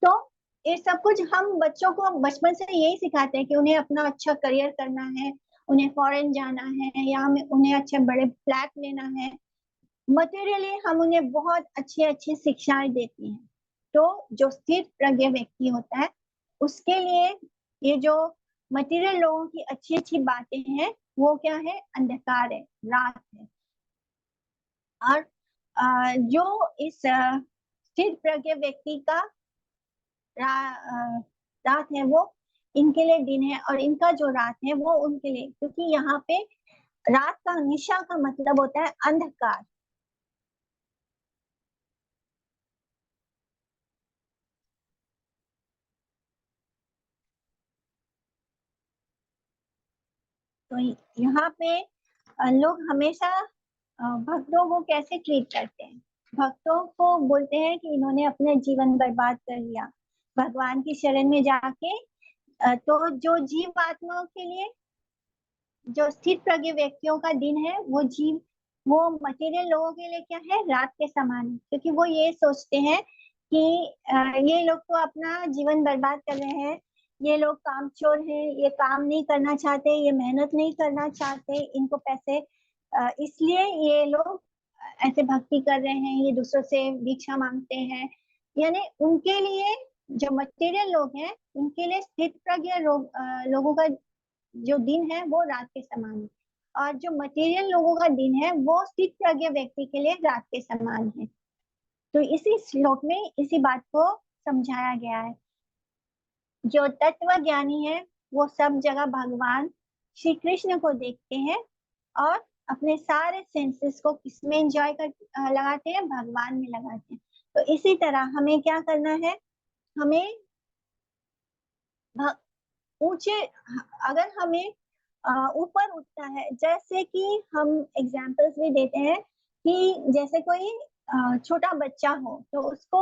Speaker 1: तो ये सब कुछ हम बच्चों को बचपन से यही सिखाते हैं कि उन्हें अपना अच्छा करियर करना है, उन्हें फॉरेन जाना है, या हमें उन्हें अच्छे बड़े फ्लैट लेना है। मटेरियली हम उन्हें बहुत अच्छी अच्छी शिक्षाएं देती हैं। तो जो स्थिर प्रज्ञ व्यक्ति होता है उसके लिए ये जो मटेरियल लोगों की अच्छी अच्छी बातें हैं वो क्या है, अंधकार है, रात है। और जो इस स्थिर प्रज्ञ व्यक्ति का रात है वो इनके लिए दिन है, और इनका जो रात है वो उनके लिए, क्योंकि यहाँ पे रात का, निशा का मतलब होता है अंधकार। तो यहाँ पे लोग हमेशा भक्तों को कैसे ट्रीट करते हैं, भक्तों को बोलते हैं कि इन्होंने अपना जीवन बर्बाद कर लिया भगवान की शरण में जाके। तो जो जीव आत्माओं के लिए, जो स्थित प्रज्ञ व्यक्तियों का दिन है, वो मटेरियल लोगों के लिए क्या है, रात के समान है। क्योंकि वो ये सोचते हैं कि ये लोग तो अपना जीवन बर्बाद कर रहे हैं, ये लोग कामचोर हैं, ये काम नहीं करना चाहते, ये मेहनत नहीं करना चाहते, इनको पैसे इसलिए ये लोग ऐसे भक्ति कर रहे हैं, ये दूसरों से भिक्षा मांगते हैं। यानी उनके लिए, जो मटेरियल लोग हैं, उनके लिए स्थित प्रज्ञ लोगों का जो दिन है वो रात के समान है, और जो मटेरियल लोगों का दिन है वो स्थित प्रज्ञ व्यक्ति के लिए रात के समान है। तो इसी श्लोक में इसी बात को समझाया गया है। जो तत्व ज्ञानी है वो सब जगह भगवान श्री कृष्ण को देखते हैं और अपने सारे सेंसेस को किसमें एंजॉय कर लगाते हैं, भगवान में लगाते हैं। तो इसी तरह हमें क्या करना है, हमें ऊंचे, अगर हमें ऊपर उठना है, जैसे कि हम एग्जाम्पल्स भी देते हैं कि जैसे कोई छोटा बच्चा हो तो उसको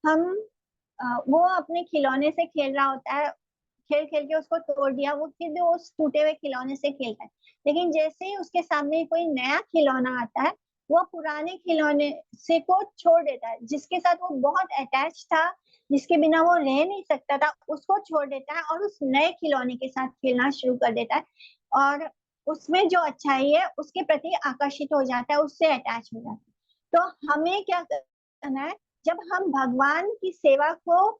Speaker 1: हम वो अपने खिलौने से खेल रहा होता है, खेल खेल के उसको तोड़ दिया, वो फिर उस टूटे हुए खिलौने से खेलता है। लेकिन जैसे ही उसके सामने कोई नया खिलौना आता है, वो पुराने खिलौने से को छोड़ देता है, जिसके साथ वो बहुत अटैच था, जिसके बिना वो रह नहीं सकता था, उसको छोड़ देता है और उस नए खिलौने के साथ खेलना शुरू कर देता है। और उसमें जो अच्छाई है उसके प्रति आकर्षित हो जाता है, उससे अटैच हो जाता है। तो हमें क्या करना है, जब हम भगवान की सेवा को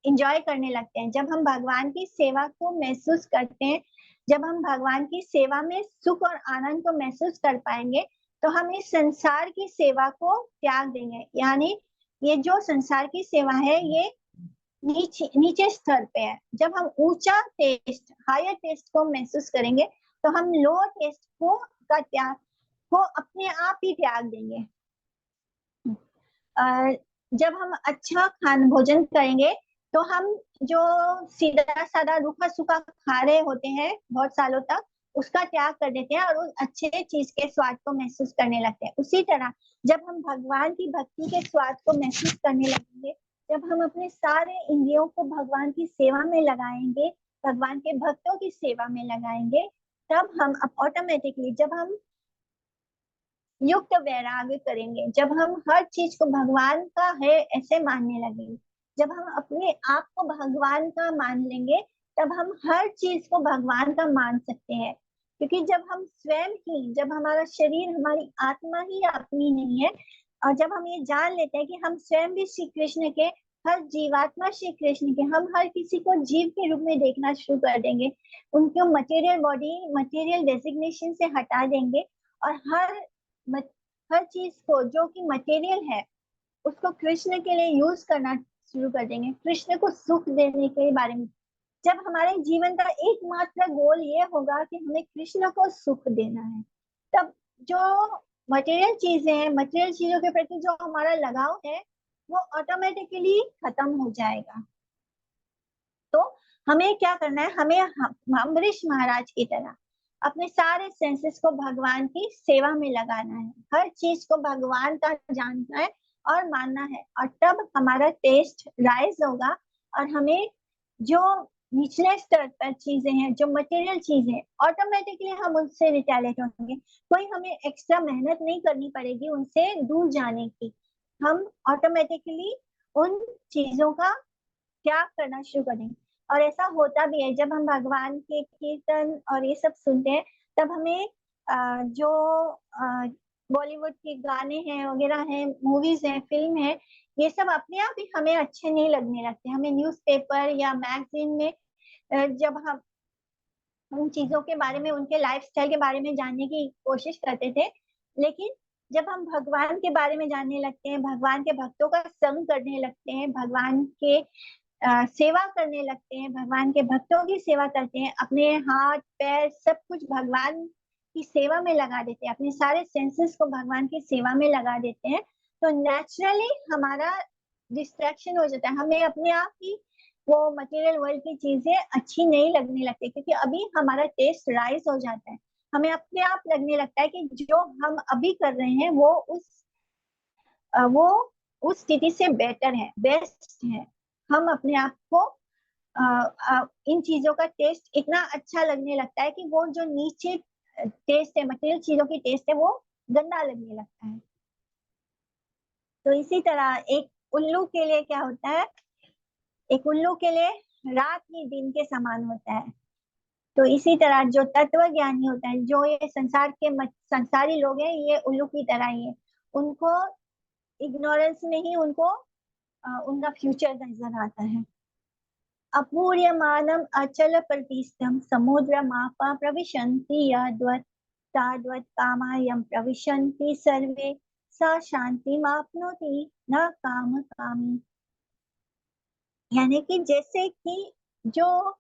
Speaker 1: इंजॉय करने लगते हैं, जब हम भगवान की सेवा को महसूस करते हैं, जब हम भगवान की सेवा में सुख और आनंद को महसूस कर पाएंगे, तो हम इस संसार की सेवा को त्याग देंगे। यानी ये जो संसार की सेवा है ये नीचे नीचे स्तर पे है। जब हम ऊंचा टेस्ट, हायर टेस्ट को महसूस करेंगे, तो हम लोअर टेस्ट को का त्याग को अपने आप ही त्याग देंगे। जब हम अच्छा खान भोजन करेंगे, तो हम जो सीधा साधा रूखा सूखा खा रहे होते हैं बहुत सालों तक, उसका त्याग कर देते हैं और उस अच्छे चीज के स्वाद को महसूस करने लगते हैं। उसी तरह जब हम भगवान की भक्ति के स्वाद को महसूस करने लगेंगे, जब हम अपने सारे इंद्रियों को भगवान की सेवा में लगाएंगे, भगवान के भक्तों की सेवा में लगाएंगे, तब हम ऑटोमेटिकली, जब हम युक्त वैराग्य करेंगे, जब हम हर चीज को भगवान का है ऐसे मानने लगेंगे, जब हम अपने आप को भगवान का मान लेंगे, तब हम हर चीज को भगवान का मान सकते हैं। क्योंकि जब हम स्वयं ही, जब हमारा शरीर, हमारी आत्मा ही अपनी नहीं है, और जब हम ये जान लेते हैं कि हम स्वयं भी श्री कृष्ण के, हर जीवात्मा श्री कृष्ण के, हम हर किसी को जीव के रूप में देखना शुरू कर देंगे, उनको मटेरियल बॉडी, मटेरियल डेजिग्नेशन से हटा देंगे, और हर चीज को जो कि मटेरियल है उसको कृष्ण के लिए यूज करना शुरू कर देंगे, कृष्ण को सुख देने के बारे में। जब हमारे जीवन का एकमात्र गोल ये होगा कि हमें कृष्ण को सुख देना है, तब जो मटेरियल चीजें हैं, मटेरियल चीजों के प्रति जो हमारा लगाव है, वो ऑटोमेटिकली खत्म हो जाएगा। तो हमें क्या करना है, हमें अम्बरीश महाराज की तरह अपने सारे सेंसेस को भगवान की सेवा में लगाना है, हर चीज को भगवान का जानना है और मानना है, और तब हमारा टेस्ट राइज होगा, और हमें जो निचले स्तर पर चीजें हैं, जो मटेरियल चीजें, ऑटोमेटिकली हम उनसे रिटेलिएट होंगे। कोई हमें एक्स्ट्रा मेहनत नहीं करनी पड़ेगी उनसे दूर जाने की, हम ऑटोमेटिकली उन चीजों का त्याग करना शुरू कर देंगे। और ऐसा होता भी है, जब हम भगवान के कीर्तन और ये सब सुनते हैं, तब हमें जो बॉलीवुड के गाने हैं वगैरह हैं, मूवीज हैं, फिल्म है, ये सब अपने आप ही हमें अच्छे नहीं लगने लगते। हमें न्यूज़पेपर या मैगजीन में जब हम उन चीजों के बारे में, उनके लाइफस्टाइल के बारे में जानने की कोशिश करते थे, लेकिन जब हम भगवान के बारे में जानने लगते हैं, भगवान के भक्तों का संग करने लगते हैं, भगवान के सेवा करने लगते हैं, भगवान के भक्तों की सेवा करते हैं, अपने हाथ पैर सब कुछ भगवान की सेवा में लगा देते हैं, अपने सारे सेंसेस को भगवान की सेवा में लगा देते हैं, तो नेचुरली हमारा डिस्ट्रैक्शन हो जाता है, हमें अपने आप ही वो मटेरियल वर्ल्ड की चीजें अच्छी नहीं लगने लगती, क्योंकि अभी हमारा टेस्ट राइज हो जाता है। हमें अपने आप लगने लगता है कि जो हम अभी कर रहे हैं वो उस वो उस स्थिति से बेटर है, बेस्ट है। हम अपने आप को इन चीजों का टेस्ट इतना अच्छा लगने लगता है कि वो जो नीचे टेस्ट है, मटेरियल चीजों की टेस्ट है, वो गंदा लगने लगता है। तो इसी तरह एक उल्लू के लिए क्या होता है, एक उल्लू के लिए रात ही दिन के समान होता है। तो इसी तरह जो तत्व ज्ञानी होता है, जो ये संसार के संसारी लोग हैं, ये उल्लू की तरह ही है। उनको इग्नोरेंस में ही उनको उनका फ्यूचर नजर आता है। अपूर्यमानम अचल प्रतिष्ठम समुद्रमापा प्रविशन्ति यद्वत् तावत् कामायं प्रविशन्ति सर्वे स शांतिमाप्नोति न काम कामी। यानी कि जैसे कि जो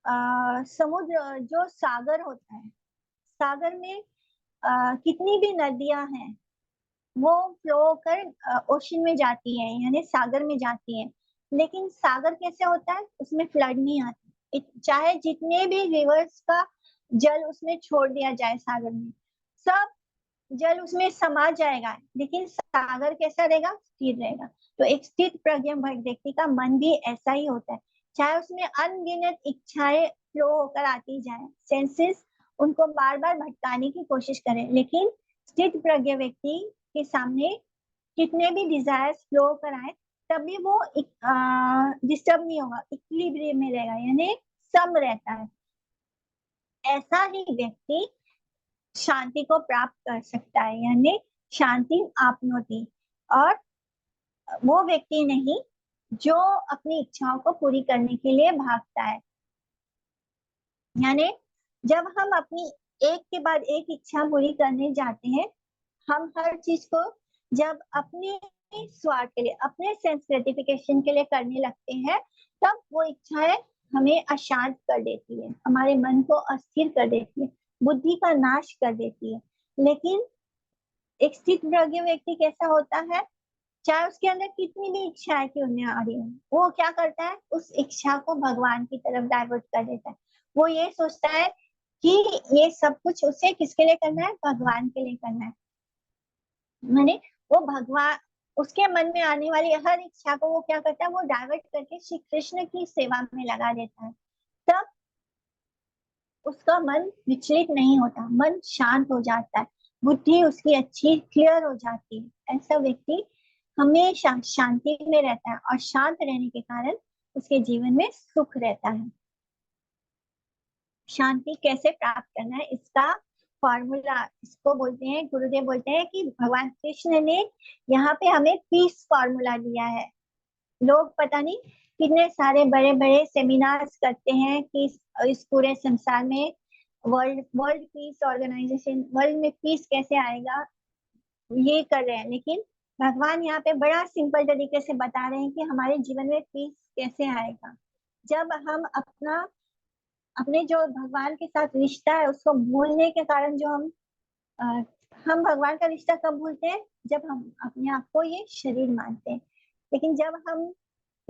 Speaker 1: समुद्र, जो सागर होता है, सागर में कितनी भी नदियां हैं, वो फ्लो होकर ओशन में जाती है, यानी सागर में जाती है। लेकिन सागर कैसे होता है, उसमें फ्लड नहीं आती। चाहे जितने भी रिवर्स का जल उसमें छोड़ दिया जाए सागर में, सब जल उसमें समा जाएगा, लेकिन सागर कैसा रहेगा, स्थिर रहेगा। तो एक स्थित प्रज्ञ व्यक्ति का मन भी ऐसा ही होता है। चाहे उसमें अनगिनत इच्छाएं फ्लो होकर आती जाए, सेंसेस उनको बार बार भटकाने की कोशिश करें, लेकिन स्थित प्रज्ञ व्यक्ति के सामने कितने भी डिजायर्स फ्लो कर आए, तभी वो डिस्टर्ब नहीं होगा, इक्विलिब्रियम में रहेगा, यानी सम रहता है। ऐसा ही व्यक्ति शांति को प्राप्त कर सकता है, यानी शांति आपनोति। और वो व्यक्ति नहीं जो अपनी इच्छाओं को पूरी करने के लिए भागता है। यानी जब हम अपनी एक के बाद एक इच्छा पूरी करने जाते हैं, हम हर चीज को जब अपने स्वार्थ के लिए, अपने सेंस ग्रेटिफिकेशन के लिए करने लगते हैं, तब वो इच्छाएं हमें अशांत कर देती है, हमारे मन को अस्थिर कर देती है, बुद्धि का नाश कर देती है। लेकिन एक स्थित प्रज्ञ व्यक्ति कैसा होता है, चाहे उसके अंदर कितनी भी इच्छाएं क्यों नहीं आ रही हो, वो क्या करता है, उस इच्छा को भगवान की तरफ डाइवर्ट कर देता है। वो ये सोचता है कि ये सब कुछ उसे किसके लिए करना है, भगवान के लिए करना है। माने वो भगवान, उसके मन में आने वाली हर इच्छा को वो क्या करता है, वो डाइवर्ट करके श्री कृष्ण की सेवा में लगा देता है। तब उसका मन विचलित नहीं होता, मन शांत हो जाता है, बुद्धि उसकी अच्छी क्लियर हो जाती है। ऐसा व्यक्ति हमेशा शांति में रहता है, और शांत रहने के कारण उसके जीवन में सुख रहता है। शांति कैसे प्राप्त करना है, इसका फॉर्मूला, इसको बोलते हैं, गुरुदेव बोलते हैं कि भगवान कृष्ण ने यहाँ पे हमें पीस फॉर्मूला दिया है। लोग पता नहीं कितने सारे बड़े बड़े सेमिनार्स करते हैं कि इस पूरे संसार में world world peace organisation, world में पीस कैसे आएगा, ये कर रहे हैं। लेकिन भगवान यहाँ पे बड़ा सिंपल तरीके से बता रहे हैं कि हमारे जीवन में पीस कैसे आएगा। जब हम अपने जो भगवान के साथ रिश्ता है उसको भूलने के कारण, जो अ, हम भगवान का रिश्ता कब भूलते हैं, जब हम अपने आप को ये शरीर मानते हैं। लेकिन जब हम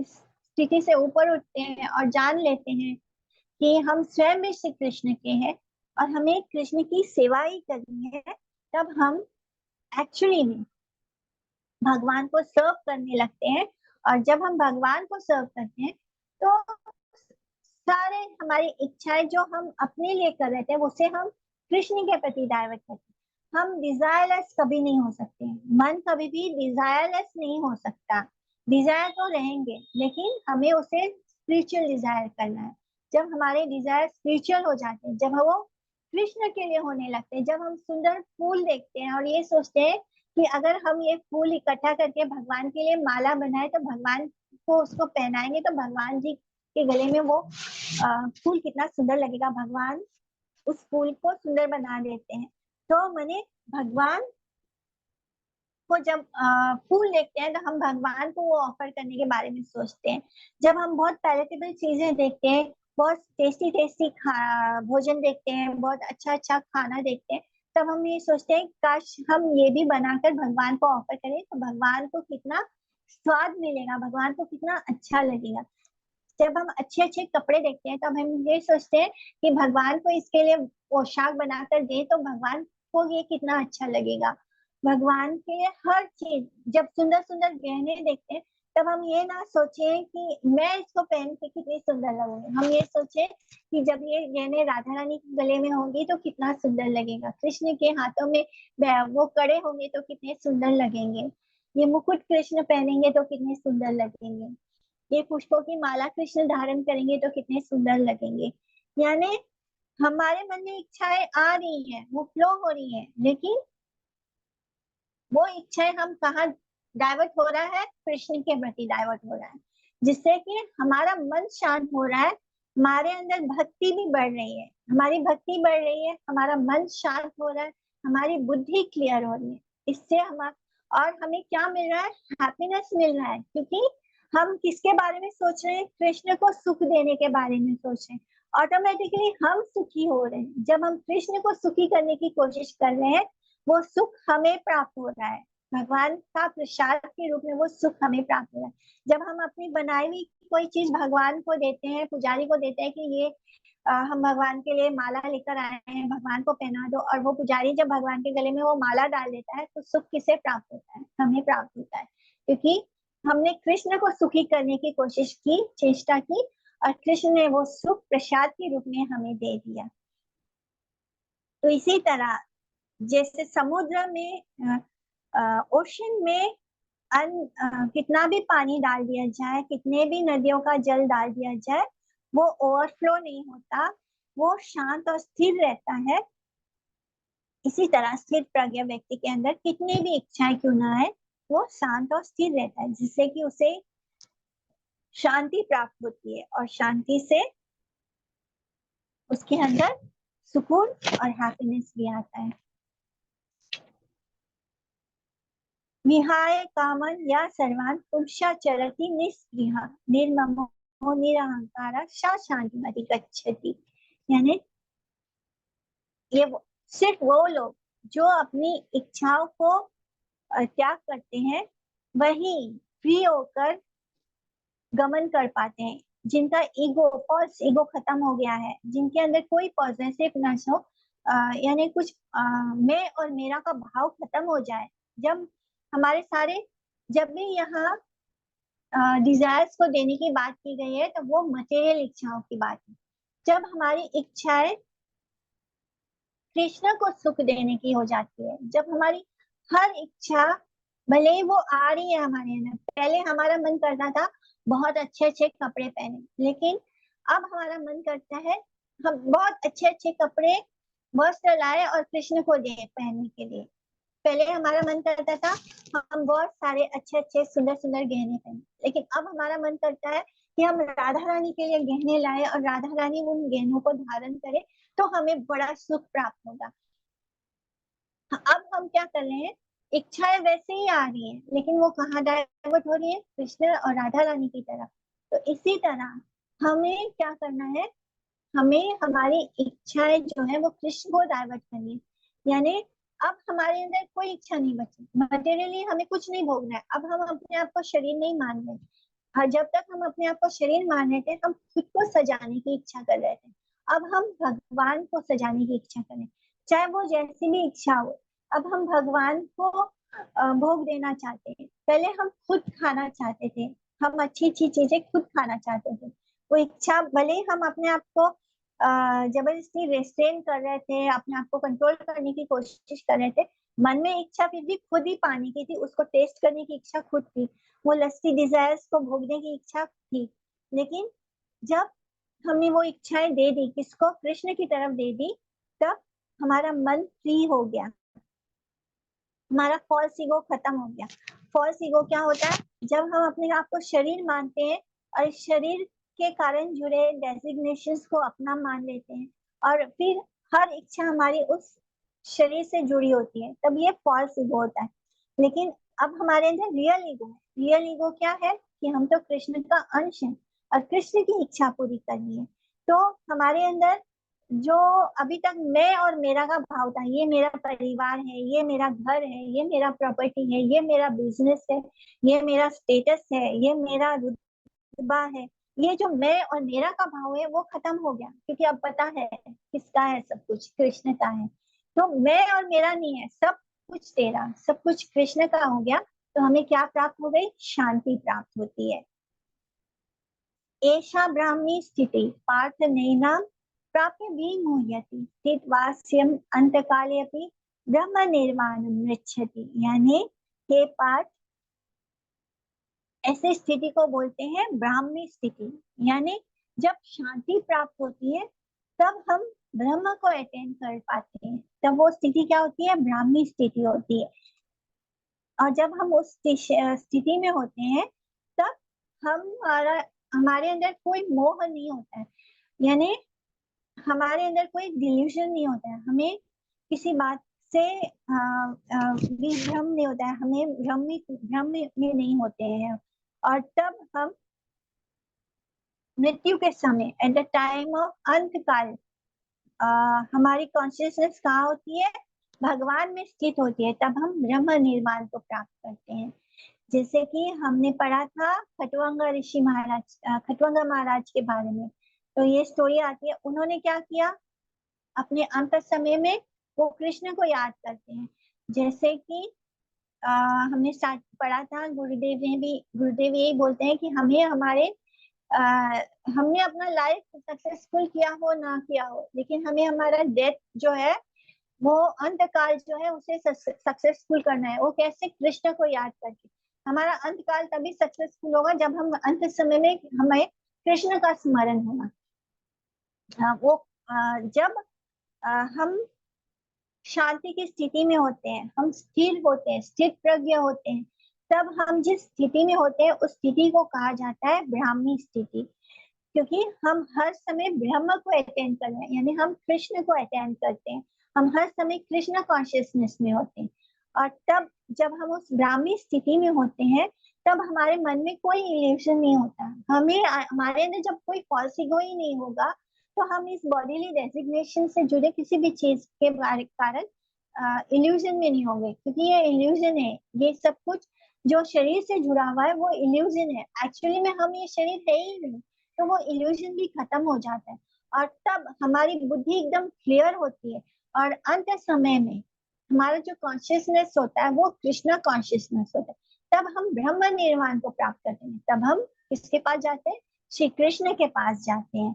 Speaker 1: इस स्थिति से ऊपर उठते हैं और जान लेते हैं कि हम स्वयं भी श्री कृष्ण के हैं और हमें कृष्ण की सेवा ही करनी है, तब हम एक्चुअली में भगवान को सर्व करने लगते हैं। और जब हम भगवान को सर्व करते हैं, तो सारे हमारी इच्छाएं जो हम अपने लिए कर रहे थे, उसे हम कृष्ण के प्रति डाइवर्ट करते हैं। हम डिजायरलेस कभी नहीं हो सकते, मन कभी भी डिजायरलेस नहीं हो सकता। डिजायर तो रहेंगे, लेकिन हमें उसे स्पिरिचुअल डिजायर करना है। जब हमारे डिजायर स्पिरिचुअल हो जाते हैं, जब वो कृष्ण के लिए होने लगते हैं, जब हम सुंदर फूल देखते हैं और ये सोचते हैं कि अगर हम ये फूल इकट्ठा करके भगवान के लिए माला बनाए, तो भगवान को उसको पहनाएंगे, तो भगवान जी के गले में वो फूल कितना सुंदर लगेगा, भगवान उस फूल को सुंदर बना देते हैं। तो मैंने भगवान को जब फूल देखते हैं, तो हम भगवान को वो ऑफर करने के बारे में सोचते हैं। जब हम बहुत पैलेटेबल चीजें देखते हैं, बहुत टेस्टी टेस्टी भोजन देखते हैं, बहुत अच्छा अच्छा खाना देखते हैं, तब हम ये सोचते हैं काश हम ये भी बनाकर भगवान को ऑफर करें, तो भगवान को कितना स्वाद मिलेगा, भगवान को कितना अच्छा लगेगा। जब हम अच्छे अच्छे कपड़े देखते हैं, तब हम ये सोचते हैं कि भगवान को इसके लिए पोशाक बनाकर दे, तो भगवान को ये कितना अच्छा लगेगा। भगवान के लिए हर चीज, जब सुंदर सुंदर गहने देखते हैं तब हम ये ना सोचें कि मैं इसको पहन के कितनी सुंदर लगूंगी, हम ये सोचे कि जब ये गहने राधा रानी के गले में होंगी तो कितना सुंदर लगेगा, कृष्ण के हाथों में वो कड़े होंगे तो कितने सुंदर लगेंगे, ये मुकुट कृष्ण पहनेंगे तो कितने सुंदर लगेंगे, ये पुष्पों की माला कृष्ण धारण करेंगे तो कितने सुंदर लगेंगे। यानी हमारे मन में इच्छाएं आ रही हैं, वो फ्लो हो रही हैं, लेकिन वो इच्छाएं हम कहाँ डाइवर्ट हो रहा है, कृष्ण के प्रति डाइवर्ट हो रहा है, जिससे कि हमारा मन शांत हो रहा है, हमारे अंदर भक्ति भी बढ़ रही है, हमारी भक्ति बढ़ रही है, हमारा मन शांत हो रहा है, हमारी बुद्धि क्लियर हो रही है, इससे हम और हमें क्या मिल रहा है, हैप्पीनेस मिल रहा है, क्योंकि हम किसके बारे में सोच रहे हैं, कृष्ण को सुख देने के बारे में सोच रहे हैं, ऑटोमेटिकली हम सुखी हो रहे हैं, जब हम कृष्ण को सुखी करने की कोशिश कर रहे हैं वो सुख हमें प्राप्त हो रहा है, भगवान का प्रसाद के रूप में वो सुख हमें प्राप्त हो रहा है। जब हम अपनी बनाई हुई कोई चीज भगवान को देते हैं, पुजारी को देते हैं कि ये हम भगवान के लिए माला लेकर आए हैं, भगवान को पहना दो, और वो पुजारी जब भगवान के गले में वो माला डाल देता है तो सुख किसे प्राप्त होता है, हमें प्राप्त होता है, क्योंकि हमने कृष्ण को सुखी करने की कोशिश की, चेष्टा की, और कृष्ण ने वो सुख प्रसाद के रूप में हमें दे दिया। तो इसी तरह जैसे समुद्र में ओशन में कितना भी पानी डाल दिया जाए, कितने भी नदियों का जल डाल दिया जाए, वो ओवरफ्लो नहीं होता, वो शांत और स्थिर रहता है। इसी तरह स्थिर प्रज्ञ व्यक्ति के अंदर कितनी भी इच्छाएं क्यों ना आए, वो शांत और स्थिर रहता है, जिससे कि उसे शांति प्राप्त होती है, और शांति से उसके अंदर सुकून और हैप्पीनेस भी आता है। विहाय कामन या सर्वान पुरुषा चरति निस्पृह निर्ममो निरहंकार सा शांतिमति गच्छति। यानी ये सिर्फ वो लोग जो अपनी इच्छाओं को त्याग करते हैं वही फ्री होकर गमन कर पाते हैं, जिनका ईगो फॉल्स ईगो खत्म हो गया है, जिनके अंदर कोई पॉजेसिवनेस हो, यानी कुछ मैं और मेरा का भाव खत्म हो जाए। जब हमारे सारे जब भी यहाँ डिजायर्स को देने की बात की गई है तो वो मटेरियल इच्छाओं की बात है। जब हमारी इच्छाएं कृष्ण को सुख देने की हो जाती है, जब हमारी हर इच्छा भले ही वो आ रही है हमारे अंदर, पहले हमारा मन करता था बहुत अच्छे अच्छे कपड़े पहने, लेकिन अब हमारा मन करता है हम बहुत अच्छे अच्छे कपड़े वस्त्र लाए और कृष्ण को दे पहनने के लिए। पहले हमारा मन करता था हम बहुत सारे अच्छे अच्छे सुंदर सुंदर गहने पहने, लेकिन अब हमारा मन करता है कि हम राधा रानी के लिए गहने लाए और राधा रानी उन गहनों को धारण करे तो हमें बड़ा सुख प्राप्त होगा। अब हम क्या कर रहे हैं, इच्छाएं वैसे ही आ रही हैं, लेकिन वो कहाँ डाइवर्ट हो रही है, कृष्ण और राधा रानी की तरफ। तो इसी तरह हमें क्या करना है, हमें हमारी इच्छाएं जो है वो कृष्ण को डाइवर्ट करनी है। यानी अब हमारे अंदर कोई इच्छा नहीं बची, मटेरियली हमें कुछ नहीं भोगना है, अब हम अपने आप को शरीर नहीं मान रहे। हाँ, जब तक हम अपने आप को शरीर मान रहे थे हम खुद को सजाने की इच्छा कर रहे थे, अब हम भगवान को सजाने की इच्छा करें, चाहे वो जैसी भी इच्छा हो। अब हम भगवान को भोग देना चाहते हैं, पहले हम खुद खाना चाहते थे, हम अच्छी अच्छी चीजें खुद खाना चाहते थे, वो इच्छा भले ही हम अपने आप को जबरदस्ती रेस्ट्रेन कर रहे थे, अपने आप को कंट्रोल करने की कोशिश कर रहे थे, मन में इच्छा फिर भी खुद ही पाने की थी, उसको टेस्ट करने की इच्छा खुद थी, वो लस्सी डिजायर्स को भोगने की इच्छा थी। लेकिन जब हमने वो इच्छाएं दे दी, किसको, कृष्ण की तरफ दे दी, तब हमारा मन फ्री हो गया, हमारा फॉल्स ईगो खत्म हो गया। फॉल्स ईगो क्या होता है, जब हम अपने आप को शरीर मानते हैं और शरीर के कारण जुड़े डेजिग्नेशंस को अपना मान लेते हैं, और फिर हर इच्छा हमारी उस शरीर से जुड़ी होती है, तब ये फॉल्स ईगो होता है। लेकिन अब हमारे अंदर रियल ईगो है। रियल ईगो क्या है कि हम तो कृष्ण का अंश हैं और कृष्ण की इच्छा पूरी करनी है। तो हमारे अंदर जो अभी तक मैं और मेरा का भाव था, ये मेरा परिवार है, ये मेरा घर है, ये मेरा प्रॉपर्टी है, ये मेरा बिजनेस है, ये मेरा स्टेटस है, ये मेरा रुतबा है, ये जो मैं और मेरा का भाव है वो खत्म हो गया, क्योंकि अब पता है किसका है, सब कुछ कृष्ण का है। तो मैं और मेरा नहीं है, सब कुछ तेरा, सब कुछ कृष्ण का हो गया, तो हमें क्या प्राप्त हो गई? शांति प्राप्त होती है। एषा ब्राह्मी स्थिति पार्थ नैनाम प्राप्य विमुह्यति स्थितवास्यम अंतकाले अपि ब्रह्म निर्वाणम मृच्छति। यानी हे पार्थ, ऐसे स्थिति को बोलते हैं ब्राह्मी स्थिति। यानी जब शांति प्राप्त होती है तब हम ब्रह्म को अटेन कर पाते हैं, तब वो स्थिति क्या होती है? ब्राह्मी स्थिति होती है। और जब हम उस स्थिति में होते हैं तब हमारे अंदर कोई मोह नहीं होता है, यानी हमारे अंदर कोई डिल्यूजन नहीं होता है, हमें किसी बात से विभ्रम नहीं होता है, हमें भ्रम में नहीं होते हैं। और तब हम मृत्यु के समय, एट द टाइम ऑफ अंतकाल, हमारी कॉन्शियसनेस कहाँ होती है? भगवान में स्थित होती है, तब हम ब्रह्म निर्वाण को प्राप्त करते हैं। जैसे कि हमने पढ़ा था खटवंगा ऋषि महाराज, खटवंगा महाराज के बारे में, तो ये स्टोरी आती है। उन्होंने क्या किया? अपने अंत समय में वो कृष्ण को याद करते हैं। जैसे कि हमने स्टार्ट पढ़ा था, गुरुदेव यही बोलते हैं कि हमें हमने अपना लाइफ सक्सेसफुल किया हो ना किया हो, लेकिन हमें हमारा डेथ जो है, वो अंतकाल जो है उसे सक्सेसफुल करना है। वो कैसे? कृष्ण को याद करके। हमारा अंतकाल तभी सक्सेसफुल होगा जब हम अंत समय में हमें कृष्ण का स्मरण होगा। जब हम शांति की स्थिति में होते हैं, हम स्थिर होते हैं, स्थिर प्रज्ञ होते हैं, तब हम जिस स्थिति में होते हैं उस स्थिति को कहा जाता है ब्राह्मी स्थिति। क्योंकि हम हर समय ब्रह्म को अटेंड कर रहे हैं, यानी हम कृष्ण को अटेंड करते हैं, हम हर समय कृष्ण कॉन्शियसनेस में होते हैं। और तब जब हम उस ब्राह्मी स्थिति में होते हैं तब हमारे मन में कोई इल्यूजन नहीं होता। हमारे अंदर जब कोई फॉल्स ईगो ही नहीं होगा तो हम इस बॉडीली डेजिग्नेशन से जुड़े किसी भी चीज के कारण इल्यूजन में नहीं होंगे, क्योंकि ये इल्यूजन है। ये सब कुछ जो शरीर से जुड़ा हुआ है वो इल्यूजन है, एक्चुअली में हम ये शरीर है ही नहीं, तो वो इल्यूजन भी खत्म हो जाता है। और तब हमारी बुद्धि एकदम क्लियर होती है, और अंत समय में हमारा जो कॉन्शियसनेस होता है वो कृष्णा कॉन्शियसनेस होता है। तब हम ब्रह्म निर्वाण को प्राप्त करते हैं, तब हम किसके पास जाते हैं? श्री कृष्ण के पास जाते हैं।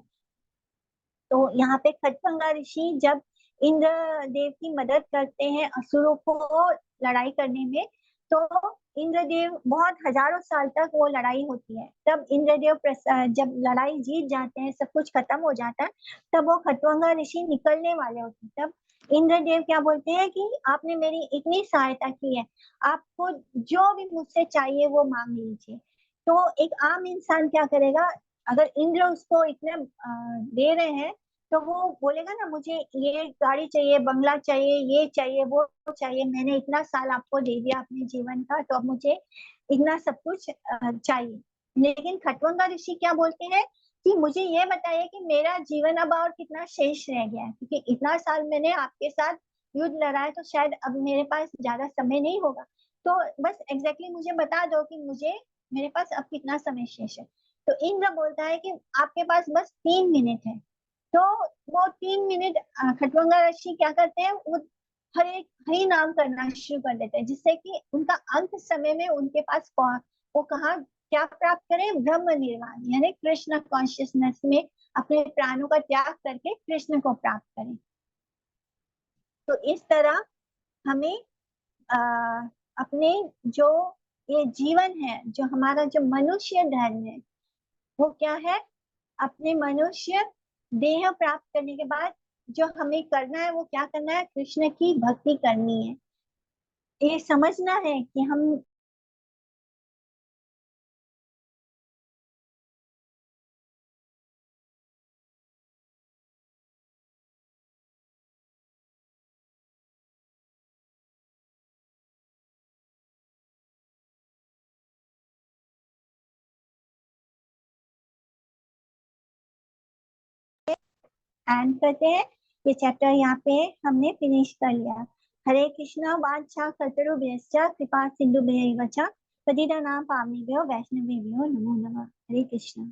Speaker 1: तो यहाँ पे खटवंगा ऋषि जब इंद्र देव की मदद करते हैं असुरों को लड़ाई करने में, तो इंद्रदेव बहुत हजारों साल तक वो लड़ाई होती है। तब इंद्रदेव जब लड़ाई जीत जाते हैं, सब कुछ खत्म हो जाता है, तब वो खटवंगा ऋषि निकलने वाले होते हैं। तब इंद्रदेव क्या बोलते हैं कि आपने मेरी इतनी सहायता की है, आपको जो भी मुझसे चाहिए वो मांग लीजिए। तो एक आम इंसान क्या करेगा? अगर इंद्र उसको इतने दे रहे हैं तो वो बोलेगा ना, मुझे ये गाड़ी चाहिए, बंगला चाहिए, ये चाहिए, वो चाहिए, मैंने इतना साल आपको दे दिया अपने जीवन का, तो अब मुझे इतना सब कुछ चाहिए। लेकिन खटवंगा ऋषि क्या बोलते हैं कि मुझे ये बताइए कि मेरा जीवन अब और कितना शेष रह गया है, क्योंकि इतना साल मैंने आपके साथ युद्ध लड़ा है, तो शायद अब मेरे पास ज्यादा समय नहीं होगा। तो बस एग्जैक्टली मुझे बता दो कि मेरे पास अब कितना समय शेष है। तो इंद्र बोलता है कि आपके पास बस 3 मिनट है। तो वो 3 मिनट खटवंगा ऋषि क्या करते हैं? वो हरि नाम करना शुरू कर देते हैं, जिससे कि उनका अंत समय में उनके पास वो कहा क्या प्राप्त करें? ब्रह्म निर्वाण, यानी कृष्ण कॉन्शियसनेस में अपने प्राणों का त्याग करके कृष्ण को प्राप्त करें। तो इस तरह हमें अपने जो ये जीवन है, जो हमारा जो मनुष्य धर्म है, वो क्या है? अपने मनुष्य देह प्राप्त करने के बाद जो हमें करना है वो क्या करना है? कृष्ण की भक्ति करनी है। ये समझना है कि हम एंड करते हैं। ये चैप्टर यहाँ पे हमने फिनिश कर लिया। हरे कृष्णा वाचा कल्पतरुभ्यश्च कृपा सिंधुभ्यैव च पतितानां पावनेभ्यो वैष्णवेभ्यो नमो नमः। हरे कृष्णा।